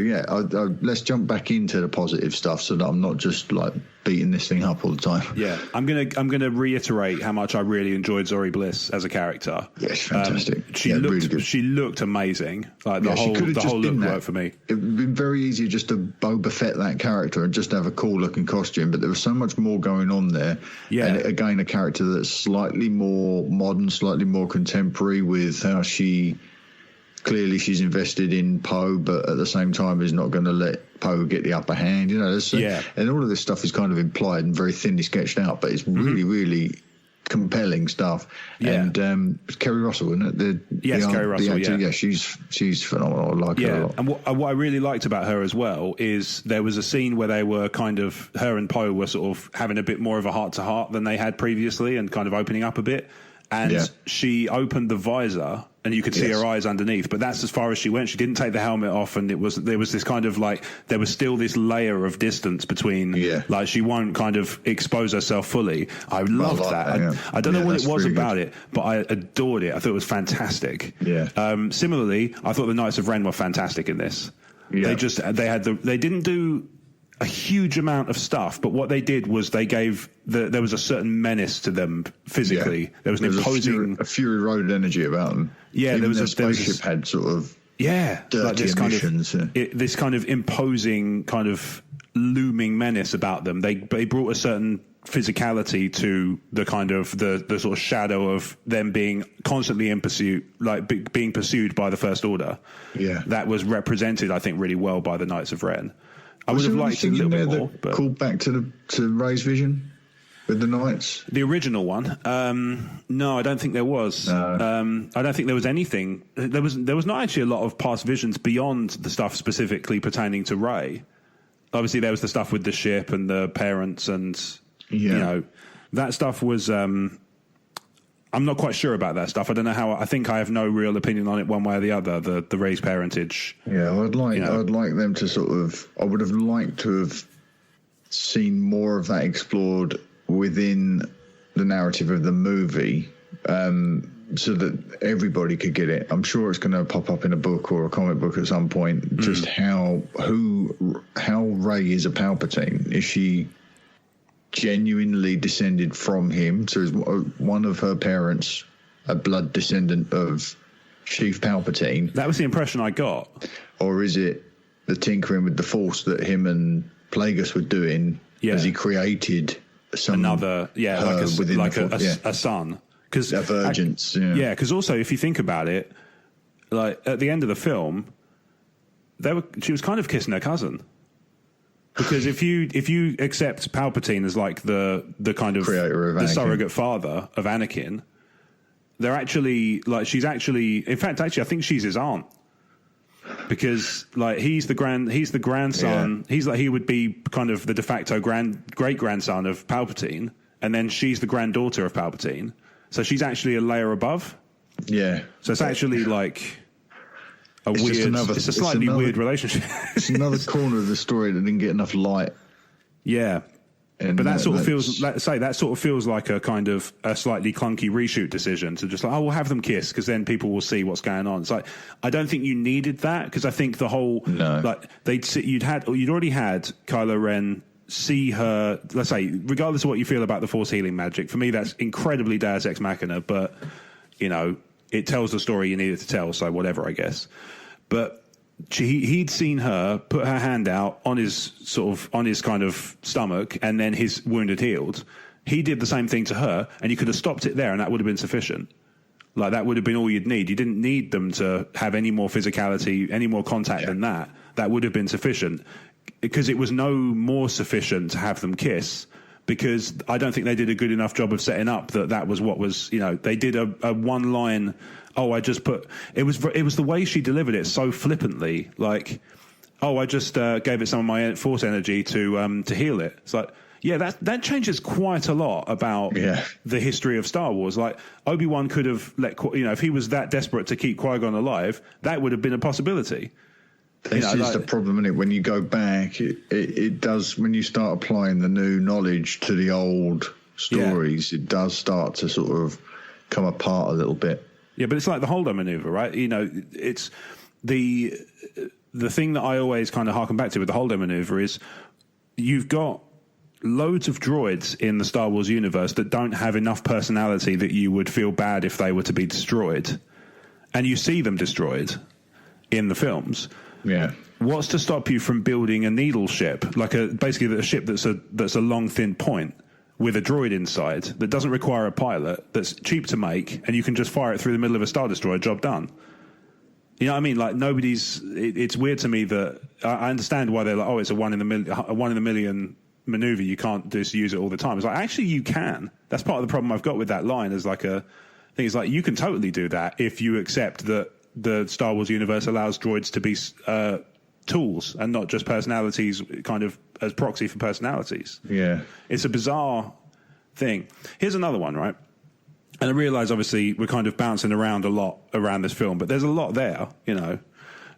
let's jump back into the positive stuff so that I'm not just like beating this thing up all the time. Yeah. I'm gonna reiterate how much I really enjoyed Zori Bliss as a character. Yes, fantastic. She looked amazing. Like the whole look worked for me. It would have been very easy just to Boba Fett that character and just have a cool looking costume, but there was so much more going on there. Yeah. And again, a character that's slightly more modern, slightly more contemporary, with how clearly she's invested in Poe, but at the same time is not going to let Poe get the upper hand. And all of this stuff is kind of implied and very thinly sketched out, but it's really, really compelling stuff. Yeah. And it's Kerry Russell, isn't it? Kerry Russell. Yeah, she's phenomenal. I like her a lot. And what I really liked about her as well is there was a scene where they were kind of, her and Poe were sort of having a bit more of a heart to heart than they had previously, and kind of opening up a bit. and she opened the visor and you could see her eyes underneath, but that's as far as she went. She didn't take the helmet off, and there was this kind of like, there was still this layer of distance between, like she won't kind of expose herself fully. I loved that. I don't know what it was about it, but I adored it. I thought it was fantastic. Similarly, I thought the Knights of Ren were fantastic in this. They didn't do a huge amount of stuff, but what they did was they gave there was a certain menace to them physically. There was an imposing, a Fury Road energy about them. There was a spaceship had sort of dirty like this emissions. This kind of imposing, kind of looming menace about them. They brought a certain physicality to the kind of the sort of shadow of them being constantly in pursuit, like being pursued by the First Order. That was represented, I think, really well by the Knights of Ren. I would have liked a little bit more. But called back to Ray's vision with the Knights? The original one? No, I don't think there was. I don't think there was anything. There was not actually a lot of past visions beyond the stuff specifically pertaining to Ray. Obviously, there was the stuff with the ship and the parents, and you know, that stuff was. I'm not quite sure about that stuff. I don't know how. I think I have no real opinion on it one way or the other. The Ray's parentage. I'd like them to sort of. I would have liked to have seen more of that explored within the narrative of the movie, so that everybody could get it. I'm sure it's going to pop up in a book or a comic book at some point. Just how Ray is a Palpatine. Is she genuinely descended from him? So is one of her parents a blood descendant of Chief Palpatine? That was the impression I got. Or is it the tinkering with the Force that him and Plagueis were doing as he created another a son? Because Divergence. Because also, if you think about it, like at the end of the film, she was kind of kissing her cousin. Because if you accept Palpatine as like the kind of creator of the Anakin, surrogate father of Anakin, they're actually like in fact I think she's his aunt, because like he's the grandson. He would be kind of the de facto great grandson of Palpatine, and then she's the granddaughter of Palpatine. So she's actually a layer above. So it's actually like. It's a slightly weird relationship. It's another corner of the story that didn't get enough light. But that sort of feels like a kind of a slightly clunky reshoot decision to just like, we'll have them kiss because then people will see what's going on. It's like, I don't think you needed that, because I think the whole you'd already had Kylo Ren see her. Let's say, regardless of what you feel about the Force healing magic, for me that's incredibly Deus Ex Machina, but you know, it tells the story you needed to tell, so whatever, I guess. But he'd seen her put her hand out on his kind of stomach, and then his wound had healed. He did the same thing to her, and you could have stopped it there, and that would have been sufficient. Like, that would have been all you'd need. You didn't need them to have any more physicality, any more contact than that. That would have been sufficient, because it was no more sufficient to have them kiss, because I don't think they did a good enough job of setting up that was what was, you know, they did a one line. I just put, it was the way she delivered it so flippantly, like, I just gave it some of my Force energy to heal it. It's like, that changes quite a lot about the history of Star Wars. Like, Obi-Wan could have if he was that desperate to keep Qui-Gon alive, that would have been a possibility. This is the problem, isn't it? When you go back, it does, when you start applying the new knowledge to the old stories, it does start to sort of come apart a little bit. Yeah, but it's like the Holdo maneuver, right? You know, it's the thing that I always kind of harken back to with the Holdo maneuver is you've got loads of droids in the Star Wars universe that don't have enough personality that you would feel bad if they were to be destroyed. And you see them destroyed in the films. Yeah. What's to stop you from building a needle ship, like basically a ship that's a long, thin point with a droid inside that doesn't require a pilot, that's cheap to make, and you can just fire it through the middle of a Star Destroyer, job done. You know what I mean? Like, it's weird to me that I understand why they're like, it's a one in the million maneuver. You can't just use it all the time. It's like, actually you can. That's part of the problem I've got with that line, is like a thing. It's like, you can totally do that if you accept that the Star Wars universe allows droids to be tools and not just personalities, kind of as proxy for personalities. Yeah. It's a bizarre thing. Here's another one, right? And I realise, obviously, we're kind of bouncing around a lot around this film, but there's a lot there, you know.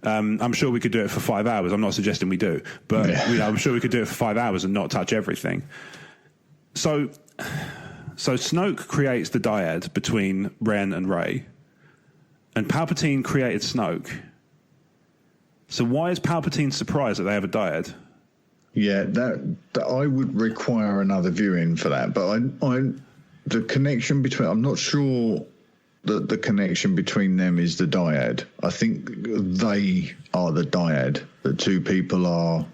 I'm sure we could do it for 5 hours. I'm not suggesting we do, but I'm sure we could do it for 5 hours and not touch everything. So Snoke creates the dyad between Ren and Rey, and Palpatine created Snoke. So why is Palpatine surprised that they have a dyad? Yeah, that I would require another viewing for that, but the connection between, I'm not sure that the connection between them is the dyad. I think they are the dyad. The two people are,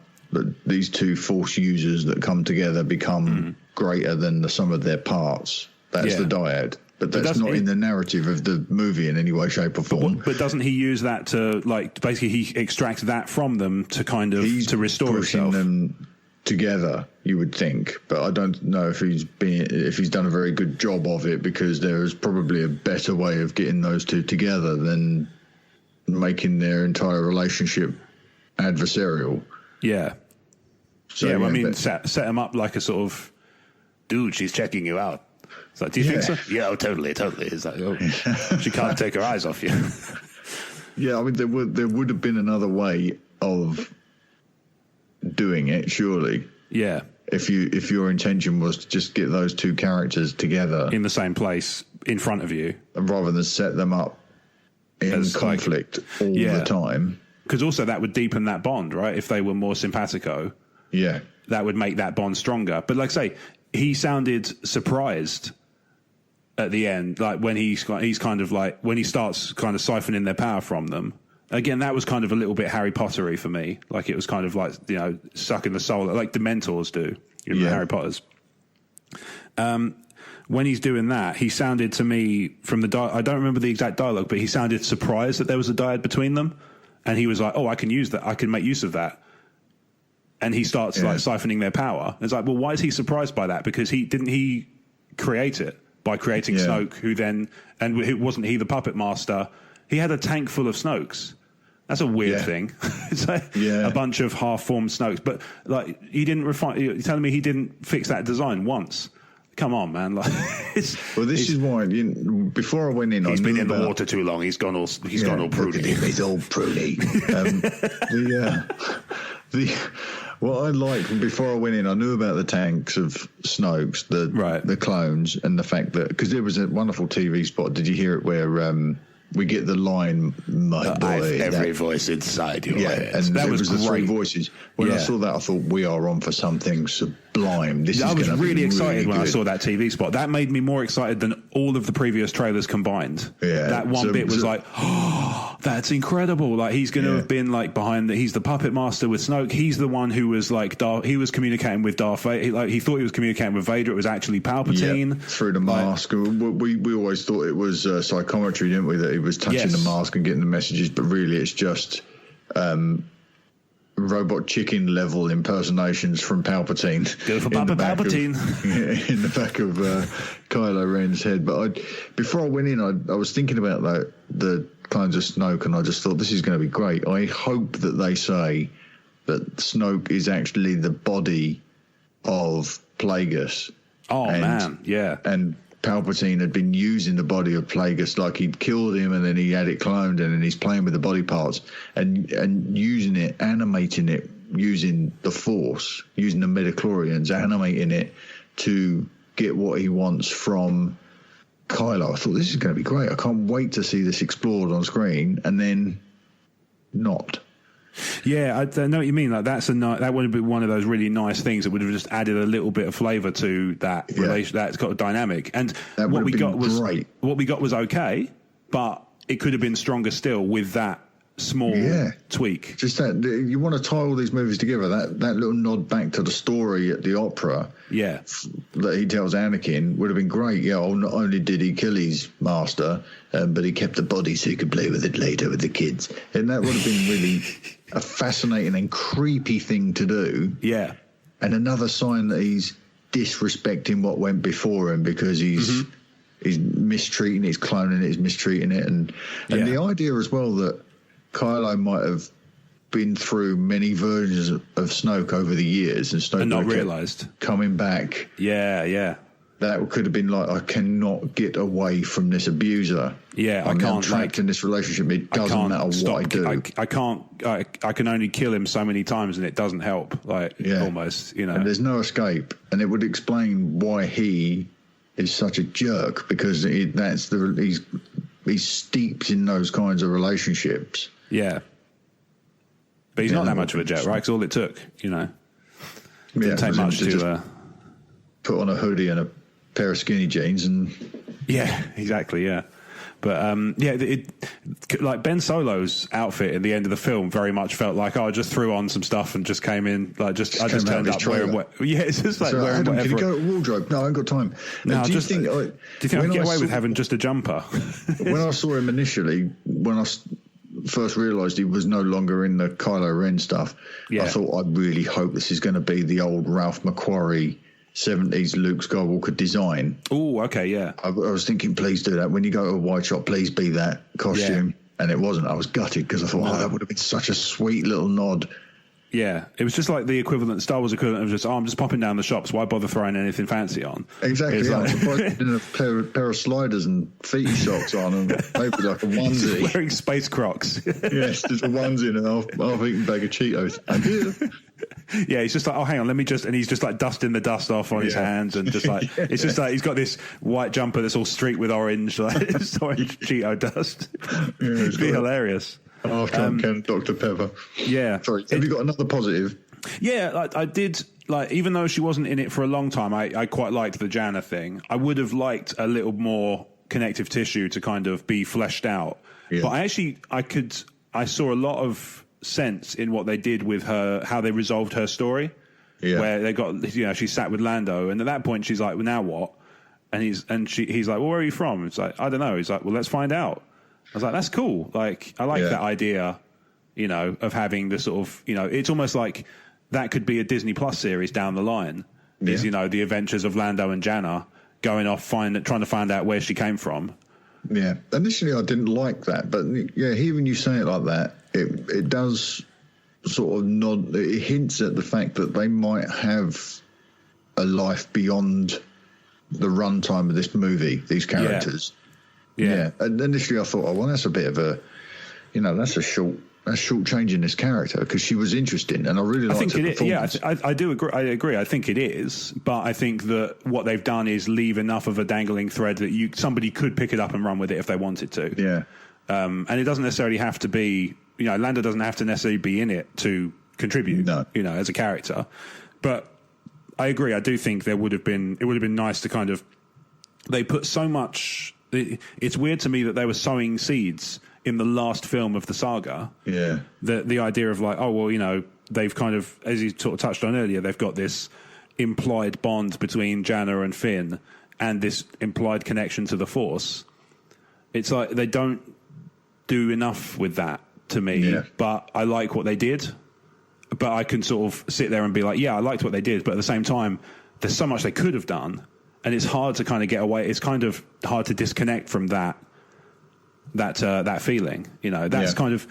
these two Force users that come together become greater than the sum of their parts. That's the dyad. But that's not in the narrative of the movie in any way, shape, or form. But doesn't he use that to, like, basically he extracts that from them to kind of to restore himself? Them together, you would think, but I don't know if he's done a very good job of it, because there is probably a better way of getting those two together than making their entire relationship adversarial. Yeah. So yeah, well, I mean, set him up like a sort of, dude, she's checking you out. It's like, do you think so? Yeah, oh, totally. It's like, oh, she can't take her eyes off you. Yeah, I mean, there would have been another way of doing it, surely. Yeah. If your intention was to just get those two characters together in the same place in front of you, and rather than set them up in conflict all the time. Because also that would deepen that bond, right? If they were more simpatico, that would make that bond stronger. But like I say, he sounded surprised at the end, like when he's kind of like, when he starts kind of siphoning their power from them. Again, that was kind of a little bit Harry Pottery for me. Like, it was kind of like, you know, sucking the soul, like Dementors do, you know, Harry Potter's. When he's doing that, he sounded to me from I don't remember the exact dialogue, but he sounded surprised that there was a dyad between them. And he was like, oh, I can use that. I can make use of that. And he starts like siphoning their power. It's like, well, why is he surprised by that? Because he create it by creating Snoke, who then, and wasn't he the puppet master? He had a tank full of Snokes. That's a weird thing. It's like a bunch of half-formed Snokes. But like, he didn't refine. You're telling me he didn't fix that design once? Come on, man! Like, well, this is why. Before I went in, he's been in the water too long. He's gone all pruny. He's all pruny. What I liked before I went in, I knew about the tanks of Snokes, the clones, and the fact that, because there was a wonderful TV spot. Did you hear it where we get the line, "My boy"? Every voice inside your head. And that was the three voices. When I saw that, I thought, we are on for something sublime. I was really excited when I saw that TV spot. That made me more excited than all of the previous trailers combined. Yeah, that one bit was like, oh, that's incredible. Like, he's going to have been like he's the puppet master with Snoke. He's the one who was like, he was communicating with Darth Vader. He thought he was communicating with Vader. It was actually Palpatine. Through the mask. We always thought it was psychometry, didn't we? That he was touching the mask and getting the messages, but really it's just robot chicken level impersonations from Palpatine. Go for Papa Palpatine. In the back of Kylo Ren's head. But before I went in, I was thinking about the clones of Snoke, and I just thought, this is going to be great. I hope that they say that Snoke is actually the body of Plagueis. Oh, man, yeah. And Palpatine had been using the body of Plagueis, like he'd killed him and then he had it cloned, and then he's playing with the body parts and using it, animating it, using the Force, using the midichlorians, animating it to get what he wants from Kylo. I thought, this is going to be great. I can't wait to see this explored on screen, and then not. Yeah, I know what you mean. Like, that would have been one of those really nice things that would have just added a little bit of flavour to that relation. That's got a dynamic, and what we got was okay, but it could have been stronger still with that small tweak. Just that you want to tie all these movies together. That little nod back to the story at the opera, that he tells Anakin would have been great. Yeah, not only did he kill his master, but he kept the body so he could play with it later with the kids, and that would have been really a fascinating and creepy thing to do. Yeah, and another sign that he's disrespecting what went before him, because he's mistreating it, he's cloning it, he's mistreating it, and the idea as well that Kylo might have been through many versions of Snoke over the years, and Snoke not realised coming back. Yeah. that could have been like, I cannot get away from this abuser. Yeah, I'm trapped in this relationship. It doesn't matter what I do. I can't. I can only kill him so many times, and it doesn't help. Almost, And there's no escape, and it would explain why he is such a jerk, because he's steeped in those kinds of relationships. Yeah, but he's not that much of a jerk, right? Because all it took, didn't take much to put on a hoodie and a pair of skinny jeans, and exactly, But like Ben Solo's outfit at the end of the film very much felt like I just threw on some stuff and just came in I just turned up wearing it's just like wearing Adam, whatever. Can you go to wardrobe? No, I ain't got time. No, do you think I can get away with having just a jumper? When I saw him initially, when I first realised he was no longer in the Kylo Ren stuff, I thought, I really hope this is going to be the old Ralph McQuarrie 70s Luke Skywalker design. Oh, okay, yeah. I was thinking, please do that. When you go to a wide shop, please be that costume. Yeah. And it wasn't. I was gutted because I thought, that would have been such a sweet little nod. Yeah, it was just like the equivalent, Star Wars equivalent of just, I'm just popping down the shops. Why bother throwing anything fancy on? Exactly. I'm surprised you didn't have a pair of sliders and feet socks on and maybe like a onesie. Just wearing space Crocs. Yes, just a onesie and an half-eaten bag of Cheetos. Yeah, he's just like, hang on, and he's just like dusting the dust off on his hands and just like, it's just like he's got this white jumper that's all streaked with orange, like it's orange Cheeto dust. It'd be hilarious. After can Dr. Pepper. Yeah. Sorry, have you got another positive? Yeah, I did, even though she wasn't in it for a long time, I quite liked the Janna thing. I would have liked a little more connective tissue to kind of be fleshed out. Yeah. But I saw a lot of sense in what they did with her, how they resolved her story. Yeah. Where they got, she sat with Lando, and at that point she's like, well, now what? And he's like, well, where are you from? It's like, I don't know. He's like, well, let's find out. I was like, that's cool. Like, I like that idea, of having the sort of, it's almost like that could be a Disney Plus series down the line. Is, the adventures of Lando and Janna going off, trying to find out where she came from. Yeah. Initially, I didn't like that, but hearing you say it like that, it does sort of nod. It hints at the fact that they might have a life beyond the runtime of this movie. These characters. Yeah. And initially I thought, well, that's a bit of a, that's short change in this character, because she was interesting and I really liked her performance. Yeah, I do agree. I agree. I think it is, but I think that what they've done is leave enough of a dangling thread that somebody could pick it up and run with it if they wanted to. Yeah. And it doesn't necessarily have to be, Lando doesn't have to necessarily be in it to contribute, as a character. But I agree. I do think it would have been nice to kind of, they put so much. It's weird to me that they were sowing seeds in the last film of the saga. Yeah. The idea of like, they've kind of, as you sort of touched on earlier, they've got this implied bond between Janna and Finn and this implied connection to the Force. It's like they don't do enough with that to me, but I like what they did. But I can sort of sit there and be like, I liked what they did, but at the same time, there's so much they could have done. And it's hard to kind of get away. It's kind of hard to disconnect from that feeling. That's kind of.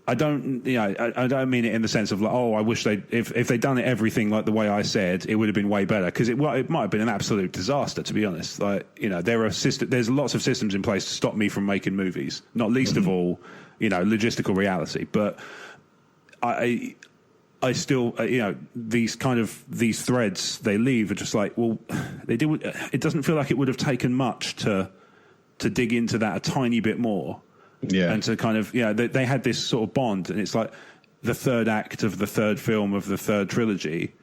I don't. I don't mean it in the sense of like, I wish if they'd done everything like the way I said, it would have been way better. Because it might have been an absolute disaster, to be honest. Like, there's lots of systems in place to stop me from making movies. Not least of all, logistical reality. But I still, these threads they leave are just like, well, it doesn't feel like it would have taken much to dig into that a tiny bit more. Yeah. And to kind of, they had this sort of bond, and it's like the third act of the third film of the third trilogy.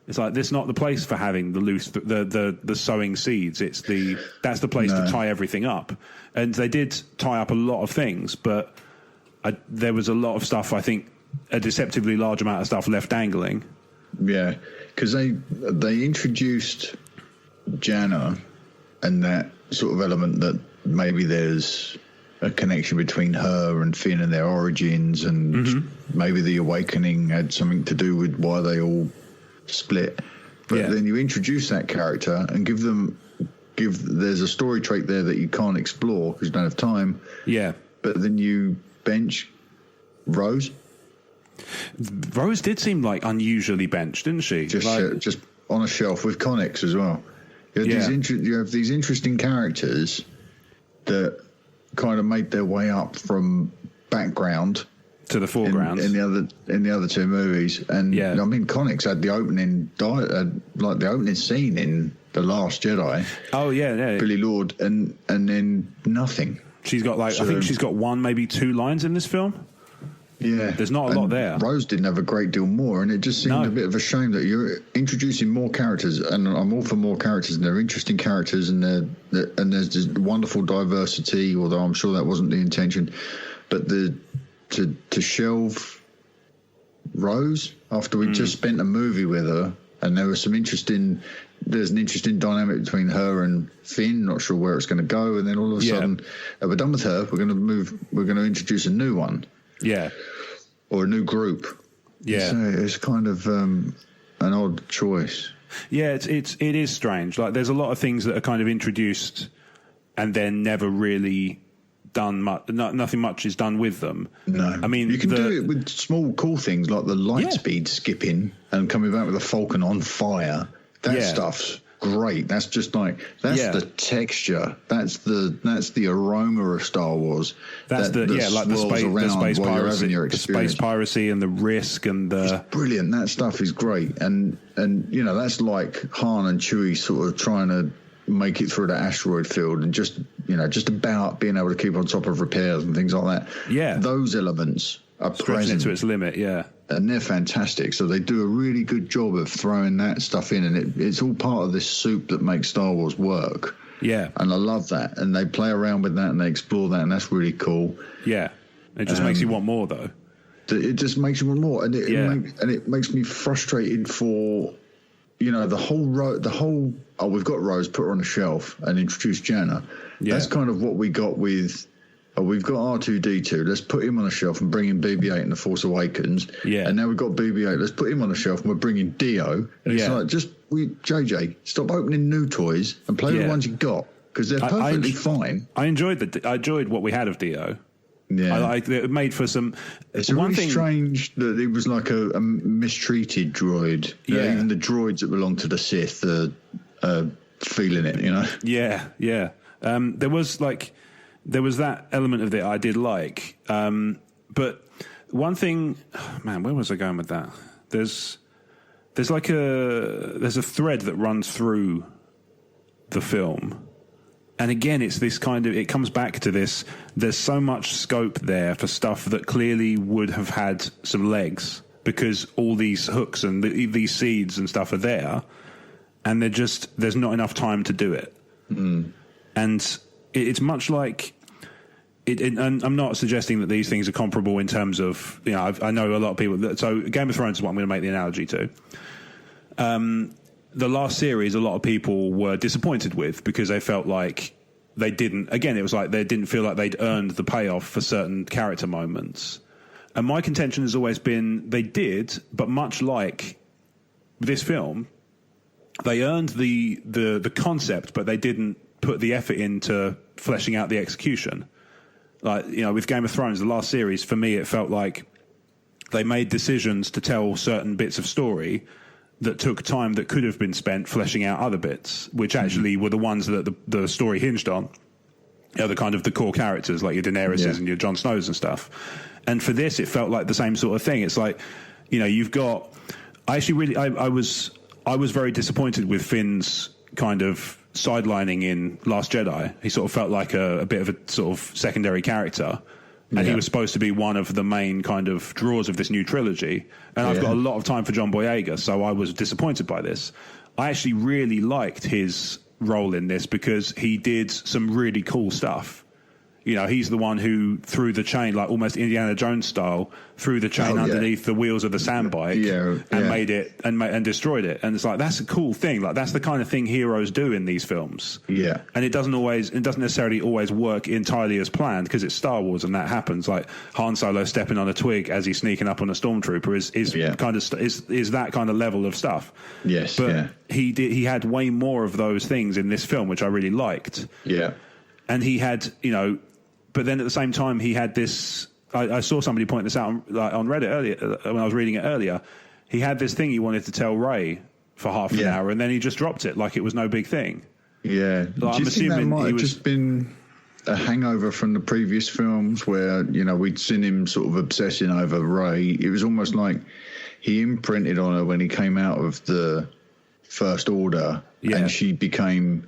It's like, this is not the place for having the sowing seeds. That's the place to tie everything up. And they did tie up a lot of things, but there was a lot of stuff, I think, a deceptively large amount of stuff left dangling. Yeah, because they introduced Janna and that sort of element that maybe there's a connection between her and Finn and their origins, and maybe the awakening had something to do with why they all split. But then you introduce that character and there's a story trait there that you can't explore because you don't have time. Yeah. But then you bench Rose. Rose did seem like unusually benched, didn't she? Just on a shelf with Connix as well. You have these interesting characters that kind of made their way up from background to the foreground in the other two movies. And I mean, Connix had the opening like the opening scene in The Last Jedi. Oh yeah. Billy Lord, and then nothing. She's got I think she's got one, maybe two lines in this film. Yeah, there's not a lot there. Rose didn't have a great deal more, and it just seemed a bit of a shame that you're introducing more characters. And I'm all for more characters, and they're interesting characters, and there's this wonderful diversity. Although I'm sure that wasn't the intention, but to shelve Rose after we just spent a movie with her, and there's an interesting dynamic between her and Finn. Not sure where it's going to go, and then all of a sudden, we're done with her. We're going to introduce a new one. Yeah, or a new group. Yeah, it's kind of an odd choice. Yeah, it is strange. Like, there's a lot of things that are kind of introduced and then never really done much. Nothing much is done with them. No, I mean, you can do it with small cool things like the light speed skipping and coming back with a Falcon on fire. That stuff's great. That's just like the texture. That's the aroma of Star Wars. That's like the space piracy and the risk and the. It's brilliant. That stuff is great, and that's like Han and Chewie sort of trying to make it through the asteroid field and just about being able to keep on top of repairs and things like that. Yeah, those elements are present it to its limit. Yeah. And they're fantastic. So they do a really good job of throwing that stuff in, and it's all part of this soup that makes Star Wars work. Yeah. And I love that. And they play around with that and they explore that, and that's really cool. Yeah. It just makes you want more, though. It just makes you want more. And it makes me frustrated for, the whole, we've got Rose, put her on a shelf and introduce Janna. Yeah. That's kind of what we got with... we've got R2-D2. Let's put him on a shelf and bring in BB-8 in The Force Awakens. Yeah. And now we've got BB-8. Let's put him on a shelf and we're bringing Dio. And it's like, JJ, stop opening new toys and play with the ones you got, because they're perfectly fine. I enjoyed what we had of Dio. Yeah. It made for some. It's really strange that it was like a mistreated droid. Yeah. Even the droids that belong to the Sith are feeling it. Yeah. Yeah. There was that element of it I did like. But one thing, man, where was I going with that? There's a thread that runs through the film. And again, it's this kind of, it comes back to this, there's so much scope there for stuff that clearly would have had some legs, because all these hooks and these seeds and stuff are there, and there's not enough time to do it. Mm. And it's much like, and I'm not suggesting that these things are comparable in terms of, I know a lot of people, so Game of Thrones is what I'm going to make the analogy to. The last series, a lot of people were disappointed with, because they felt like they didn't, again, it was like they didn't feel like they'd earned the payoff for certain character moments. And my contention has always been they did, but much like this film, they earned the concept, but they didn't put the effort into fleshing out the execution. Like, with Game of Thrones, the last series, for me, it felt like they made decisions to tell certain bits of story that took time that could have been spent fleshing out other bits, which actually were the ones that the story hinged on. The kind of the core characters, like your Daenerys and your Jon Snows and stuff. And for this, it felt like the same sort of thing. It's like, you've got... I was very disappointed with Finn's kind of sidelining in Last Jedi. He sort of felt like a bit of a sort of secondary character. And he was supposed to be one of the main kind of draws of this new trilogy. And I've got a lot of time for John Boyega, so I was disappointed by this. I actually really liked his role in this, because he did some really cool stuff. He's the one who threw the chain, like almost Indiana Jones style, threw the chain underneath the wheels of the sandbike and made it and destroyed it. And it's like, that's a cool thing. Like, that's the kind of thing heroes do in these films. Yeah. And it doesn't necessarily always work entirely as planned, because it's Star Wars and that happens. Like Han Solo stepping on a twig as he's sneaking up on a stormtrooper is that kind of level of stuff. Yes. But he had way more of those things in this film, which I really liked. Yeah. And he had, but then at the same time, he had this... I saw somebody point this out on Reddit earlier, when I was reading it earlier. He had this thing he wanted to tell Rey for half an hour, and then he just dropped it like it was no big thing. Yeah. Like, Do you think that might have just been a hangover from the previous films where, we'd seen him sort of obsessing over Rey? It was almost like he imprinted on her when he came out of the First Order, and she became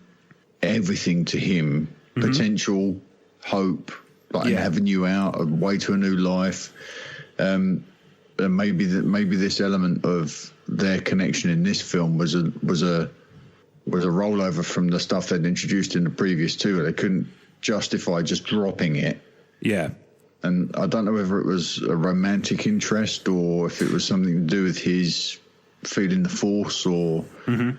everything to him. Potential, hope, like an avenue out, a way to a new life. And maybe this element of their connection in this film was a rollover from the stuff they'd introduced in the previous two. They couldn't justify just dropping it. Yeah. And I don't know whether it was a romantic interest or if it was something to do with his feeling the Force, or I'm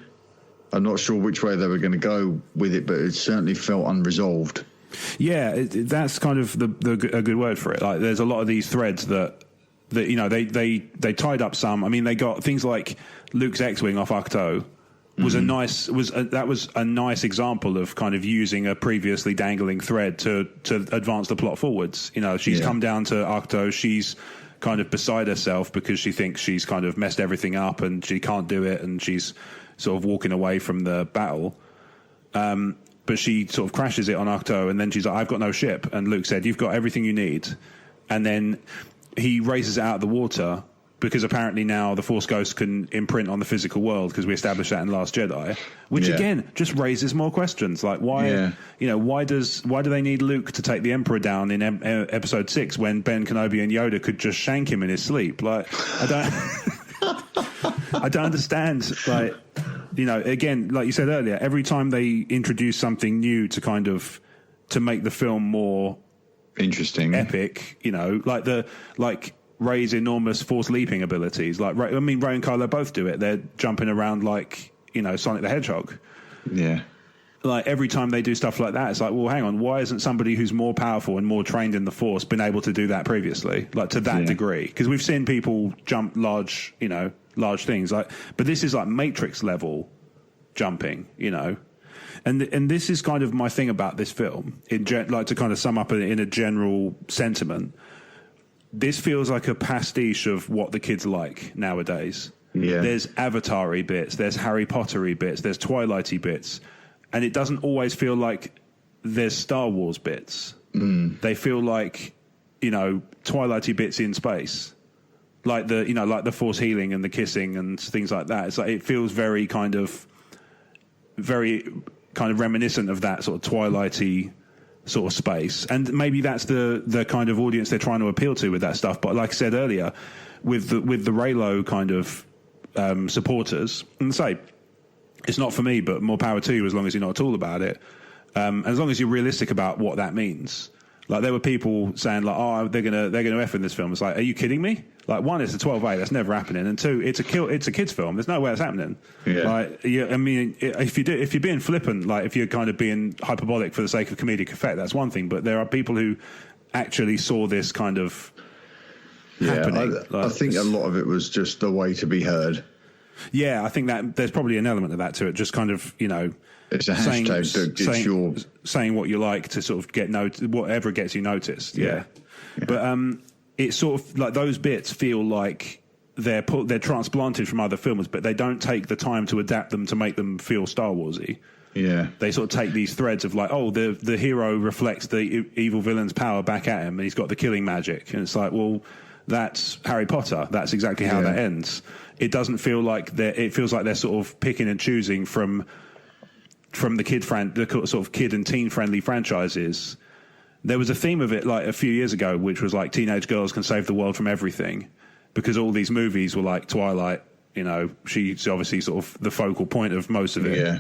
not sure which way they were going to go with it, but it certainly felt unresolved. Yeah, that's kind of a good word for it. Like, there's a lot of these threads that they tied up some. I mean, they got things like Luke's X-wing off Ahch-To was that was a nice example of kind of using a previously dangling thread to advance the plot forwards. She's come down to Ahch-To. She's kind of beside herself because she thinks she's kind of messed everything up and she can't do it, and she's sort of walking away from the battle. But she sort of crashes it on Ahch-To, and then she's like, I've got no ship. And Luke said, you've got everything you need. And then he raises it out of the water because apparently now the Force Ghost can imprint on the physical world, because we established that in Last Jedi, which again just raises more questions. Like, why, why do they need Luke to take the Emperor down in Episode 6 when Ben Kenobi and Yoda could just shank him in his sleep? Like, I don't understand. Like, again, like you said earlier, every time they introduce something new to make the film more interesting, epic, like Rey's enormous Force leaping abilities. Like, Rey and Kylo both do it. They're jumping around like, Sonic the Hedgehog. Yeah. Like, every time they do stuff like that, it's like, well, hang on, why isn't somebody who's more powerful and more trained in the Force been able to do that previously? Like, to that degree? Because we've seen people jump large things. Like, but this is like Matrix level jumping, And this is kind of my thing about this film. Like, to kind of sum up in a general sentiment, this feels like a pastiche of what the kids like nowadays. Yeah. There's Avatar-y bits, there's Harry Potter-y bits, there's Twilight-y bits, and it doesn't always feel like there's Star Wars bits. They feel like, Twilight-y bits in space. Like the Force healing and the kissing and things like that. It's like, it feels very kind of reminiscent of that sort of Twilight-y sort of space, and maybe that's the kind of audience they're trying to appeal to with that stuff. But like I said earlier, with the Reylo kind of supporters, and say it's not for me, but more power to you as long as you're not at all about it, and as long as you're realistic about what that means. Like, there were people saying like, "Oh, they're gonna F in this film." It's like, are you kidding me? Like, one, it's a 12A, that's never happening, and two, it's a kids film. There's no way that's happening. Yeah. Like, I mean, if you're being flippant, like if you're kind of being hyperbolic for the sake of comedic effect, that's one thing. But there are people who actually saw this kind of happening. I think a lot of it was just the way to be heard. Yeah, I think that there's probably an element of that to it. Just kind of, it's a hashtag saying what you like to sort of get whatever gets you noticed. Yeah. But it's sort of like those bits feel like they're transplanted from other films, but they don't take the time to adapt them to make them feel Star Warsy. Yeah, they sort of take these threads of like, oh, the hero reflects the evil villain's power back at him, and he's got the killing magic, and it's like, well, that's Harry Potter. That's exactly how that ends. It doesn't feel like it feels like they're sort of picking and choosing from the sort of kid and teen friendly franchises. There was a theme of it like a few years ago, which was like teenage girls can save the world from everything, because all these movies were like Twilight. She's obviously sort of the focal point of most of it. Yeah.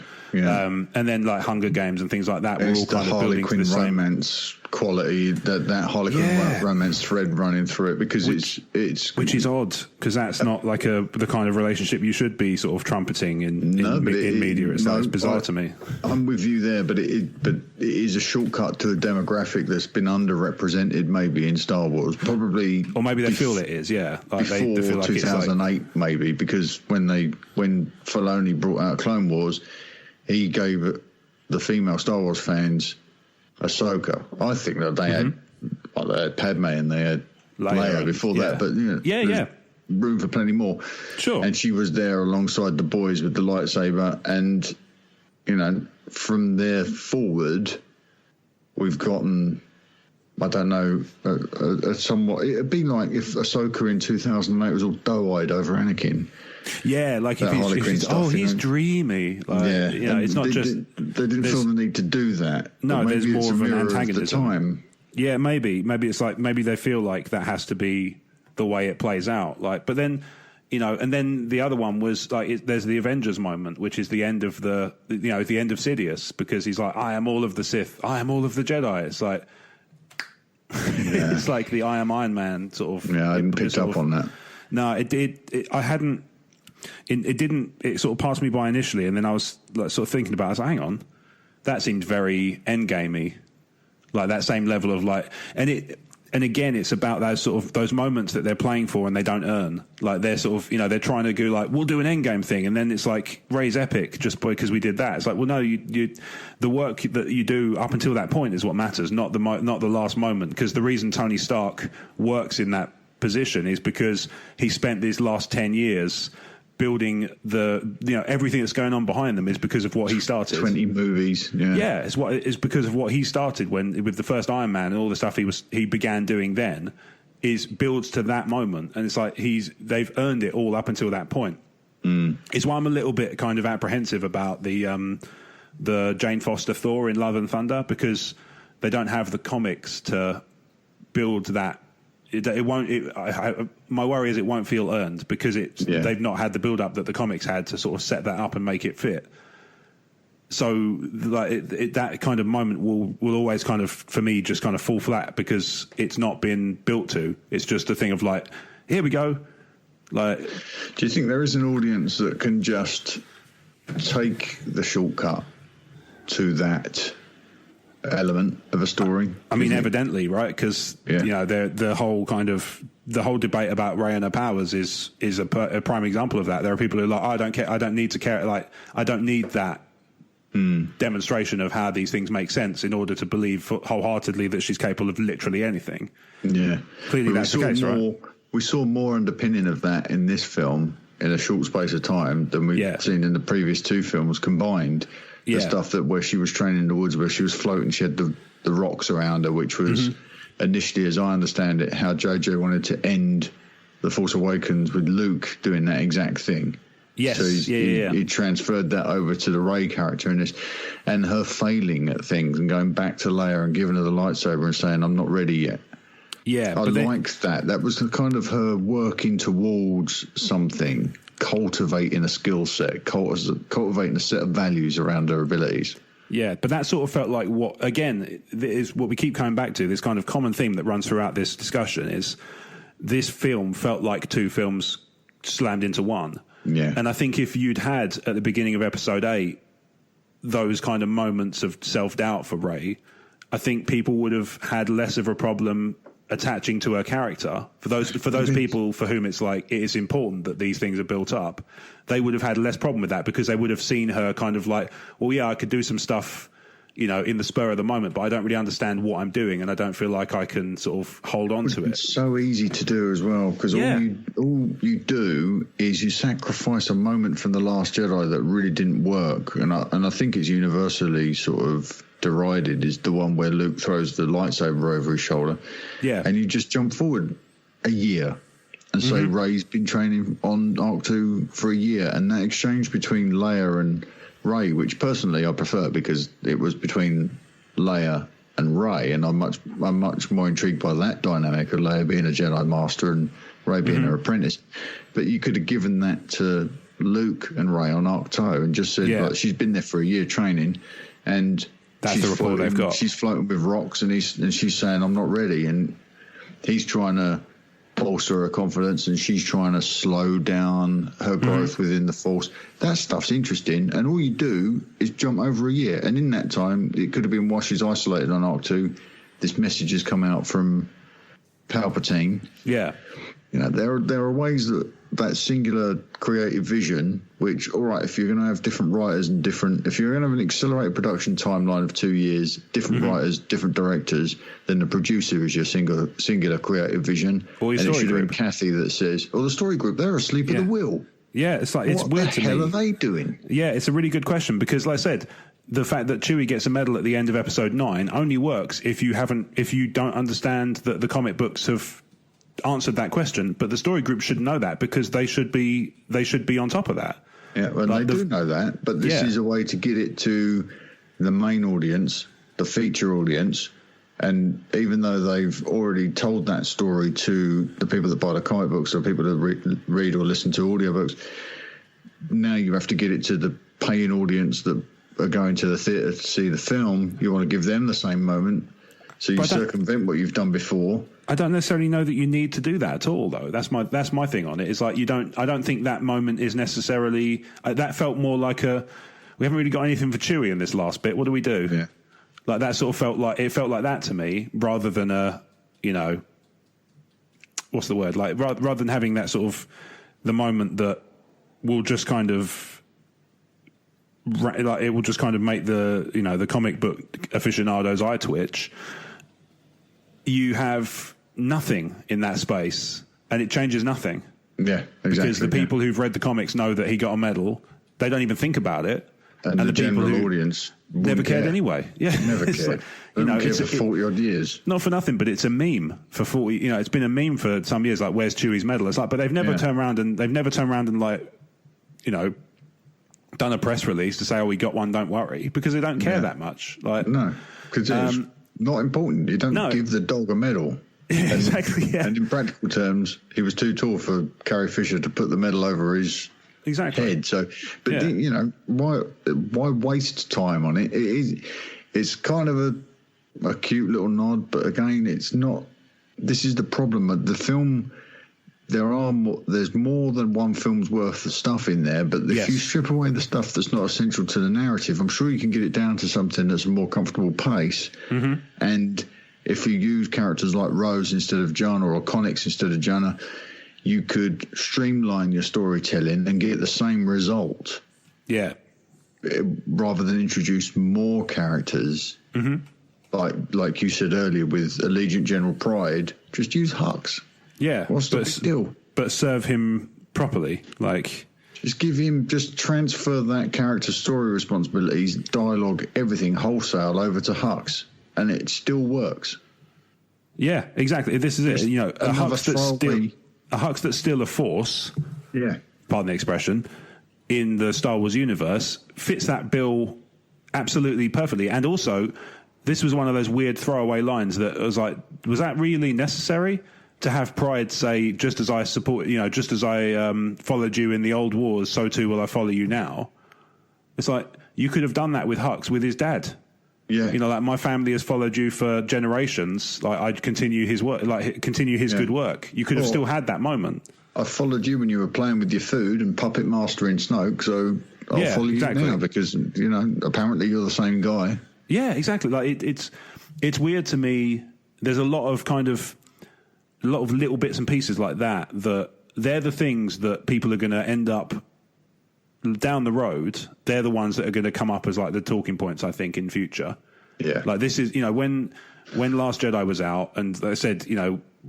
And then like Hunger Games and things like that were all kind of building to the same romance quality, that Harlequin romance thread running through it, because it's which is odd, because that's not like the kind of relationship you should be sort of trumpeting in media. It's bizarre to me. I'm with you there, but it is a shortcut to a demographic that's been underrepresented maybe in Star Wars, probably, or maybe they feel it is. Yeah, like before they feel like 2008 maybe, because when Filoni brought out Clone Wars, he gave the female Star Wars fans Ahsoka. I think that they had Padme and they had Leia before that, but room for plenty more. Sure. And she was there alongside the boys with the lightsaber. And, you know, from there forward, we've gotten, I don't know, a somewhat... It'd be like if Ahsoka in 2008 was all doe-eyed over Anakin. Yeah, like if he's dreamy. Like, yeah, you know, it's not just... They didn't feel the need to do that. No, there's more of an antagonism. Of the time. Yeah, maybe it's like, maybe they feel like that has to be the way it plays out. Like, but then, you know, and then the other one was like, there's the Avengers moment, which is the end of the end of Sidious, because he's like, I am all of the Sith, I am all of the Jedi. It's like, it's like the I am Iron Man sort of. Yeah, I hadn't picked up on that. No, I hadn't. It didn't. It sort of passed me by initially, and then I was like, sort of thinking about it. I was like, hang on, that seemed very Endgamey, like that same level of like, and again, it's about those moments that they're playing for and they don't earn. Like they're sort of, you know, they're trying to go like, we'll do an Endgame thing, and then it's like, Rey's epic just because we did that. It's like, well, no, the work that you do up until that point is what matters, not the last moment. Because the reason Tony Stark works in that position is because he spent these last 10 years building everything that's going on behind them is because of what he started. 20 movies. Yeah, it's because of what he started with the first Iron Man and all the stuff he began doing then is builds to that moment, and it's like they've earned it all up until that point. It's why I'm a little bit kind of apprehensive about the Jane Foster Thor in Love and Thunder, because they don't have the comics to build that. It won't. My worry is it won't feel earned because they've not had the build up that the comics had to sort of set that up and make it fit. So like that kind of moment will always kind of, for me, just kind of fall flat because it's not been built to. It's just a thing of like, here we go. Like, do you think there is an audience that can just take the shortcut to that element of a story? I mean, evidently, right? Because you know, the whole debate about Rey and her powers is a prime example of that. There are people who are like, I don't care, I don't need to care, like I don't need that demonstration of how these things make sense in order to believe wholeheartedly that she's capable of literally anything. Yeah, clearly that's the case, right? We saw more underpinning of that in this film in a short space of time than we've seen in the previous two films combined. The stuff that where she was training in the woods, where she was floating, she had the rocks around her, which was initially, as I understand it, how JJ wanted to end The Force Awakens with Luke doing that exact thing. Yes, so he transferred that over to the Rey character in this, and her failing at things and going back to Leia and giving her the lightsaber and saying, "I'm not ready yet." Yeah, I liked that. That was the kind of her working towards something. Cultivating a skill set, cultivating a set of values around her abilities. Yeah, but that sort of felt like what, again, is what we keep coming back to, this kind of common theme that runs throughout this discussion is this film felt like two films slammed into one. Yeah. And I think if you'd had, at the beginning of episode 8, those kind of moments of self-doubt for Rey, I think people would have had less of a problem attaching to her character. For those people for whom it's like it is important that these things are built up, they would have had less problem with that because they would have seen her kind of like, well, yeah, I could do some stuff, you know, in the spur of the moment, but I don't really understand what I'm doing, and I don't feel like I can sort of hold on to it. It's so easy to do as well, because all you do is you sacrifice a moment from The Last Jedi that really didn't work, and I think it's universally sort of derided, is the one where Luke throws the lightsaber over his shoulder. Yeah. And you just jump forward a year and say Rey's been training on Arc 2 for a year, and that exchange between Leia and Rey, which personally I prefer because it was between Leia and Rey, and I'm much more intrigued by that dynamic of Leia being a Jedi Master and Rey being her apprentice. But you could have given that to Luke and Rey on Arc 2 and just said, like, she's been there for a year training, and that's the rapport they've got. She's floating with rocks, and she's saying, "I'm not ready," and he's trying to bolster her confidence, and she's trying to slow down her growth within the Force. That stuff's interesting, and all you do is jump over a year, and in that time, it could have been while she's isolated on Arc 2. This message has come out from Palpatine. Yeah, you know, there are ways that that singular creative vision, which, all right, if you're going to have different writers and if you're going to have an accelerated production timeline of 2 years, different writers, different directors, then the producer is your singular creative vision. Or your and story it should group. be Kathy that says, or the story group, they're asleep at the wheel. Yeah, it's like, it's weird to me. What the hell are they doing? Yeah, it's a really good question because, like I said, the fact that Chewie gets a medal at the end of episode 9 only works if you don't understand that the comic books have answered that question. But the story group should know that because they should be on top of that. Yeah, well, they do know that, but this is a way to get it to the main audience, the feature audience. And even though they've already told that story to the people that buy the comic books or people that read or listen to audiobooks, now you have to get it to the paying audience that are going to the theatre to see the film. You want to give them the same moment, so you circumvent what you've done before. I don't necessarily know that you need to do that at all, though. That's my thing on it. It's like I don't think that moment is necessarily. That felt more like we haven't really got anything for Chewie in this last bit. What do we do? Yeah. Like that sort of felt like that to me, rather than what's the word? Like rather than having that sort of the moment that will just kind of like it will just kind of make the comic book aficionado's eye twitch. You have nothing in that space, and it changes nothing. Yeah, exactly. Because the people who've read the comics know that he got a medal. They don't even think about it. And the general audience never cared anyway. Yeah, never cared. It's for 40 odd years. Not for nothing, but it's a meme for 40. It's been a meme for some years. Like, where's Chewie's medal? It's like, but they've never turned around and like, done a press release to say, "Oh, we got one. Don't worry," because they don't care that much. Like, no, because it's not important. You don't give the dog a medal. Yeah, exactly. Yeah. And in practical terms, he was too tall for Carrie Fisher to put the medal over his head. So, but why waste time on it? It's kind of a cute little nod, but again, it's not. This is the problem. The film, there's more than one film's worth of stuff in there, but if you strip away the stuff that's not essential to the narrative, I'm sure you can get it down to something that's a more comfortable pace. Mm-hmm. And if you use characters like Rose instead of Jana or Connix instead of Jana, you could streamline your storytelling and get the same result. Yeah. Rather than introduce more characters. Mm-hmm. Like you said earlier with Allegiant General Pride, just use Hux. Yeah. What's the big deal? But serve him properly. Just transfer that character's story responsibilities, dialogue, everything wholesale over to Hux. And it still works. Yeah, exactly. This is it. A Hux that's still a force. Yeah. Pardon the expression. In the Star Wars universe fits that bill absolutely perfectly. And also, this was one of those weird throwaway lines that was like, was that really necessary to have Pride say, just as I support, just as I followed you in the old wars, so too will I follow you now? It's like, you could have done that with Hux, with his dad. Yeah. Like, my family has followed you for generations. Like, I'd continue his work, continue his good work. You could have still had that moment. I followed you when you were playing with your food and puppet mastering Snoke, so I'll follow you now because, apparently you're the same guy. Yeah, exactly. Like, it's weird to me. There's a lot of little bits and pieces like that they're the things that people are going to end up down the road. They're the ones that are going to come up as like the talking points, I think, in future. Yeah. Like, this is, when Last Jedi was out, and like I said,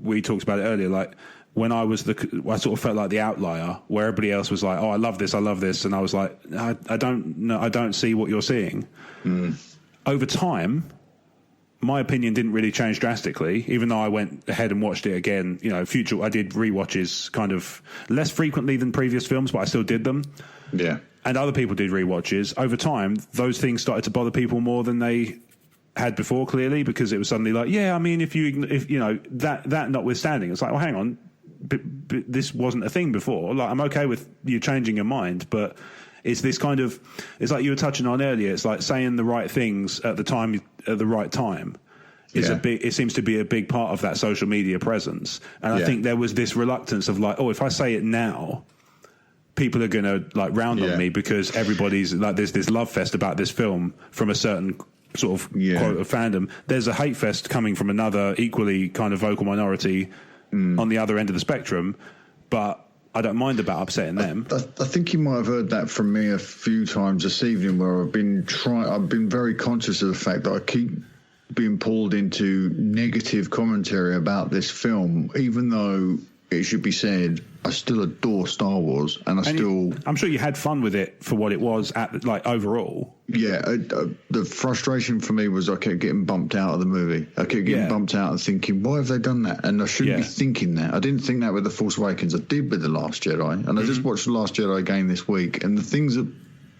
we talked about it earlier, like, when I sort of felt like the outlier, where everybody else was like, "Oh, I love this," and I was like, I don't see what you're seeing. Mm. Over time, my opinion didn't really change drastically, even though I went ahead and watched it again. I did rewatches kind of less frequently than previous films, but I still did them. Yeah. And other people did rewatches. Over time, those things started to bother people more than they had before, clearly, because it was suddenly like, if that notwithstanding, it's like, well, hang on, this wasn't a thing before. Like, I'm okay with you changing your mind, but it's this kind of, it's like you were touching on earlier. It's like saying the right things at the right time. It seems to be a big part of that social media presence. And I think there was this reluctance of like, if I say it now, people are going to like round on me because everybody's like, there's this love fest about this film from a certain sort of quote of fandom. There's a hate fest coming from another equally kind of vocal minority on the other end of the spectrum. But I don't mind about upsetting them. I think you might have heard that from me a few times this evening, where I've been very conscious of the fact that I keep being pulled into negative commentary about this film, even though it should be said I still adore Star Wars, and I'm sure you had fun with it for what it was overall. Yeah, the frustration for me was I kept getting bumped out of the movie. I kept getting bumped out and thinking, why have they done that? And I shouldn't be thinking that. I didn't think that with The Force Awakens. I did with The Last Jedi, and I just watched The Last Jedi again this week, and the things that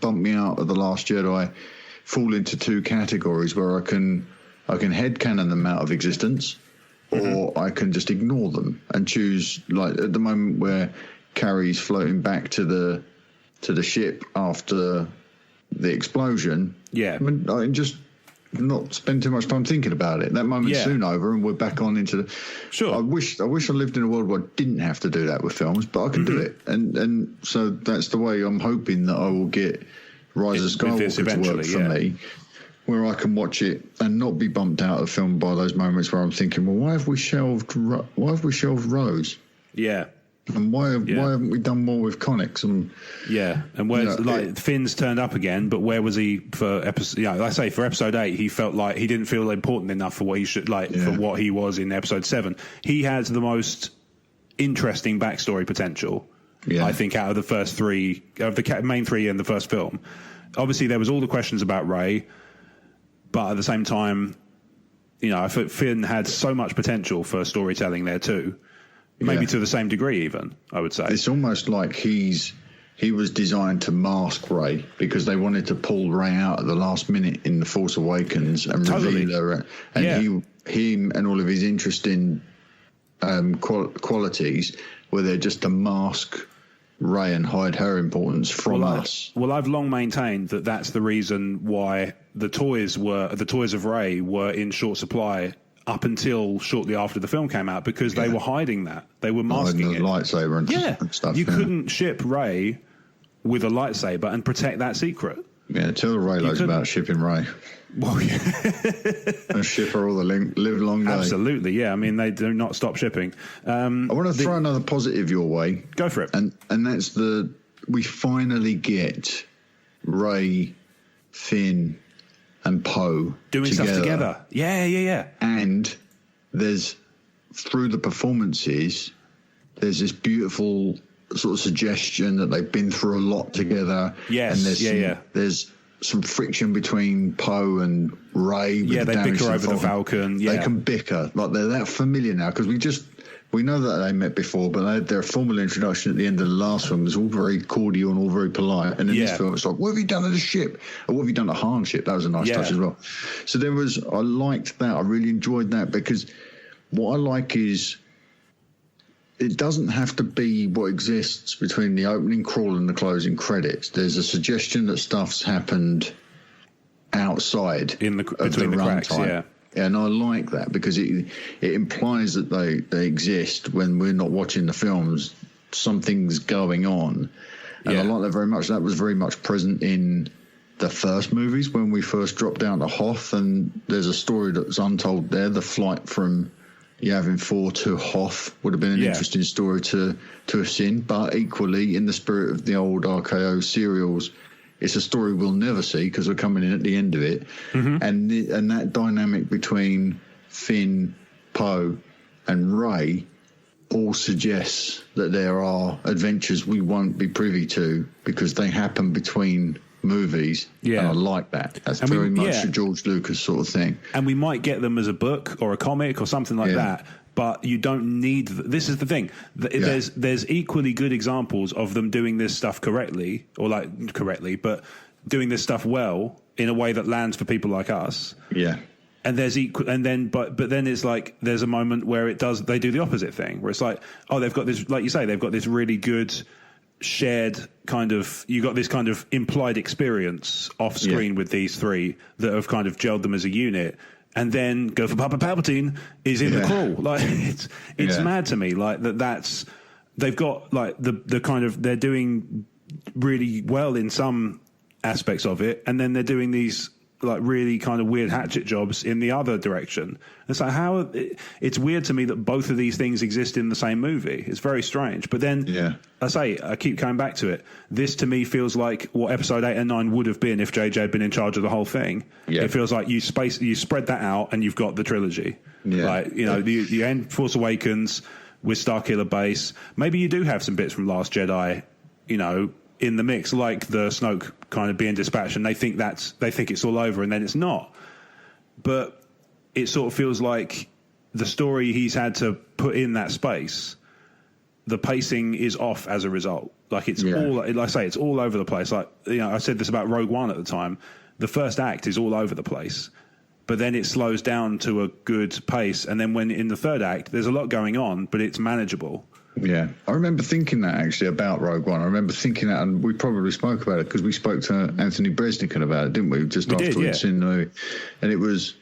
bumped me out of The Last Jedi fall into two categories, where I can headcanon them out of existence, or I can just ignore them and choose, like at the moment where Carrie's floating back to the ship after the explosion. Yeah. I can just not spend too much time thinking about it. That moment's soon over, and we're back on into the... Sure. I wish I lived in a world where I didn't have to do that with films, but I can do it. And so that's the way I'm hoping that I will get Rise of Skywalker to work for me, where I can watch it and not be bumped out of the film by those moments where I'm thinking, well, why have we shelved Rose? Yeah. And why haven't we done more with Connix? And where's Finn's turned up again, but where was he for episode? Yeah, I say for episode 8, he felt like he didn't feel important enough for what he should for what he was in episode 7. He has the most interesting backstory potential, I think, out of the first 3 of the main 3 in the first film. Obviously, there was all the questions about Rey. But at the same time, I thought Finn had so much potential for storytelling there too. Maybe to the same degree even, I would say. It's almost like he was designed to mask Rey, because they wanted to pull Rey out at the last minute in The Force Awakens and reveal her. And him and all of his interesting qualities were there just to mask Rey and hide her importance from us. Well, I've long maintained that that's the reason why the toys of Rey were in short supply up until shortly after the film came out, because they were hiding that. They were masking it. Lightsaber and stuff. You couldn't ship Rey with a lightsaber and protect that secret. Yeah, tell Reylos about shipping Rey. Well, yeah. And ship her all the live long day. Absolutely, yeah. I mean, they do not stop shipping. I want to throw another positive your way. Go for it. And that's we finally get Rey, Finn, and Poe doing stuff together. Yeah. And there's, through the performances, there's this beautiful sort of suggestion that they've been through a lot together. Yes, and there's some friction between Poe and Rey. Yeah, they bicker over the Falcon. Yeah. They can bicker. Like, they're that familiar now, because we know that they met before, but they had their formal introduction at the end of the last film. It was all very cordial and all very polite. And in this film, it's like, what have you done to the ship? Or what have you done to Han's ship? That was a nice touch as well. So I liked that. I really enjoyed that, because what I like is, it doesn't have to be what exists between the opening crawl and the closing credits. There's a suggestion that stuff's happened outside between the cracks, time. And I like that, because it implies that they exist when we're not watching the films. Something's going on. And I like that very much. That was very much present in the first movies when we first dropped down to Hoth, and there's a story that's untold there. The flight from Yavin 4 to Hoth would have been an interesting story to have seen, but equally, in the spirit of the old RKO serials, it's a story we'll never see, because we're coming in at the end of it. And that dynamic between Finn, Poe, and Rey all suggests that there are adventures we won't be privy to, because they happen between movies. And I like that. That's very much a George Lucas sort of thing. And we might get them as a book or a comic or something like that, but you don't need... This is the thing. There's equally good examples of them doing this stuff correctly, but doing this stuff well in a way that lands for people like us. Yeah. And there's but then it's like there's a moment where they do the opposite thing, where it's like, oh, they've got this, like you say, they've got this really good shared kind of, you got this kind of implied experience off screen with these three that have kind of gelled them as a unit, and then go for Papa Palpatine is in the crawl. Like, it's mad to me, like that's they've got like the kind of, they're doing really well in some aspects of it, and then they're doing these like really kind of weird hatchet jobs in the other direction. It's like it's weird to me that both of these things exist in the same movie. It's very strange. But then, I keep coming back to it. This to me feels like what episode 8 and 9 would have been if JJ had been in charge of the whole thing. Yeah. It feels like you spread that out and you've got the trilogy. Yeah. Like, you end Force Awakens with Starkiller Base. Maybe you do have some bits from Last Jedi, in the mix, like the Snoke kind of being dispatched, and they think it's all over, and then it's not. But it sort of feels like the story he's had to put in that space, the pacing is off as a result. Like it's all, like I say, it's all over the place. Like I said this about Rogue One at the time. The first act is all over the place, but then it slows down to a good pace, and then when in the third act, there's a lot going on, but it's manageable. Yeah, I remember thinking that actually about Rogue One. I remember thinking that, and we probably spoke about it because we spoke to Anthony Bresnikan about it, didn't we? Just after we'd seen the movie. And it was,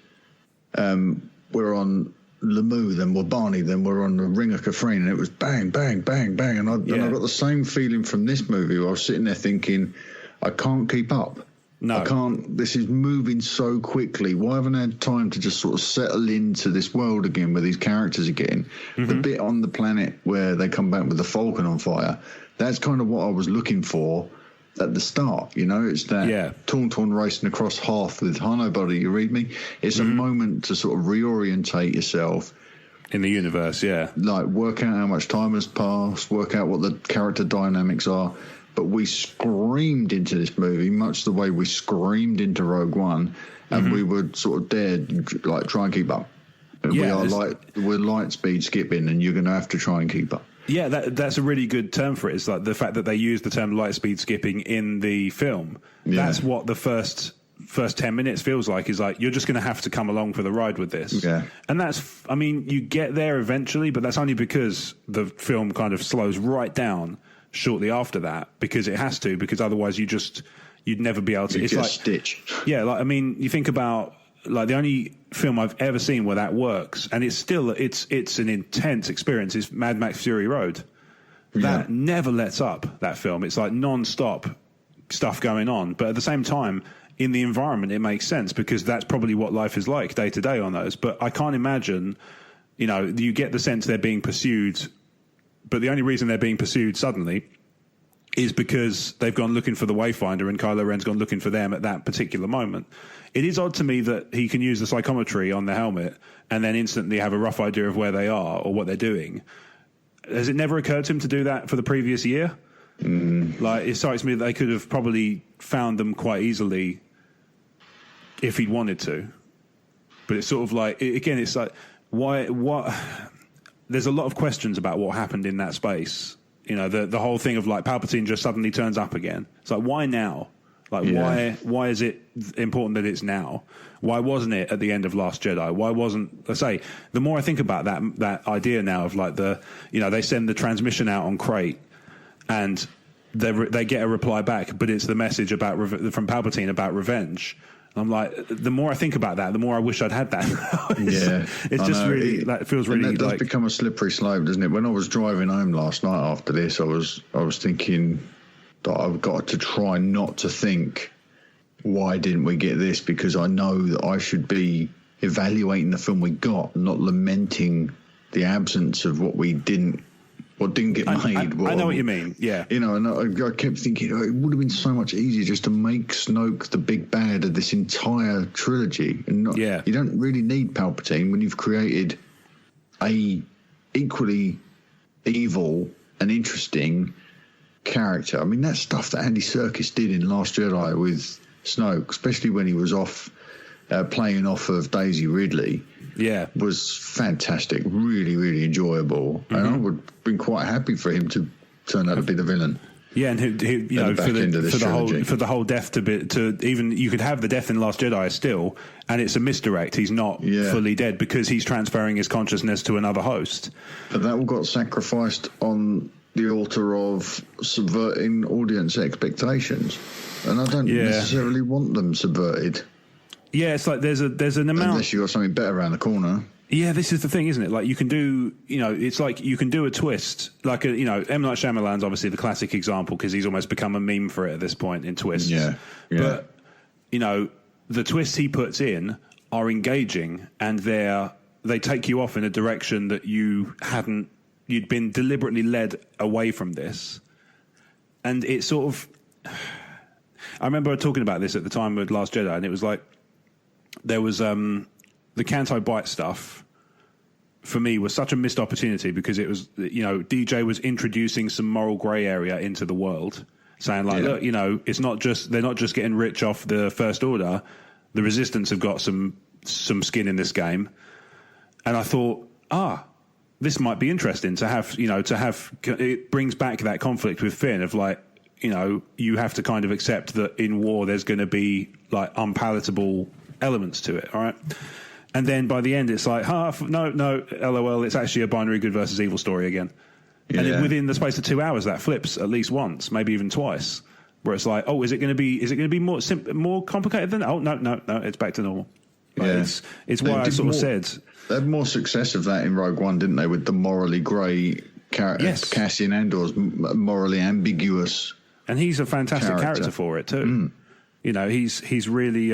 we're on Lamu, then we're Barney, then we're on the Ring of Kafrine, and it was bang, bang, bang, bang. And I got the same feeling from this movie where I was sitting there thinking, I can't keep up. No. I can't. This is moving so quickly. Why haven't I had time to just sort of settle into this world again where these characters are getting? Mm-hmm. The bit on the planet where they come back with the Falcon on fire, that's kind of what I was looking for at the start. It's that Tauntaun racing across Hoth with Nobody, you read me? It's a moment to sort of reorientate yourself. In the universe, Like work out how much time has passed, work out what the character dynamics are. But we screamed into this movie much the way we screamed into Rogue One, and we would sort of dare try and keep up. We're light speed skipping, and you're going to have to try and keep up. Yeah, that's a really good term for it. It's like the fact that they use the term light speed skipping in the film. Yeah. That's what the first 10 minutes feels like. Is like you're just going to have to come along for the ride with this. Yeah, and you get there eventually, but that's only because the film kind of slows right down shortly after that, because it has to, because otherwise you'd never be able to. It's like Stitch. Yeah, you think about the only film I've ever seen where that works, and it's still it's an intense experience, is Mad Max Fury Road. That never lets up, that film. It's like non-stop stuff going on, but at the same time in the environment it makes sense, because that's probably what life is like day to day on those. But I can't imagine, you get the sense they're being pursued. But the only reason they're being pursued suddenly is because they've gone looking for the Wayfinder and Kylo Ren's gone looking for them at that particular moment. It is odd to me that he can use the psychometry on the helmet and then instantly have a rough idea of where they are or what they're doing. Has it never occurred to him to do that for the previous year? It strikes me that they could have probably found them quite easily if he'd wanted to. But it's sort of it's like, what... There's a lot of questions about what happened in that space. The whole thing of Palpatine just suddenly turns up again. It's like, why now? Why is it important that it's now? Why wasn't it at the end of Last Jedi? Why wasn't, the more I think about that idea now of they send the transmission out on Crate and they get a reply back, but it's the message from Palpatine about revenge. I'm like, the more I think about that, the more I wish I'd had that. It's just really, it feels really and that does become a slippery slope, doesn't it? When I was driving home last night after this, I was thinking that I've got to try not to think, why didn't we get this? Because I know that I should be evaluating the film we got, not lamenting the absence of what didn't get made. I know what you mean, yeah. And I kept thinking, it would have been so much easier just to make Snoke the big bad of this entire trilogy. And you don't really need Palpatine when you've created a equally evil and interesting character. I mean, that stuff that Andy Serkis did in Last Jedi with Snoke, especially when he was off playing off of Daisy Ridley, was fantastic, really, really enjoyable. And I would have been quite happy for him to turn out to be the villain. Yeah, and for the whole death to even, you could have the death in Last Jedi still, and it's a misdirect. He's not fully dead because he's transferring his consciousness to another host. But that all got sacrificed on the altar of subverting audience expectations, and I don't necessarily want them subverted. Yeah, it's like there's an amount. Unless you got something better around the corner. Yeah, this is the thing, isn't it? Like you can do, it's like you can do a twist. Like, M. Night Shyamalan's obviously the classic example because he's almost become a meme for it at this point in twists. Yeah. But, the twists he puts in are engaging, and they take you off in a direction that you'd been deliberately led away from this. And it's sort of, I remember talking about this at the time with Last Jedi, and it was like, there was the Canto Bight stuff for me was such a missed opportunity, because it was, DJ was introducing some moral grey area into the world, saying like, look, it's not just, they're not just getting rich off the First Order. The Resistance have got some skin in this game. And I thought, this might be interesting to have, it brings back that conflict with Finn of like, you have to kind of accept that in war there's going to be like unpalatable elements to it. All right. And then by the end, it's like, no, LOL, it's actually a binary good versus evil story again. Yeah. And then within the space of 2 hours, that flips at least once, maybe even twice, where it's like, is it going to be more complicated than? Oh, no, it's back to normal. Like, it's why I sort of said they had more success of that in Rogue One, didn't they? With the morally grey character, Cassian Andor's morally ambiguous, and he's a fantastic character for it too. He's really,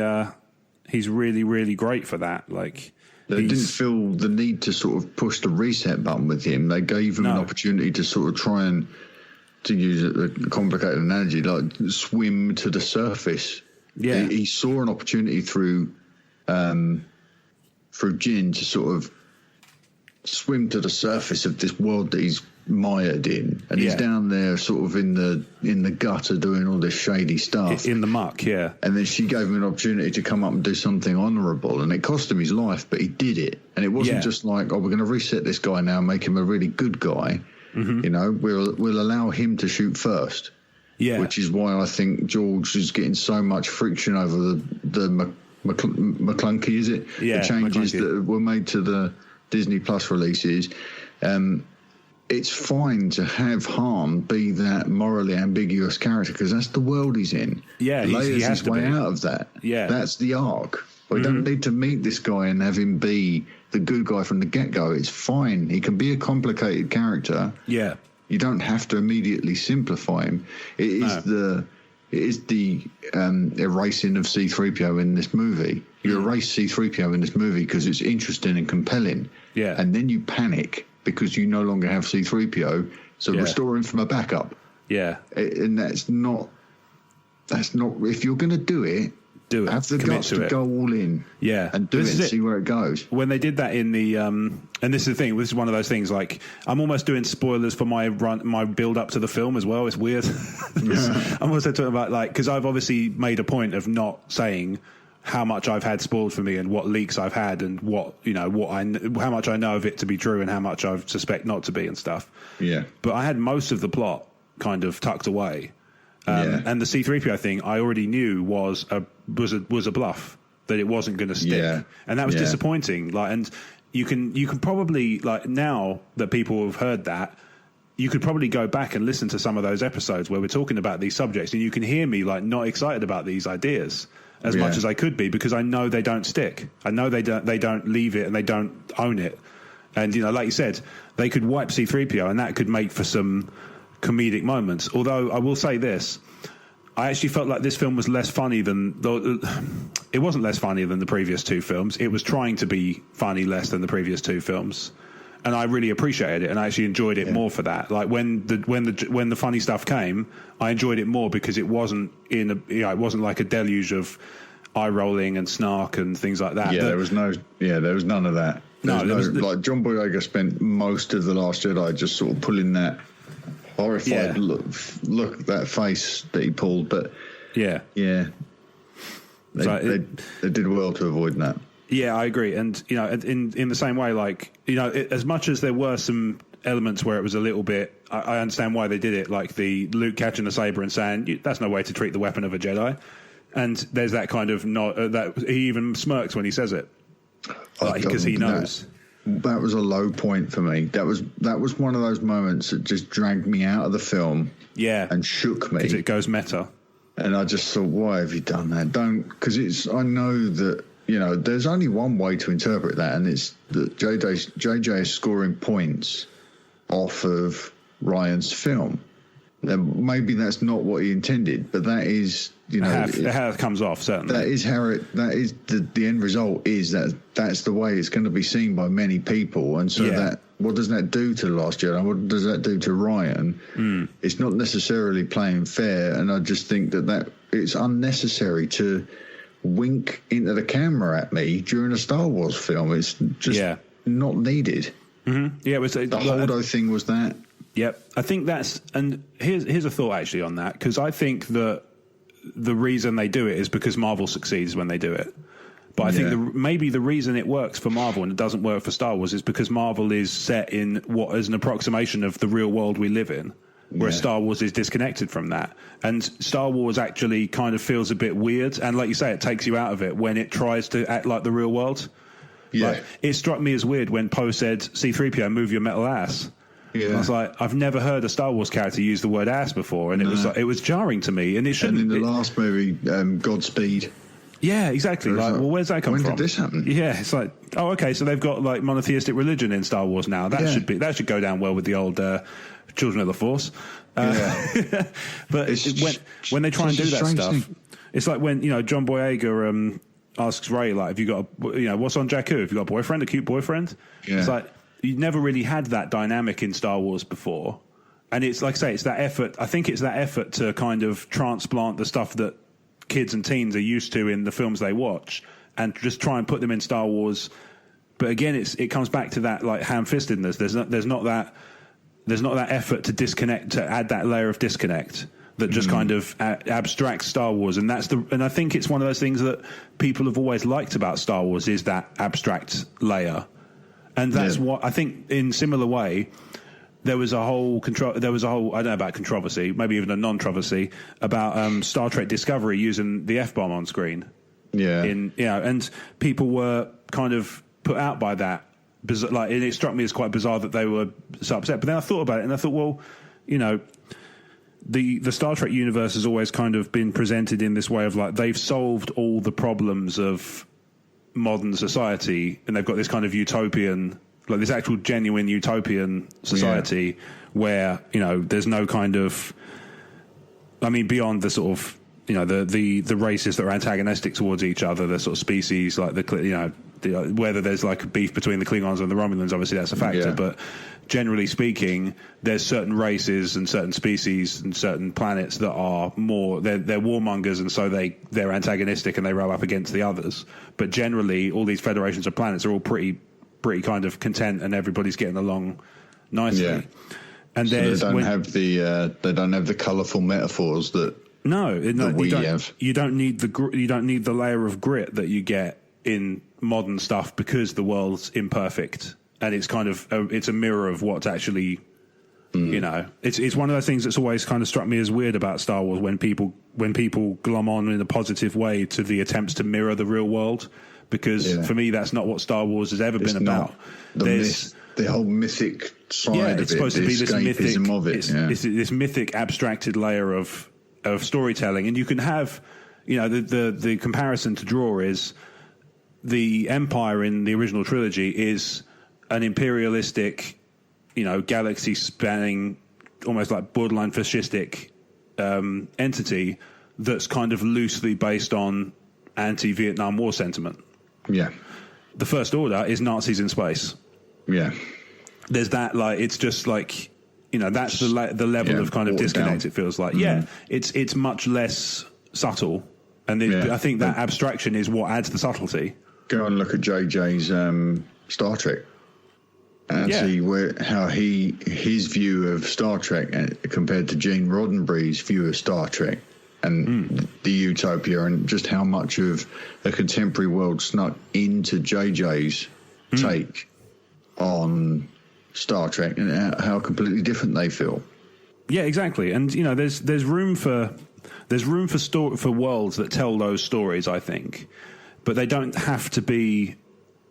really great for that. Like, they didn't feel the need to sort of push the reset button with him. They gave him an opportunity to sort of try and, to use a complicated analogy, like swim to the surface. Yeah, he saw an opportunity through Jin to sort of swim to the surface of this world that he's mired in, and he's down there sort of in the gutter doing all this shady stuff in the muck. And then she gave him an opportunity to come up and do something honourable, and it cost him his life, but he did it. And it wasn't just like, we're going to reset this guy now and make him a really good guy. We'll allow him to shoot first, which is why I think George is getting so much friction over the McClunky, is it? The changes that were made to the Disney Plus releases. It's fine to have Han be that morally ambiguous character, because that's the world he's in. Yeah, he has his way out of that. Yeah, that's the arc. We don't need to meet this guy and have him be the good guy from the get-go. It's fine. He can be a complicated character. Yeah, you don't have to immediately simplify him. It is the erasing of C-3PO in this movie. You erase C-3PO in this movie because it's interesting and compelling. Yeah, and then you panic because you no longer have C-3PO, so restore him from a backup. Yeah. And that's not, if you're going to do it, have the guts to go all in. Yeah. And do it and see where it goes. When they did that in the, and this is the thing, this is one of those things, like, I'm almost doing spoilers for my build up to the film as well. It's weird. I'm also talking about, like, because I've obviously made a point of not saying how much I've had spoiled for me and what leaks I've had and what how much I know of it to be true and how much I suspect not to be and stuff. Yeah. But I had most of the plot kind of tucked away. And the C-3PO thing I already knew was a bluff, that it wasn't going to stick. Yeah. And that was disappointing. Like, and you can probably, like, now that people have heard that, you could probably go back and listen to some of those episodes where we're talking about these subjects, and you can hear me, like, not excited about these ideas as much as I could be, because I know they don't stick. I know they don't leave it and they don't own it. And, like you said, they could wipe C-3PO and that could make for some comedic moments. Although I will say this, I actually felt like this film was less funny than... It wasn't less funny than the previous two films. It was trying to be funny less than the previous two films. And I really appreciated it, and I actually enjoyed it more for that. Like, when the funny stuff came, I enjoyed it more because it wasn't it wasn't like a deluge of eye rolling and snark and things like that. There was none of that. Like, John Boyega spent most of The Last Jedi just sort of pulling that horrified look, that face that he pulled. But they did well to avoid that. Yeah, I agree. And, in the same way, like, as much as there were some elements where it was a little bit, I understand why they did it, like the Luke catching the saber and saying, that's no way to treat the weapon of a Jedi. And there's that kind of that he even smirks when he says it, because he knows. That was a low point for me. That was one of those moments that just dragged me out of the film. Yeah. And shook me. Because it goes meta. And I just thought, why have you done that? Because I know that, there's only one way to interpret that, and it's that JJ is scoring points off of Ryan's film. maybe that's not what he intended, but that is, how it comes off, certainly. That is the end result is that's the way it's going to be seen by many people. And so what does that do to The Last Jedi? What does that do to Ryan? It's not necessarily playing fair, and I just think that it's unnecessary to wink into the camera at me during a Star Wars film. It's just not needed. Mm-hmm. Yeah, it was, the Holdo thing was that. Yep, I think and here's a thought actually on that, because I think that the reason they do it is because Marvel succeeds when they do it. But I think maybe the reason it works for Marvel and it doesn't work for Star Wars is because Marvel is set in what is an approximation of the real world we live in, whereas Star Wars is disconnected from that. And Star Wars actually kind of feels a bit weird, and like you say, it takes you out of it when it tries to act like the real world. Yeah, like, it struck me as weird when Poe said, "C-3PO, move your metal ass." Yeah. I was like, I've never heard a Star Wars character use the word ass before, and it was jarring to me, and it shouldn't. And in the last movie, Godspeed. Yeah, exactly. Like, well, where's that come from? When did this happen? Yeah, it's like, oh, okay, so they've got like monotheistic religion in Star Wars now. That should go down well with the old Children of the Force. But when they try and do that stuff, it's like when John Boyega asks Ray, like, have you got what's on Jakku? Have you got a boyfriend, a cute boyfriend? Yeah. It's like you never really had that dynamic in Star Wars before, and it's like I say, it's that effort. I think it's that effort to kind of transplant the stuff that kids and teens are used to in the films they watch, and just try and put them in Star Wars. But again, it comes back to that like ham-fistedness. There's not that effort to disconnect, to add that layer of disconnect that just kind of abstracts Star Wars. And I think it's one of those things that people have always liked about Star Wars is that abstract layer. And that's what I think. In similar way, there was a whole I don't know about controversy, maybe even a non-controversy about Star Trek Discovery using the F-bomb on screen. Yeah. And people were kind of put out by that. Like, and it struck me as quite bizarre that they were so upset. But then I thought about it, and I thought, well, the Star Trek universe has always kind of been presented in this way of like they've solved all the problems of modern society, and they've got this kind of utopian, like this actual genuine utopian society where there's no kind of, I mean, beyond the sort of the races that are antagonistic towards each other, the sort of species like whether there's like beef between the Klingons and the Romulans, obviously that's a factor, but generally speaking, there's certain races and certain species and certain planets that are more they're warmongers, and so they're antagonistic and they row up against the others. But generally, all these federations of planets are all pretty kind of content, and everybody's getting along nicely. Yeah. And so they don't have the colourful metaphors that we have. You don't need the layer of grit that you get in modern stuff because the world's imperfect, and it's kind of it's a mirror of what's actually it's one of those things that's always kind of struck me as weird about Star Wars when people glom on in a positive way to the attempts to mirror the real world, because for me that's not what Star Wars has ever been about. The whole mythic side of it's supposed to be this mythic of it. It's this mythic abstracted layer of storytelling, and you can have the comparison to draw is the Empire in the original trilogy is an imperialistic, galaxy spanning, almost like borderline fascistic entity that's kind of loosely based on anti-Vietnam War sentiment. Yeah. The First Order is Nazis in space. Yeah. There's that, like, it's just like, that's the level of kind of disconnect down. It feels like. Mm-hmm. Yeah, it's much less subtle, and I think that abstraction is what adds the subtlety. Go and look at JJ's Star Trek and see how his view of Star Trek compared to Gene Roddenberry's view of Star Trek and the utopia, and just how much of a contemporary world snuck into JJ's take on Star Trek, and how completely different they feel. Yeah, exactly. And there's room for worlds that tell those stories, I think. But they don't have to be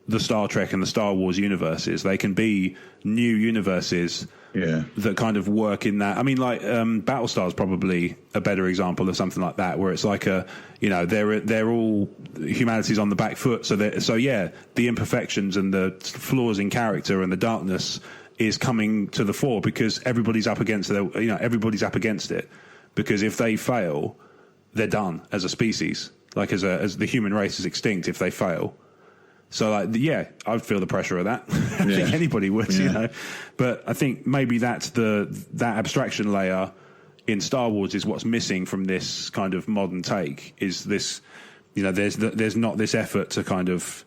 the Star Trek and the Star Wars universes. They can be new universes that kind of work in that. I mean, like Battlestar is probably a better example of something like that, where it's like they're all humanity's on the back foot. So the imperfections and the flaws in character and the darkness is coming to the fore because everybody's up against it. Because if they fail, they're done as a species. Like as the human race is extinct if they fail. So I'd feel the pressure of that. I think anybody would, But I think maybe that's that abstraction layer in Star Wars is what's missing from this kind of modern take. Is this, there's not this effort to kind of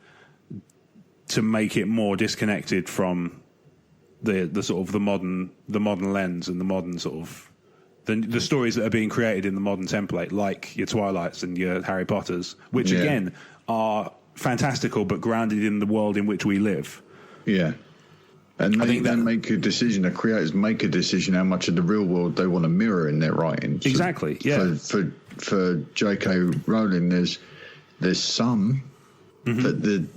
to make it more disconnected from the sort of the modern lens and the modern sort of the stories that are being created in the modern template, like your Twilights and your Harry Potters, which again are fantastical but grounded in the world in which we live. Yeah. And they make a decision, the creators make a decision how much of the real world they want to mirror in their writings. Exactly, yeah. For J.K. Rowling, there's some, but the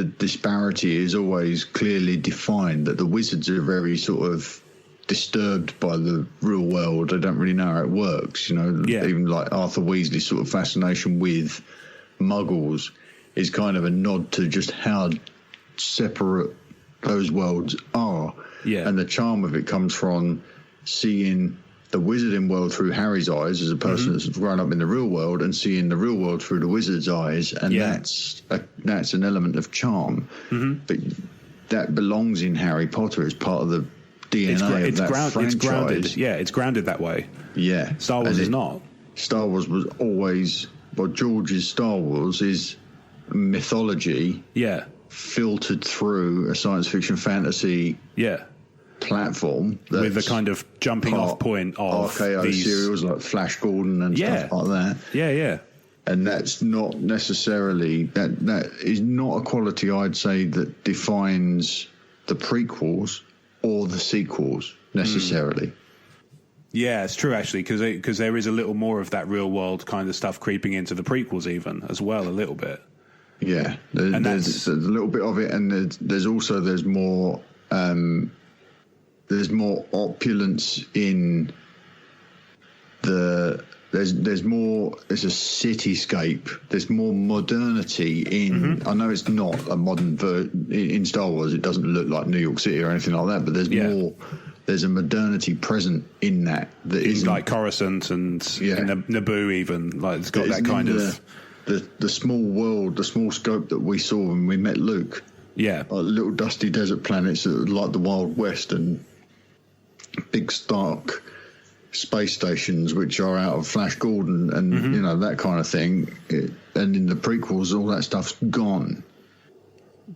disparity is always clearly defined, that the wizards are very sort of disturbed by the real world. They don't really know how it works, Even like Arthur Weasley's sort of fascination with muggles is kind of a nod to just how separate those worlds are. Yeah. And the charm of it comes from seeing the wizarding world through Harry's eyes as a person that's grown up in the real world, and seeing the real world through the wizard's eyes, and that's an element of charm. But that belongs in Harry Potter as part of the DNA of that franchise. It's grounded. Yeah, it's grounded that way. Yeah. Star Wars is not. Star Wars was always, George's Star Wars is mythology. Yeah. Filtered through a science fiction fantasy. Yeah. Platform with the kind of jumping off point of RKO these serials like Flash Gordon and stuff like that. Yeah. And that's not necessarily that is not a quality I'd say that defines the prequels or the sequels necessarily. Yeah, it's true actually, because there is a little more of that real world kind of stuff creeping into the prequels even as well, a little bit. Yeah, there's a little bit of it, and there's more opulence in there's a cityscape. There's more modernity in. I know it's not a modern in Star Wars. It doesn't look like New York City or anything like that. But there's more. There's a modernity present in that isn't like Coruscant and Naboo even. Like it's got that kind of the small world, the small scope that we saw when we met Luke. Yeah, like little dusty desert planets that are like the Wild West, and big stark space stations which are out of Flash Gordon and that kind of thing. And in the prequels, all that stuff's gone,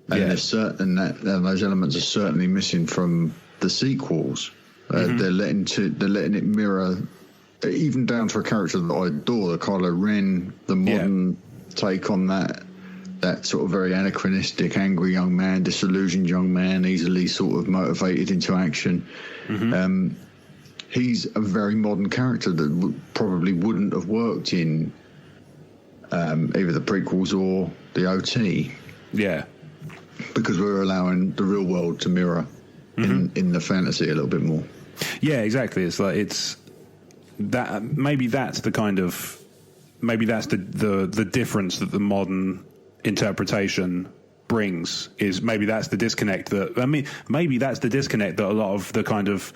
and there's certain those elements are certainly missing from the sequels. They're letting it mirror, even down to a character that I adore, the Kylo Ren, the modern take on that sort of very anachronistic, angry young man, disillusioned young man, easily sort of motivated into action. He's a very modern character that probably wouldn't have worked in either the prequels or the OT. Yeah. Because we're allowing the real world to mirror in the fantasy a little bit more. Yeah, exactly. It's like maybe that's the difference that the modern interpretation brings, is maybe that's the disconnect maybe that's the disconnect that a lot of the kind of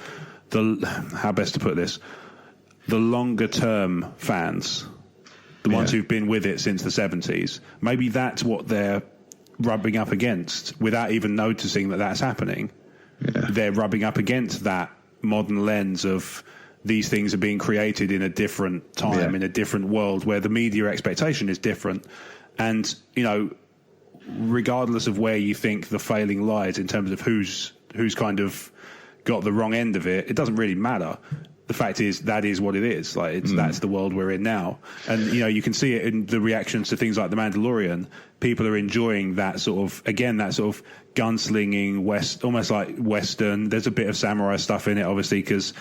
how best to put this, the longer term fans, the ones who've been with it since the 70s, maybe that's what they're rubbing up against without even noticing that that's happening. They're rubbing up against that modern lens of these things are being created in a different time, in a different world where the media expectation is different. And, regardless of where you think the failing lies in terms of who's kind of got the wrong end of it, it doesn't really matter. The fact is that is what it is. Like that's the world we're in now. And, you can see it in the reactions to things like The Mandalorian. People are enjoying that sort of gunslinging almost like Western. There's a bit of samurai stuff in it, obviously, because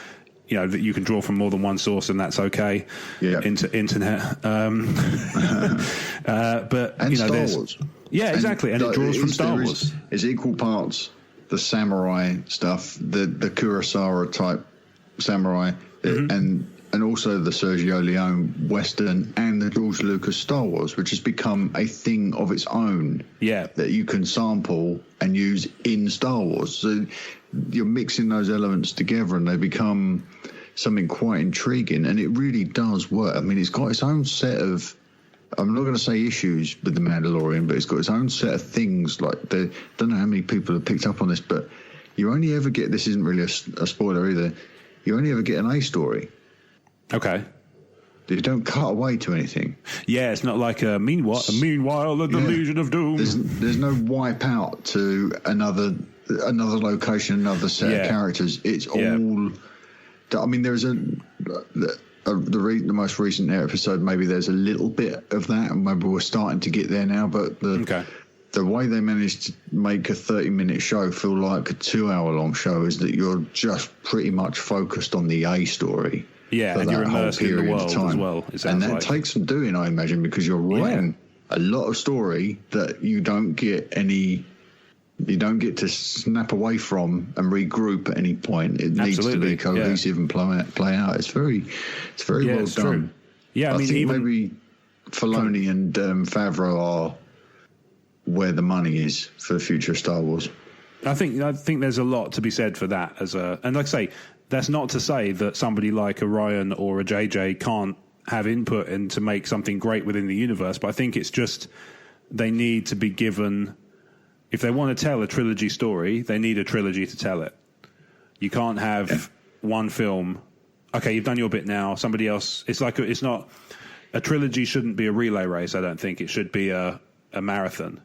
that you can draw from more than one source, and that's okay. Yeah. Internet. But and Star Wars. Yeah, exactly. And it draws from Star Wars. It's equal parts the samurai stuff, the Kurosawa type samurai, and also the Sergio Leone Western and the George Lucas Star Wars, which has become a thing of its own. Yeah, that you can sample and use in Star Wars. So you're mixing those elements together and they become something quite intriguing, and it really does work. I mean, it's got its own set of, I'm not going to say issues with The Mandalorian, but it's got its own set of things. Like, I don't know how many people have picked up on this, but you only ever get, this isn't really a spoiler either, you only ever get an A story. Okay. You don't cut away to anything. Yeah, it's not like meanwhile, the Legion of Doom. There's no wipe out to another location, another set of characters. It's all. I mean, there's the most recent episode. Maybe there's a little bit of that, and maybe we're starting to get there now. But the way they managed to make a 30-minute show feel like a 2-hour-long show is that you're just pretty much focused on the A story. Yeah, and you're immersed in the world as well. And that takes some doing, I imagine, because you're writing a lot of story that you don't get to snap away from and regroup at any point. It needs to be cohesive and play out. It's very well done. True. Yeah, I mean, maybe Filoni and Favreau are where the money is for the future of Star Wars. I think there's a lot to be said for that and like I say, that's not to say that somebody like a Ryan or a JJ can't have input and to make something great within the universe, but I think it's just they need to be given, if they want to tell a trilogy story, they need a trilogy to tell it. You can't have one film. Okay, you've done your bit now. Somebody else. It's like it's not a trilogy. Shouldn't be a relay race. I don't think it should be a marathon.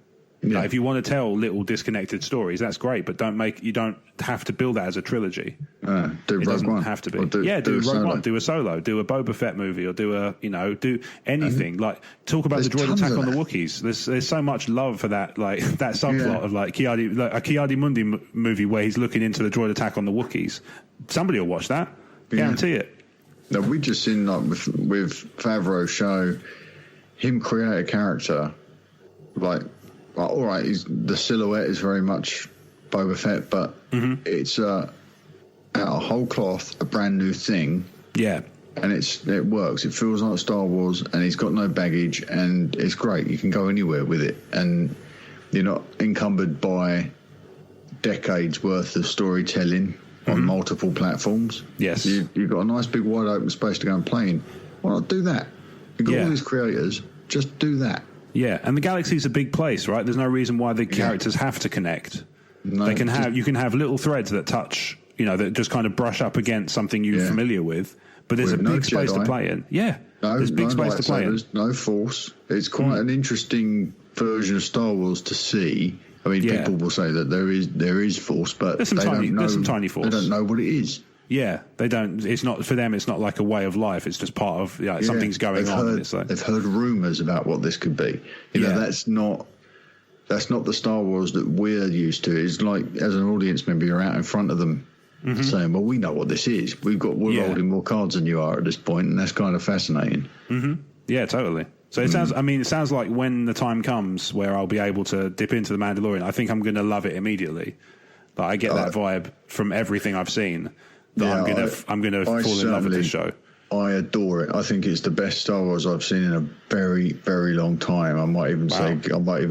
Yeah. Like, if you want to tell little disconnected stories, that's great, but you don't have to build that as a trilogy. Do it doesn't Rogue One. Have to be. Do Rogue One, do a solo, do a Boba Fett movie, or do anything. Like, talk about the droid attack on the Wookiees. There's so much love for that, like that subplot of like a Ki-Adi-Mundi movie where he's looking into the droid attack on the Wookiees. Somebody will watch that. Guarantee it. No, we just seen like with Favreau show him create a character like. Well, all right, the silhouette is very much Boba Fett, but it's out of whole cloth, a brand new thing. Yeah. And it works. It feels like Star Wars, and he's got no baggage, and it's great. You can go anywhere with it, and you're not encumbered by decades worth of storytelling on multiple platforms. Yes. You've got a nice big wide open space to go and play in. Why not do that? You've got all these creators, just do that. Yeah, and the galaxy's a big place, right? There's no reason why the characters have to connect. No, you can have little threads that touch, that just kind of brush up against something you're familiar with, but there's a big space to play in. Yeah, there's big space to play in. No Force. It's quite an interesting version of Star Wars to see. I mean, people will say that there is Force, but there's some tiny Force. They don't know what it is. Yeah, they don't. It's not for them. It's not like a way of life. It's just part of something's going on. They've heard rumors about what this could be. That's not the Star Wars that we're used to. It's like, as an audience member, you're out in front of them saying, "Well, we know what this is. We're holding more cards than you are at this point," and that's kind of fascinating. Yeah, totally. So it sounds. I mean, it sounds like when the time comes where I'll be able to dip into the Mandalorian, I think I'm going to love it immediately. Like, I get that vibe from everything I've seen. I'm gonna fall in love with this show. I adore it. I think it's the best Star Wars I've seen in a very, very long time. I might even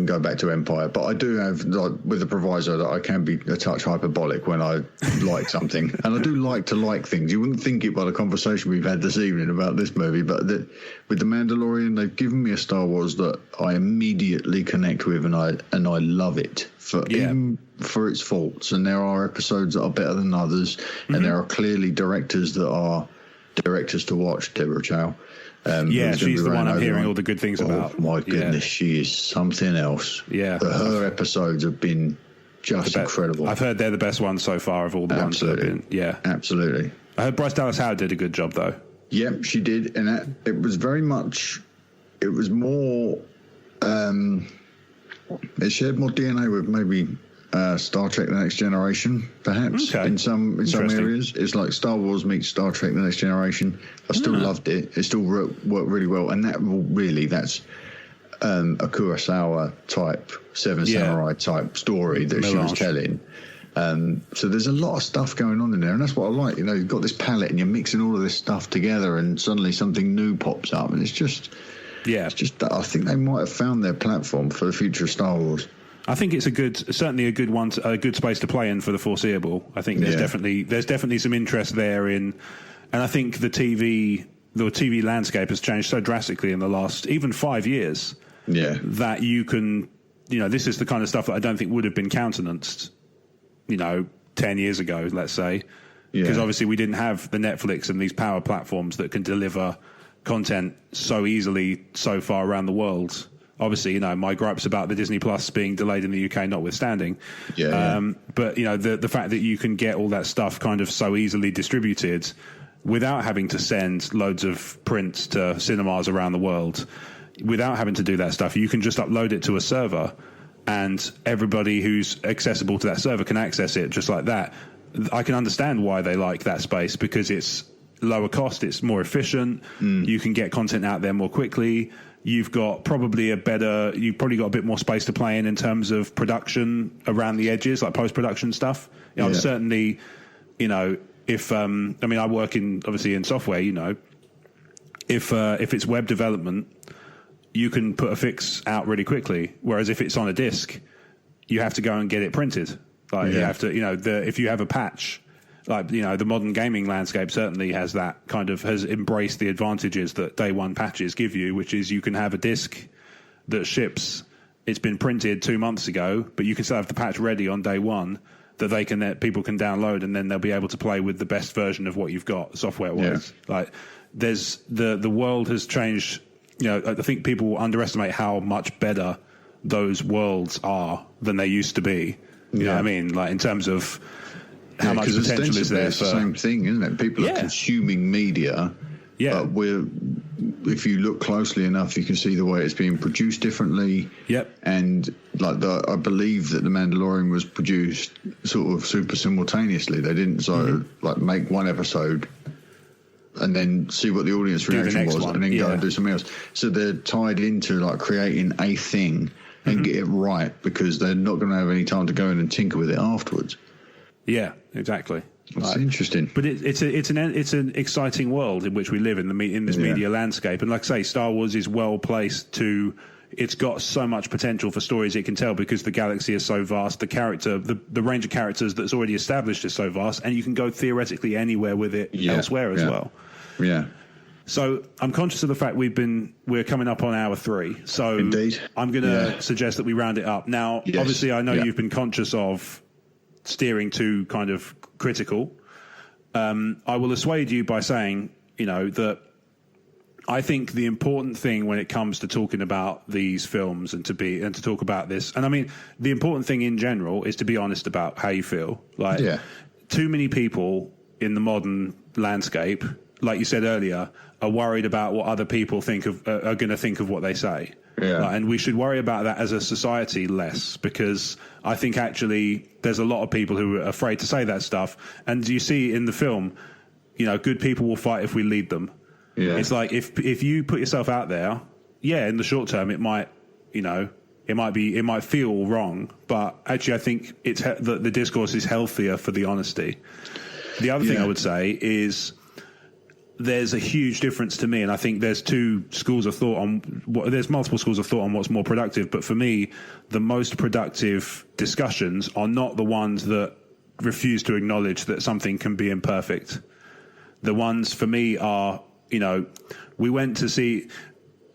go back to Empire, but I do have, like, with the proviso that I can be a touch hyperbolic when I like something, and I do like to like things. You wouldn't think it by the conversation we've had this evening about this movie, but with the Mandalorian, they've given me a Star Wars that I immediately connect with, and I love it even for its faults. And there are episodes that are better than others, and there are clearly directors that are directors to watch. Deborah Chow. She's the one I'm hearing all the good things about. My goodness, she is something else. Yeah. Her episodes have been just incredible. I've heard they're the best ones so far of all the ones that have been. Yeah. Absolutely. I heard Bryce Dallas Howard did a good job, though. Yep, she did. And it was more, it shared more DNA with maybe Star Trek The Next Generation, perhaps. In some areas. It's like Star Wars meets Star Trek The Next Generation. I still loved it. It still worked really well. And that's a Kurosawa type, Seven Samurai type story that she was telling. So there's a lot of stuff going on in there, and that's what I like. You've got this palette and you're mixing all of this stuff together, and suddenly something new pops up, and it's just I think they might have found their platform for the future of Star Wars. I think it's certainly a good space to play in for the foreseeable. I think there's definitely some interest there and I think the TV landscape has changed so drastically in the last even 5 years. Yeah, that you can, this is the kind of stuff that I don't think would have been countenanced, 10 years ago, let's say, because obviously we didn't have the Netflix and these power platforms that can deliver content so easily so far around the world. Obviously, my gripes about the Disney Plus being delayed in the UK notwithstanding. But, the fact that you can get all that stuff kind of so easily distributed without having to send loads of prints to cinemas around the world, without having to do that stuff, you can just upload it to a server and everybody who's accessible to that server can access it just like that. I can understand why they like that space because it's lower cost, it's more efficient, you can get content out there more quickly. You've probably got a bit more space to play in terms of production around the edges, like post-production stuff. Certainly, if I work obviously in software, if it's web development, you can put a fix out really quickly. Whereas if it's on a disk, you have to go and get it printed. You have to, if you have a patch, the modern gaming landscape certainly has embraced the advantages that day one patches give you, which is you can have a disk that ships. It's been printed 2 months ago, but you can still have the patch ready on day one that people can download, and then they'll be able to play with the best version of what you've got software wise. The world has changed. I think people underestimate how much better those worlds are than they used to be. You know what I mean? In terms of how much potential is there for... It's the same thing, isn't it? People are consuming media, but if you look closely enough, you can see the way it's being produced differently. Yep. And I believe that The Mandalorian was produced sort of super simultaneously. They didn't make one episode and then see what the audience reaction was and then go and do something else. So they're tied into creating a thing and get it right because they're not going to have any time to go in and tinker with it afterwards. Yeah, exactly. That's interesting. But it's an exciting world in which we live in this media landscape. And like I say, Star Wars is well placed to... It's got so much potential for stories it can tell because the galaxy is so vast. The range of characters that's already established is so vast, and you can go theoretically anywhere with it elsewhere as well. Yeah. So I'm conscious of the fact we're coming up on hour 3. So indeed, I'm going to suggest that we round it up. Now, obviously, I know you've been conscious of steering too kind of critical. I will assuade you by saying, that I think the important thing when it comes to talking about these films and to talk about this, and I mean, the important thing in general is to be honest about how you feel. Too many people in the modern landscape, like you said earlier, are worried about what other people are going to think of what they say. Yeah. And we should worry about that as a society less, because I think actually there's a lot of people who are afraid to say that stuff. And you see in the film, good people will fight if we lead them. Yeah. It's like if you put yourself out there, in the short term it might feel wrong, but actually I think the discourse is healthier for the honesty. The other thing I would say is there's a huge difference to me, and I think there's two schools of thought there's multiple schools of thought on what's more productive, but for me, the most productive discussions are not the ones that refuse to acknowledge that something can be imperfect. The ones for me are, we went to see,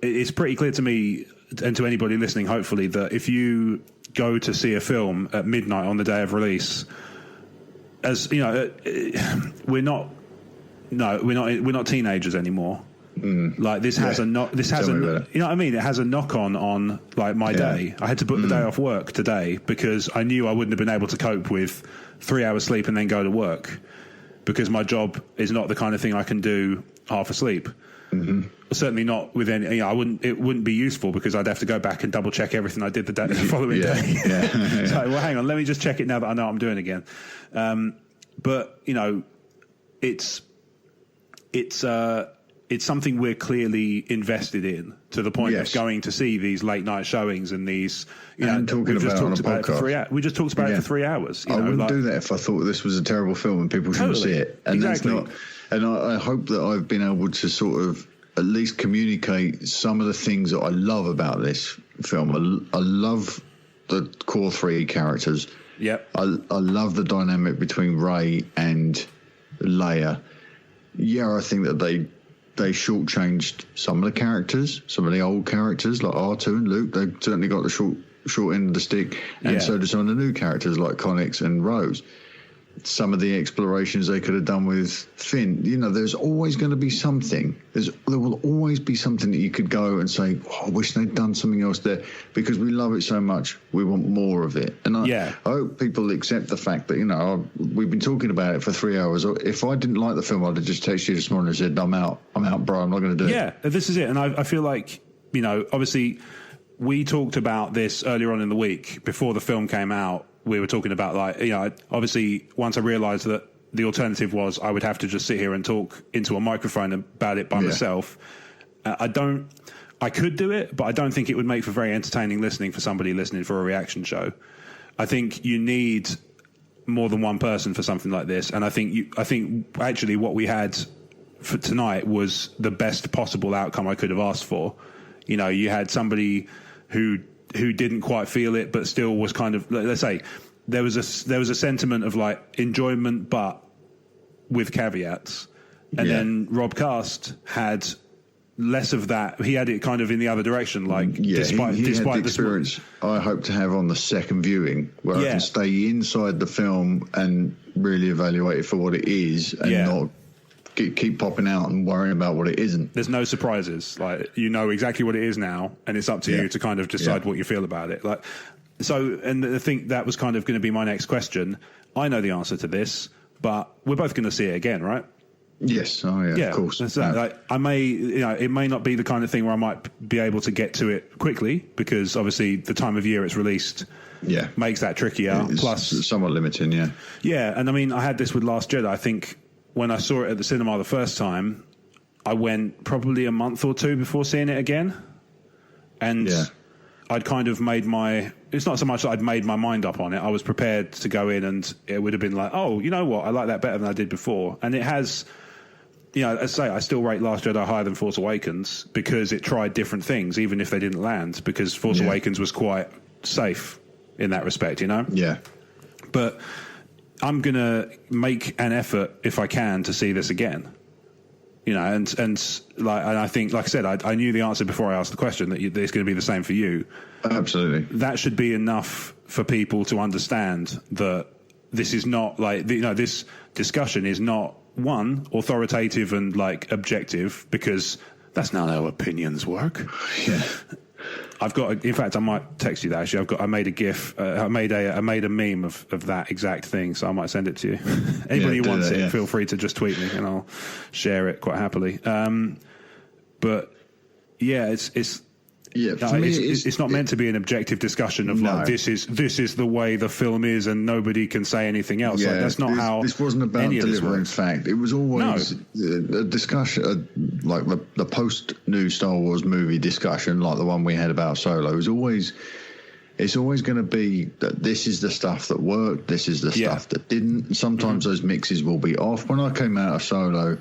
it's pretty clear to me and to anybody listening, hopefully, that if you go to see a film at midnight on the day of release, as we're not teenagers anymore. Like this has you know what I mean? It has a knock on like my day. I had to book the day off work today because I knew I wouldn't have been able to cope with 3 hours sleep and then go to work, because my job is not the kind of thing I can do half asleep. Mm-hmm. Certainly not with any. It wouldn't be useful because I'd have to go back and double check everything I did the following day. So, well, hang on, let me just check it now that I know what I'm doing again. But it's something we're clearly invested in, to the point of going to see these late night showings and these. Talking about it on a podcast. We just talked about it for 3 hours. I wouldn't do that if I thought this was a terrible film and people shouldn't see it. And exactly. That's not. And I hope that I've been able to sort of at least communicate some of the things that I love about this film. I love the core three characters. Yep. I love the dynamic between Rey and Leia. Yeah, I think that they shortchanged some of the characters, some of the old characters like R2 and Luke. They certainly got the short end of the stick, and so do some of the new characters like Connix and Rose. Some of the explorations they could have done with Finn. You know, there's always going to be something. There will always be something that you could go and say, I wish they'd done something else there, because we love it so much. We want more of it. And I hope people accept the fact that, you know, we've been talking about it for 3 hours. If I didn't like the film, I'd have just texted you this morning and said, I'm out, bro. I'm not going to do it. Yeah, this is it. And I feel like, you know, obviously we talked about this earlier on in the week before the film came out. We were talking about, like, you know, obviously once I realised that the alternative was I would have to just sit here and talk into a microphone about it by myself. I could do it, but I don't think it would make for very entertaining listening for somebody listening for a reaction show. I think you need more than one person for something like this. And I think actually what we had for tonight was the best possible outcome I could have asked for. You know, you had somebody who didn't quite feel it, but still was kind of, let's say, there was a sentiment of like enjoyment, but with caveats. And then Rob Cast had less of that. He had it kind of in the other direction, like despite had the experience I hope to have on the second viewing, where I can stay inside the film and really evaluate it for what it is, and not keep popping out and worrying about what it isn't. There's no surprises. Like, you know exactly what it is now, and it's up to you to kind of decide what you feel about it. Like, so, and I think that was kind of going to be my next question. I know the answer to this, but we're both going to see it again, right? Yes. Oh, yeah, of course. That's that. Like, I may, you know, it may not be the kind of thing where I might be able to get to it quickly, because obviously the time of year it's released makes that trickier. It's plus somewhat limiting, Yeah, and I mean, I had this with Last Jedi. I think when I saw it at the cinema the first time, I went probably a month or two before seeing it again. And I'd kind of made it's not so much that I'd made my mind up on it. I was prepared to go in, and it would have been like, oh, you know what? I like that better than I did before. And it has, you know, as I say, I still rate Last Jedi higher than Force Awakens because it tried different things, even if they didn't land, because Force Awakens was quite safe in that respect, you know? Yeah. But I'm going to make an effort, if I can, to see this again. You know, and I think, like I said, I knew the answer before I asked the question, that it's going to be the same for you. Absolutely. That should be enough for people to understand that this is not like, you know, this discussion is not, one, authoritative and like objective, because that's not how opinions work. Yeah. In fact, I might text you that. Actually, I made a GIF. I made a meme of that exact thing, so I might send it to you. Anybody who wants it, feel free to just tweet me, and I'll share it quite happily. But yeah, it's not meant to be an objective discussion of like this is the way the film is, and nobody can say anything else. Yeah, like, that's not how. This wasn't about delivering fact. It was always a discussion, like the post new Star Wars movie discussion, like the one we had about Solo. It's always going to be that this is the stuff that worked, this is the stuff that didn't. Sometimes those mixes will be off. When I came out of Solo,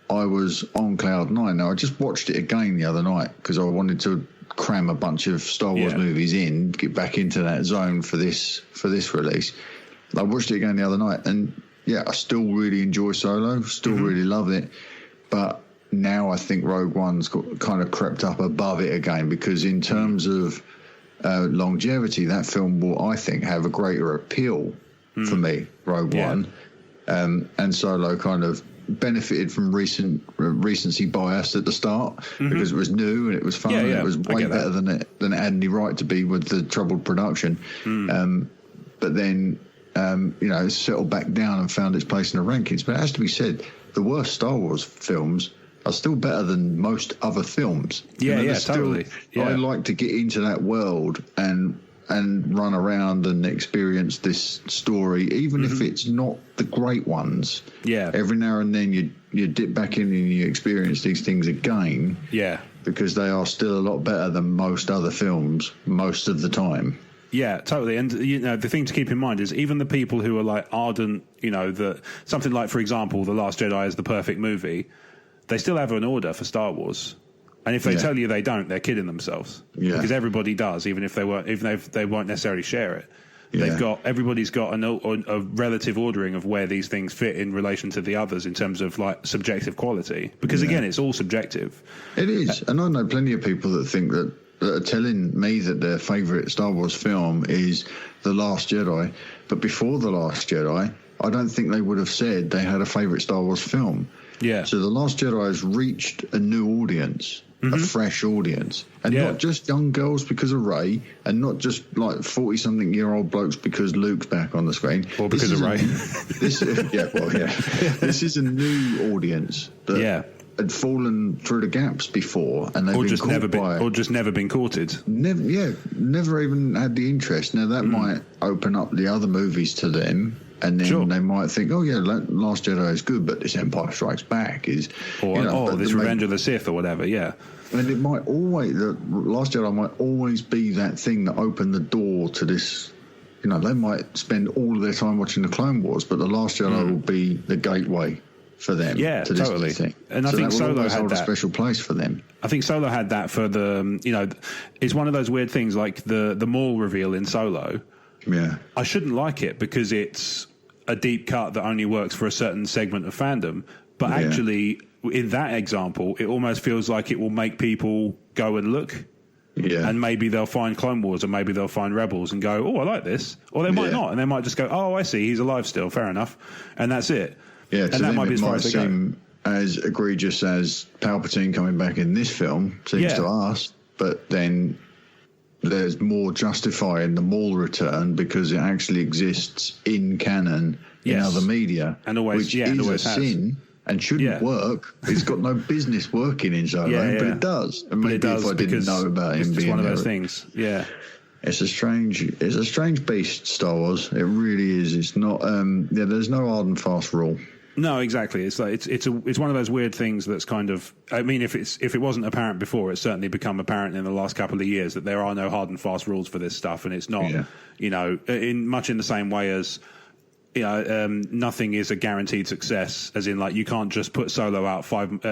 I was on cloud nine. Now, I just watched it again the other night because I wanted to cram a bunch of Star Wars movies in, get back into that zone for this release. I watched it again the other night, and I still really enjoy Solo, still really love it, but now I think Rogue One's kind of crept up above it again, because in terms of longevity, that film will, I think, have a greater appeal for me, Rogue One, and Solo kind of benefited from recency bias at the start because it was new and it was fun and it was way better than it had any right to be with the troubled production. But then it settled back down and found its place in the rankings. But it has to be said, the worst Star Wars films are still better than most other films. Totally. I like to get into that world and run around and experience this story, even if it's not the great ones. Yeah. Every now and then you dip back in and you experience these things again. Yeah. Because they are still a lot better than most other films most of the time. Yeah, totally. And, the thing to keep in mind is even the people who are like ardent, that something like, for example, The Last Jedi is the perfect movie, they still have an order for Star Wars. And if they tell you they don't, they're kidding themselves. Yeah. Because everybody does, even if they won't necessarily share it. Everybody's got a relative ordering of where these things fit in relation to the others in terms of like subjective quality. Because again, it's all subjective. It is, and I know plenty of people that think that are telling me that their favourite Star Wars film is The Last Jedi. But before The Last Jedi, I don't think they would have said they had a favourite Star Wars film. Yeah. So The Last Jedi has reached a new audience, a fresh audience. And not just young girls because of Rey, and not just like 40-something-year-old blokes because Luke's back on the screen. Or because of Rey. This is a new audience that had fallen through the gaps before, and they've just never been courted. Never even had the interest. Now that might open up the other movies to them. And then they might think, oh, yeah, Last Jedi is good, but this Empire Strikes Back is... this Revenge of the Sith or whatever, And it might always... The Last Jedi might always be that thing that opened the door to this... You know, they might spend all of their time watching the Clone Wars, but The Last Jedi will be the gateway for them to this new thing. And I think Solo had a special place for them. I think Solo had that for the... You know, it's one of those weird things, like the Maul reveal in Solo... Yeah, I shouldn't like it because it's a deep cut that only works for a certain segment of fandom. But actually, in that example, it almost feels like it will make people go and look. Yeah. And maybe they'll find Clone Wars or maybe they'll find Rebels and go, oh, I like this. Or they might not. And they might just go, oh, I see, he's alive still. Fair enough. And that's it. Yeah, and that might be as far as they go. As egregious as Palpatine coming back in this film seems to us. But then... there's more justifying the Maul return because it actually exists in canon in other media, and always, which is a sin and shouldn't work. It's got no business working in Solo, but it does. And maybe if I didn't know about him being one of those things, it's a strange beast, Star Wars. It really is. It's not. There's no hard and fast rule. No, exactly. It's like it's one of those weird things that's kind of. I mean, if it wasn't apparent before, it's certainly become apparent in the last couple of years that there are no hard and fast rules for this stuff, and it's not. You know, in the same way as. Nothing is a guaranteed success. As in, like, you can't just put Solo out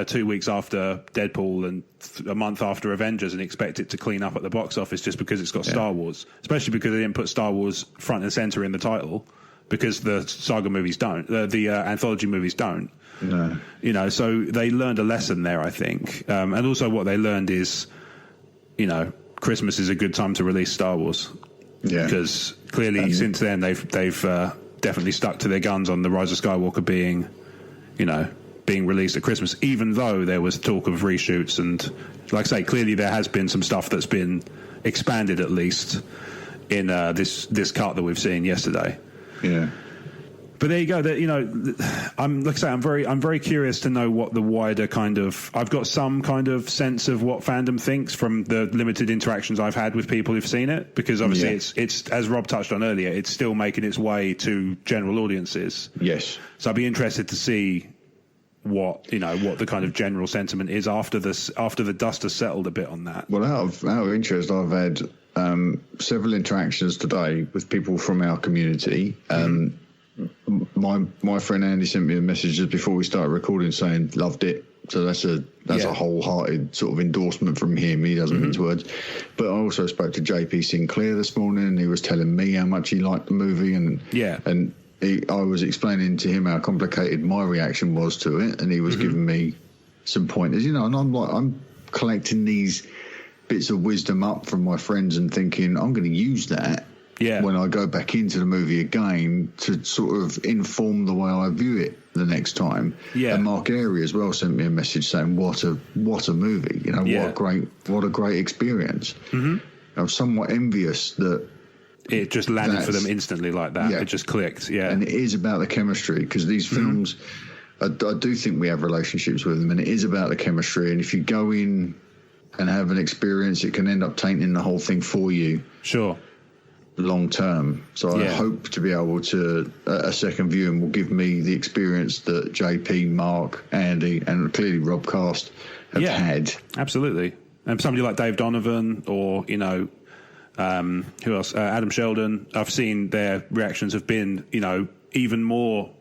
2 weeks after Deadpool and a month after Avengers and expect it to clean up at the box office just because it's got Star Wars. Especially because they didn't put Star Wars front and center in the title. Because the saga movies don't, the anthology movies don't. No. You know, so they learned a lesson there, I think. And also what they learned is, you know, Christmas is a good time to release Star Wars. Yeah. Because clearly since then they've definitely stuck to their guns on the Rise of Skywalker being released at Christmas, even though there was talk of reshoots. And like I say, clearly there has been some stuff that's been expanded at least in this cut that we've seen yesterday. Yeah, but there you go. That, you know, I'm very curious to know what the wider kind of. I've got some kind of sense of what fandom thinks from the limited interactions I've had with people who've seen it, because obviously it's as Rob touched on earlier, it's still making its way to general audiences. Yes. So I'd be interested to see what the kind of general sentiment is after the dust has settled a bit on that. Well, out of interest, I've had several interactions today with people from our community. My friend Andy sent me a message just before we started recording saying loved it. So that's a wholehearted sort of endorsement from him. He doesn't mince words. But I also spoke to JP Sinclair this morning, and he was telling me how much he liked the movie, and I was explaining to him how complicated my reaction was to it, and he was giving me some pointers. You know, and I'm collecting these bits of wisdom up from my friends and thinking I'm going to use that when I go back into the movie again to sort of inform the way I view it the next time. And Mark Airy as well sent me a message saying what a movie, you know, what a great experience. I'm somewhat envious that it just landed for them instantly like that. It just clicked. And it is about the chemistry, because these films, I do think we have relationships with them, and it is about the chemistry. And if you go in and have an experience, it can end up tainting the whole thing for you. Sure. Long term. So I hope to be able to, a second viewing will give me the experience that JP, Mark, Andy, and clearly Rob Cast have had. Absolutely. And somebody like Dave Donovan or, you know, who else? Adam Sheldon. I've seen their reactions have been, you know, even more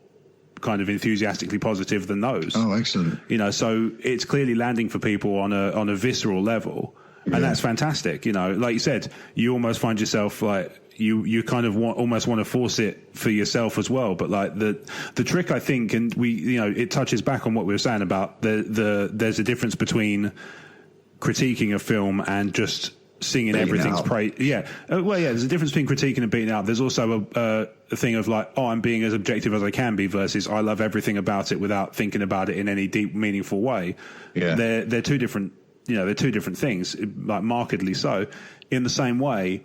kind of enthusiastically positive than those. Oh, excellent. You know, so it's clearly landing for people on a visceral level, and that's fantastic. You know, like you said, you almost find yourself like you kind of almost want to force it for yourself as well. But like the trick, I think, and it touches back on what we were saying about there's a difference between critiquing a film and just singing beating everything's praise. Yeah. There's a difference between critiquing and beating it up. There's also a thing of like, I'm being as objective as I can be versus I love everything about it without thinking about it in any deep, meaningful way. Yeah. They're two different, they're two different things, like markedly so. In the same way,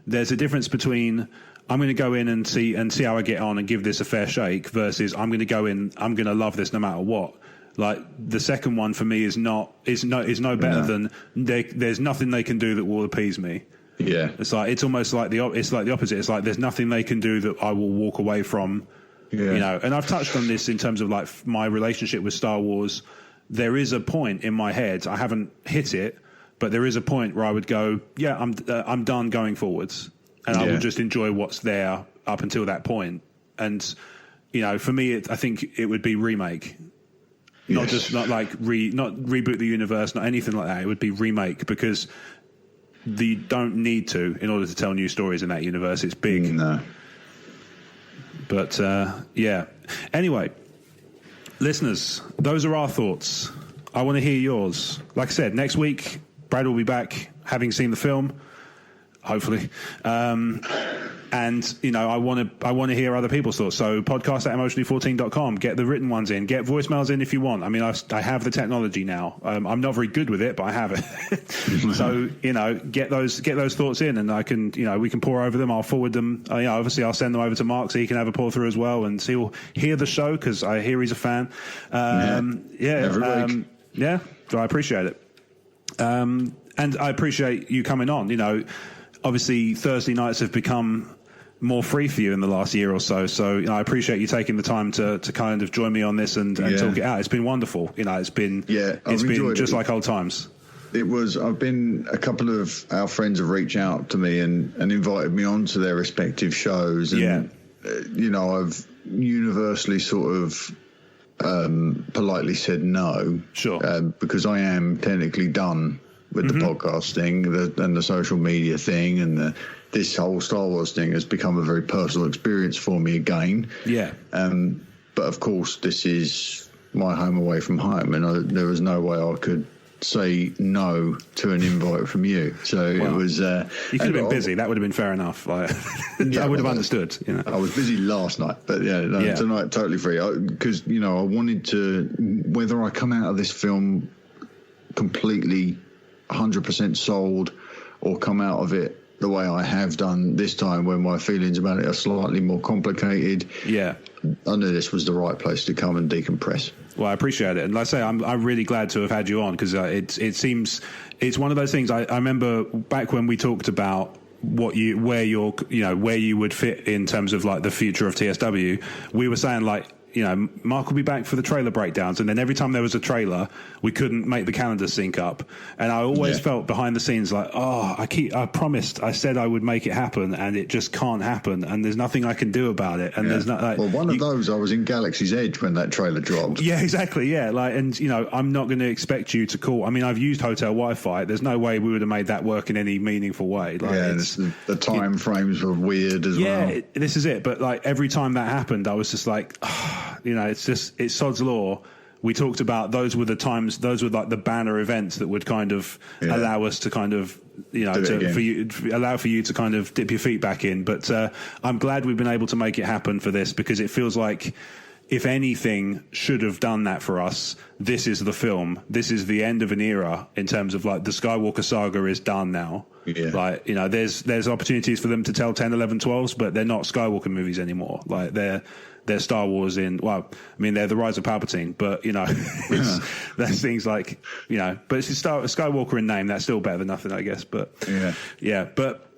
there's a difference between I'm going to go in and see how I get on and give this a fair shake versus I'm going to go in, I'm going to love this no matter what. Like the second one for me is no better than there's nothing they can do that will appease me. Yeah, it's almost like the opposite. It's like there's nothing they can do that I will walk away from. Yeah. And I've touched on this in terms of like my relationship with Star Wars. There is a point in my head, I haven't hit it, but there is a point where I would go, I'm done going forwards, and I will just enjoy what's there up until that point. And for me, I think it would be remake. Not reboot the universe, not anything like that. It would be remake because you don't need to in order to tell new stories in that universe. It's big. No. But, Anyway, listeners, those are our thoughts. I want to hear yours. Like I said, next week, Brad will be back having seen the film, hopefully. And, I want to hear other people's thoughts. So podcast@emotionally14.com. Get the written ones in. Get voicemails in if you want. I mean, I have the technology now. I'm not very good with it, but I have it. So, get those thoughts in, and I can, we can pour over them. I'll forward them. Obviously, I'll send them over to Mark so he can have a pour through as well, and he'll hear the show because I hear he's a fan. Every week. Yeah, so I appreciate it. And I appreciate you coming on. Obviously, Thursday nights have become more free for you in the last year or so. So I appreciate you taking the time to kind of join me on this and talk it out. It's been wonderful. It's been just like old times. I've been, a couple of our friends have reached out to me and invited me on to their respective shows. And, I've universally sort of politely said no. Sure. Because I am technically done with the podcast thing and the social media thing, and this whole Star Wars thing has become a very personal experience for me again. Yeah. But of course, this is my home away from home, and there was no way I could say no to an invite from you. So it was. You could have been busy. That would have been fair enough. I would have understood. I was busy last night, but tonight totally free. Because I wanted to, whether I come out of this film completely 100% sold or come out of it the way I have done this time, when my feelings about it are slightly more complicated. Yeah, I knew this was the right place to come and decompress. Well, I appreciate it, and like I say, I'm really glad to have had you on, because it seems it's one of those things. I remember back when we talked about where you would fit in terms of like the future of TSW. We were saying like, Mark will be back for the trailer breakdowns, and then every time there was a trailer, we couldn't make the calendar sync up. And I always felt behind the scenes like, I promised, I said I would make it happen, and it just can't happen, and there's nothing I can do about it. And there's not. One of those, I was in Galaxy's Edge when that trailer dropped. Yeah, exactly. Yeah, I'm not going to expect you to call. I mean, I've used hotel Wi-Fi. There's no way we would have made that work in any meaningful way. The time frames were weird as well. Yeah, this is it. But like every time that happened, I was just like. It's sod's law. We talked about those were like the banner events that would kind of allow us to kind of, allow for you to kind of dip your feet back in. But I'm glad we've been able to make it happen for this, because it feels like if anything should have done that for us, this is the film. This is the end of an era in terms of like the Skywalker saga is done now. Yeah. Like, there's opportunities for them to tell 10, 11, 12s, but they're not Skywalker movies anymore. Like they're Star Wars they're the Rise of Palpatine, but there's things like, but it's Skywalker in name. That's still better than nothing, I guess. But but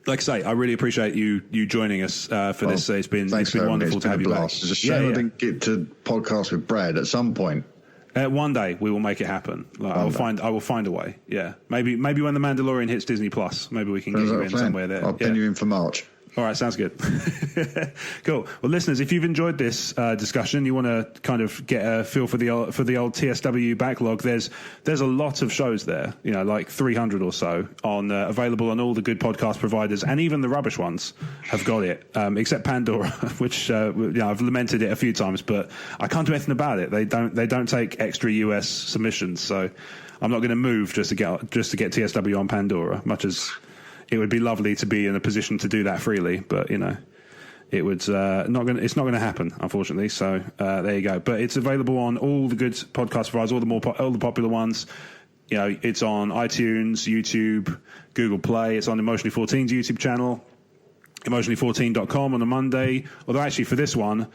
like I say, I really appreciate you joining us for this. It's been wonderful to have you back. It's a shame I didn't get to podcast with Brad at some point. One day we will make it happen. I will find a way. Yeah, maybe when The Mandalorian hits Disney Plus, maybe we can get you in somewhere there. I'll pin you in for March. All right, sounds good. Cool. Well, listeners, if you've enjoyed this discussion, you want to kind of get a feel for the old TSW backlog. There's a lot of shows there, like 300 or so on available on all the good podcast providers, and even the rubbish ones have got it, except Pandora, which I've lamented it a few times, but I can't do anything about it. They don't take extra US submissions, so I'm not going to move just to get TSW on Pandora, much as it would be lovely to be in a position to do that freely, but it would it's not going to happen, unfortunately. So there you go. But it's available on all the good podcast providers, all the popular ones. It's on iTunes, YouTube, Google Play. It's on Emotionally 14's YouTube channel, emotionally14.com on a Monday. Although actually for this one,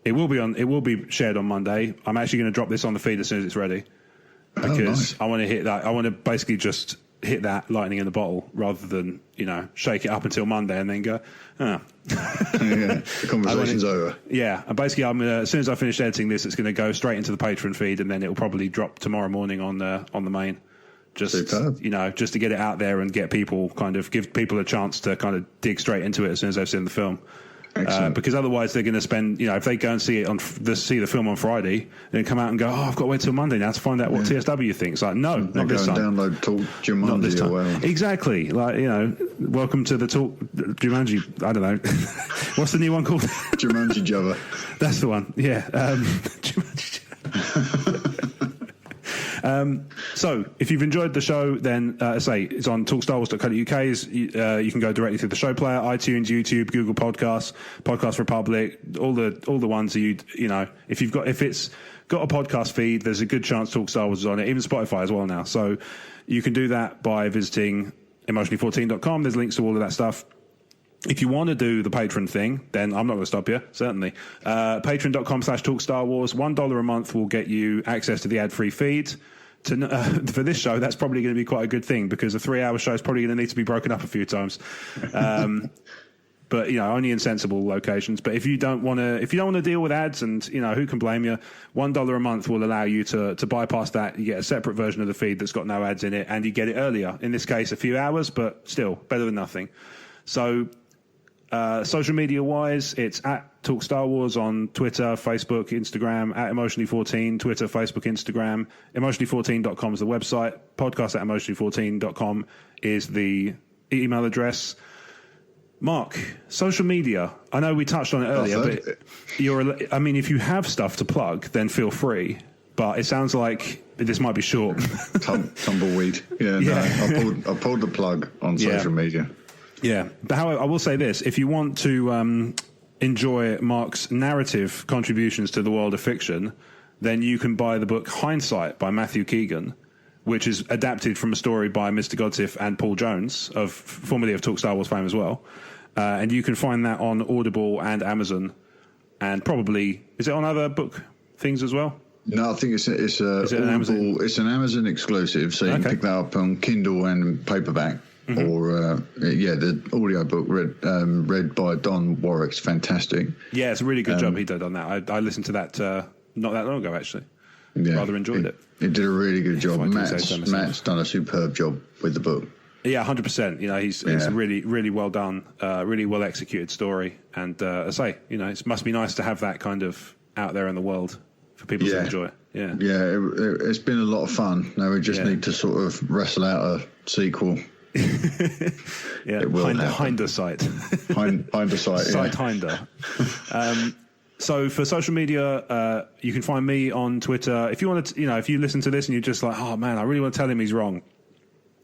it will be shared on Monday. I'm actually going to drop this on the feed as soon as it's ready, because I want to hit that. I want to basically just hit that lightning in the bottle rather than shake it up until Monday and then go the conversation's over. And basically I'm gonna, as soon as I finish editing this, it's going to go straight into the Patreon feed, and then it'll probably drop tomorrow morning on the main, just just to get it out there and give people a chance to kind of dig straight into it as soon as they've seen the film. Because otherwise they're going to spend, if they go and see the film on Friday and then come out and go, I've got to wait till Monday now to find out what TSW thinks. Like, no, not this time. Download Talk Jumanji or whatever. Exactly. Like, welcome to the Talk Jumanji. I don't know. What's the new one called? Jumanji Java. That's the one. Yeah. Jumanji Java. So if you've enjoyed the show, then it's on talkstarwars.co.uk. You can go directly to the show player, iTunes, YouTube, Google Podcasts, Podcast Republic, all the ones that if it's got a podcast feed, there's a good chance Talk Star Wars is on it, even Spotify as well now. So you can do that by visiting emotionally14.com. There's links to all of that stuff. If you want to do the Patreon thing, then I'm not going to stop you, certainly. Patreon.com/TalkStarWars. $1 a month will get you access to the ad-free feed. For this show, that's probably going to be quite a good thing, because a 3-hour show is probably going to need to be broken up a few times. But only in sensible locations. But if you don't want to deal with ads, and who can blame you, $1 a month will allow you to bypass that. You get a separate version of the feed that's got no ads in it, and you get it earlier. In this case, a few hours, but still better than nothing. So. Social media wise, it's at Talk Star Wars on Twitter, Facebook, Instagram, at Emotionally14, Twitter, Facebook, Instagram. Emotionally14.com is the website. Podcast at Emotionally14.com is the email address. Mark, social media. I know we touched on it earlier, but if you have stuff to plug, then feel free. But it sounds like this might be short. Tumbleweed. I pulled the plug on social media. Yeah, but I will say this: if you want to enjoy Mark's narrative contributions to the world of fiction, then you can buy the book Hindsight by Matthew Keegan, which is adapted from a story by Mr. Godsiff and Paul Jones, formerly of Talk Star Wars fame as well. And you can find that on Audible and Amazon, and probably, is it on other book things as well? No, I think it's an Amazon? It's an Amazon exclusive, so you can pick that up on Kindle and paperback. Mm-hmm. Or the audio book read by Don Warwick's fantastic. Yeah, it's a really good job he did on that. I listened to that not that long ago, actually. Yeah, rather enjoyed it. He did a really good job. Matt's done a superb job with the book. Yeah, 100%. It's a really, really well done, really well executed story. And I say, it must be nice to have that kind of out there in the world for people to enjoy. Yeah, it's been a lot of fun. Now we just need to sort of wrestle out a sequel. Hinder site. Site Hinder. So for social media, you can find me on Twitter. If you want to, if you listen to this and you're just like, oh man, I really want to tell him he's wrong.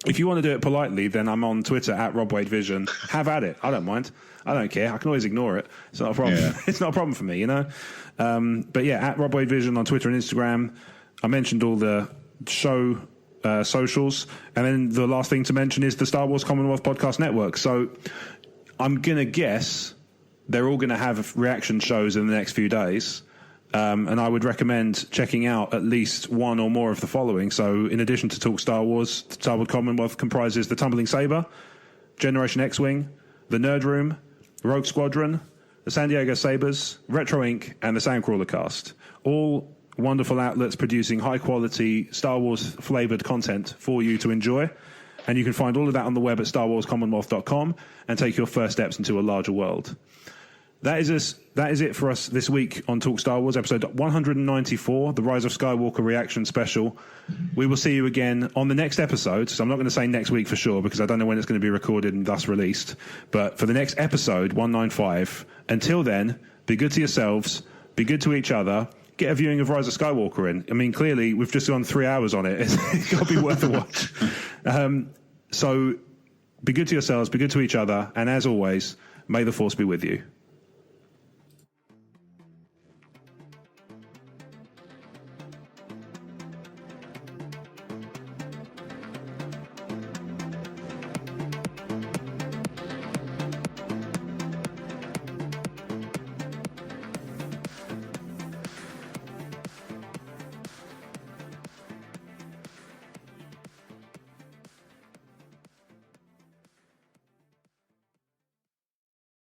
If you want to do it politely, then I'm on Twitter at RobWadeVision. Have at it. I don't mind. I don't care. I can always ignore it. It's not a problem. Yeah. It's not a problem for me, But yeah, at RobWadeVision on Twitter and Instagram. I mentioned all the show socials, and then the last thing to mention is the Star Wars Commonwealth Podcast Network. So I'm going to guess they're all going to have reaction shows in the next few days, and I would recommend checking out at least one or more of the following. So in addition to Talk Star Wars, the Star Wars Commonwealth comprises the Tumbling Saber, Generation X-Wing, the Nerd Room, Rogue Squadron, the San Diego Sabres, Retro Inc., and the Sandcrawler Cast. All wonderful outlets producing high-quality Star Wars-flavoured content for you to enjoy. And you can find all of that on the web at starwarscommonwealth.com and take your first steps into a larger world. That is it for us this week on Talk Star Wars, episode 194, the Rise of Skywalker reaction special. We will see you again on the next episode. So I'm not going to say next week for sure, because I don't know when it's going to be recorded and thus released. But for the next episode, 195, until then, be good to yourselves, be good to each other, get a viewing of Rise of Skywalker in. I mean, clearly, we've just gone 3 hours on it. It's got to be worth a watch. So be good to yourselves, be good to each other, and as always, may the Force be with you.